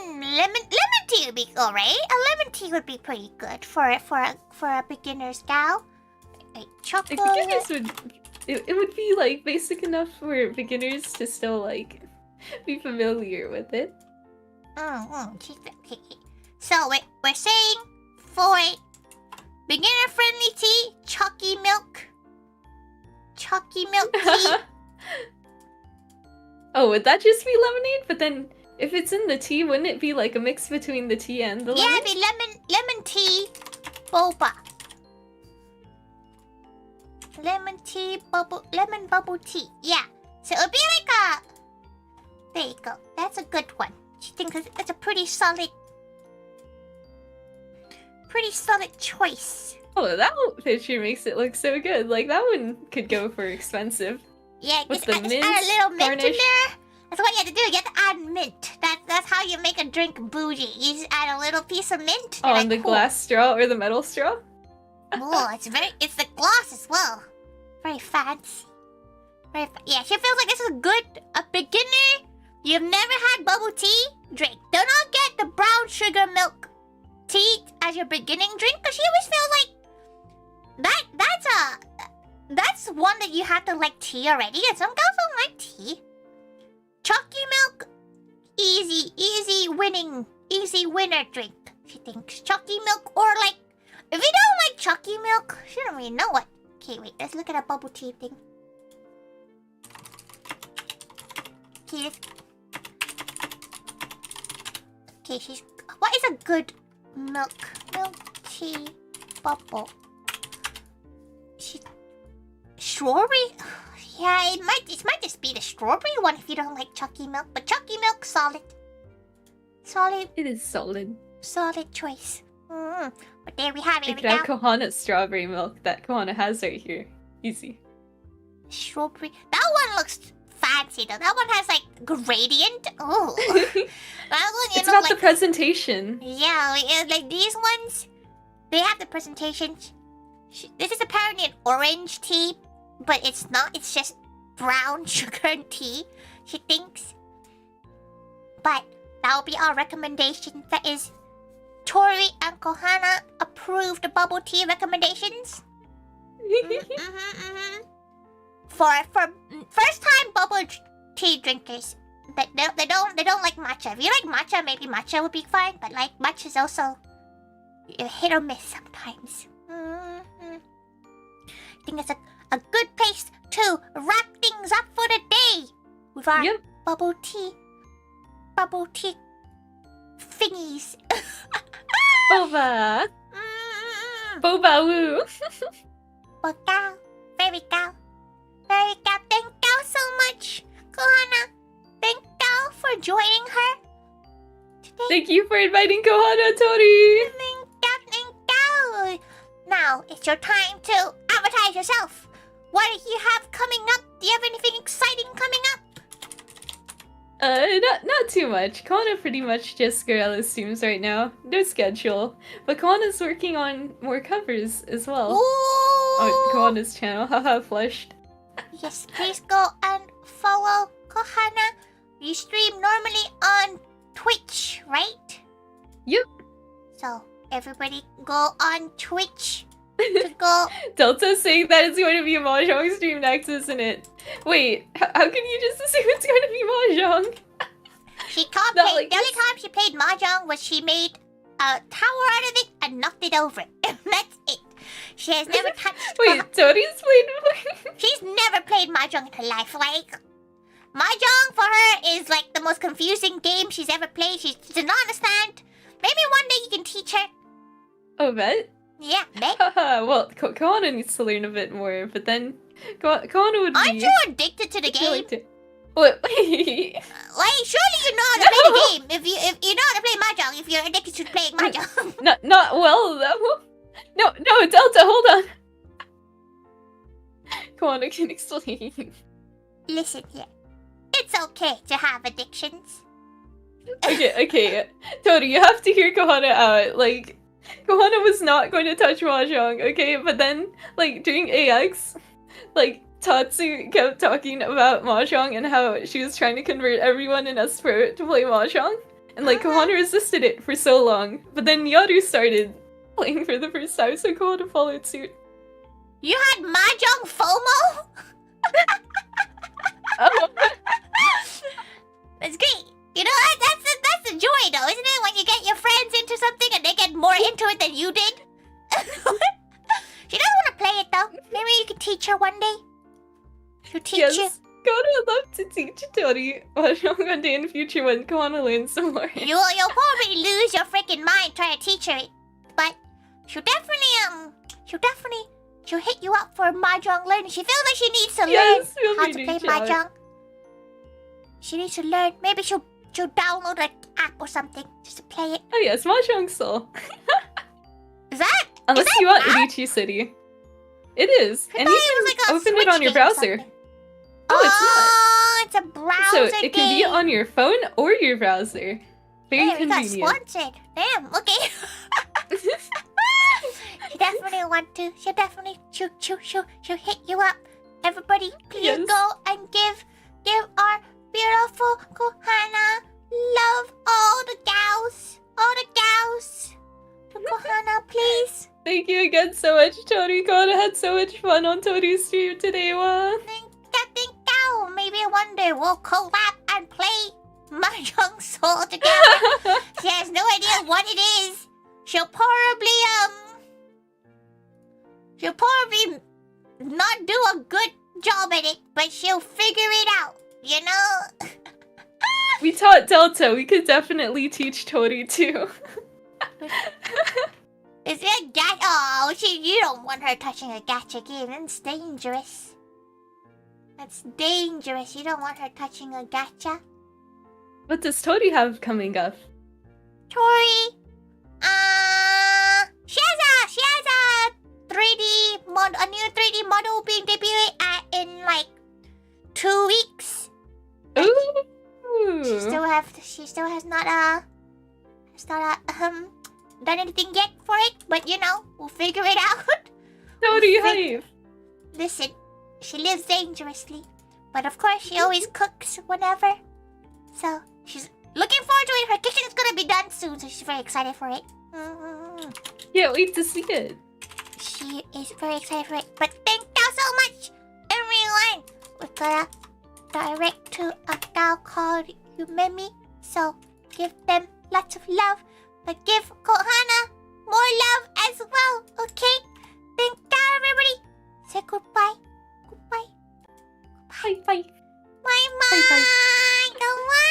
Lemon tea would be alright. A lemon tea would be pretty good for a beginner's gal. Like chocolate. Like beginners it would be like basic enough for beginners to still like be familiar with it. So we're saying for beginner-friendly tea, chalky milk tea. Oh, would that just be lemonade? But then, if it's in the tea, wouldn't it be like a mix between the tea and the lemon? Yeah, it'd be lemon tea, boba. Lemon bubble tea. Yeah. So it'd be like a. There you go. That's a good one. She thinks it's a pretty solid choice. Oh, that picture makes it look so good. Like that one could go for expensive. Yeah, with just the mint add a little mint garnish. in there. That's what you have to do. You have to add mint. That's how you make a drink bougie. You just add a little piece of mint. On like, the glass straw or the metal straw? Oh, it's the gloss as well. Very fancy. Yeah, she feels like this is a beginner. You've never had bubble tea? Drink. Do not get the brown sugar milk tea as your beginning drink, because she always feels like that's one that you have to like tea already, and some girls don't like tea. Chalky milk, easy winner drink. She thinks chalky milk, or like, if you don't like chalky milk, she don't really know what. Okay, wait, let's look at a bubble tea thing. Okay, what is a good milk tea bubble? Strawberry? Yeah, it might just be the strawberry one if you don't like chalky milk, but chalky milk, solid. It is solid. Solid choice. But there we have it. You can have Kohana strawberry milk that Kohana has right here. Easy. Strawberry. That one looks fancy though. That one has like gradient. Oh. That one, it's about the presentation. Yeah, like these ones, they have the presentation. This is apparently an orange tea, but it's not. It's just brown sugar tea, she thinks. But that will be our recommendation. That is Tori and Kohana approved bubble tea recommendations. For first time bubble tea drinkers, they don't like matcha. If you like matcha, maybe matcha would be fine. But like matcha is also hit or miss sometimes. I think it's a good place to wrap things up for the day with our bubble tea thingies. Boba. Boba woo. Boba. Very cow. Thank you so much, Kohana. Thank you for joining her today. Thank you for inviting Kohana, Tori. Thank you. Now it's your time to advertise yourself. What do you have coming up? Do you have anything exciting coming up? Not too much. Kohana pretty much just Gorilla streams right now. No schedule. But Kohana's working on more covers as well. Ooh. On Kohana's channel. Haha, flushed. Yes, please go and follow Kohana. You stream normally on Twitch, right? Yep. So, everybody go on Twitch to go... Delta's saying that it's going to be a Mahjong stream next, isn't it? Wait, how can you just assume it's going to be Mahjong? She can't play... Like the only time she played Mahjong was she made a tower out of it and knocked it over. That's it. She has never touched... Wait, Tori's played... She's never played Mahjong in her life. Like, Mahjong for her is like the most confusing game she's ever played. She does not understand. Maybe one day you can teach her. Oh, bet? Yeah, bet. Well, Kohana needs to learn a bit more, but then Kohana would be... Aren't you addicted to the game? What? Wait. Like, surely you know how to play the game. If you know how to play Mahjong, if you're addicted to playing Mahjong. Not well, though. No, Delta, hold on. Kohana can explain. Listen here. It's okay to have addictions. Okay. Tori, you have to hear Kohana out. Like, Kohana was not going to touch Mahjong, okay? But then, like, during AX, like, Tatsu kept talking about Mahjong and how she was trying to convert everyone in Espro to play Mahjong. And, like, Kohana resisted it for so long. But then Yaru started playing for the first time, so Kohana followed suit. You had Mahjong FOMO? Oh. That's great. You know, that's the joy, though, isn't it? When you get your friends into something and they get more into it than you did. She doesn't want to play it, though. Maybe you can teach her one day. She'll teach you. Kohana would love to teach Tori Mahjong one day in the future when Kohana learns some more. You'll probably lose your freaking mind trying to teach her it. But she'll hit you up for Mahjong learning. She feels like she needs to learn how to play Mahjong. She needs to learn. Maybe she'll download an app or something just to play it. Oh yes, Mahjong Soul. Unless you want Irichi City. It is. And you can open it on your browser. Oh, it's not. It's a browser So it can be on your phone or your browser. Very Hey, we got convenient. sponsored. Damn, okay. She definitely want to. She'll definitely she'll hit you up. Everybody, please Yes. go and give our beautiful Kohana love. All the gals. To Kohana, please. Thank you again so much, Tori. God, I had so much fun on Tori's stream today, wa. Think cow. Maybe one day we'll collab and play Mahjong Soul together. She has no idea what it is. She'll probably not do a good job at it, but she'll figure it out, you know? We taught Delta. We could definitely teach Tori too. Is it a gacha? Oh, you don't want her touching a gacha game. That's dangerous. That's dangerous. You don't want her touching a gacha. What does Tori have coming up? Tori, she has a 3D mod, a new 3D model being debuted in like 2 weeks. Ooh. She still has not done anything yet for it, but you know, we'll figure it out. Tori hype. Listen, she lives dangerously, but of course she always cooks whenever. So she's looking forward to it. Her kitchen is gonna be done soon, so she's very excited for it. Can't wait to see it. She is very excited for it. But thank you so much, everyone. We're gonna direct to a gal called Yumemi, so give them lots of love, but give Kohana more love as well, okay? Thank you, everybody. Say goodbye. Goodbye. Bye bye. Bye bye. Bye bye. Goodbye.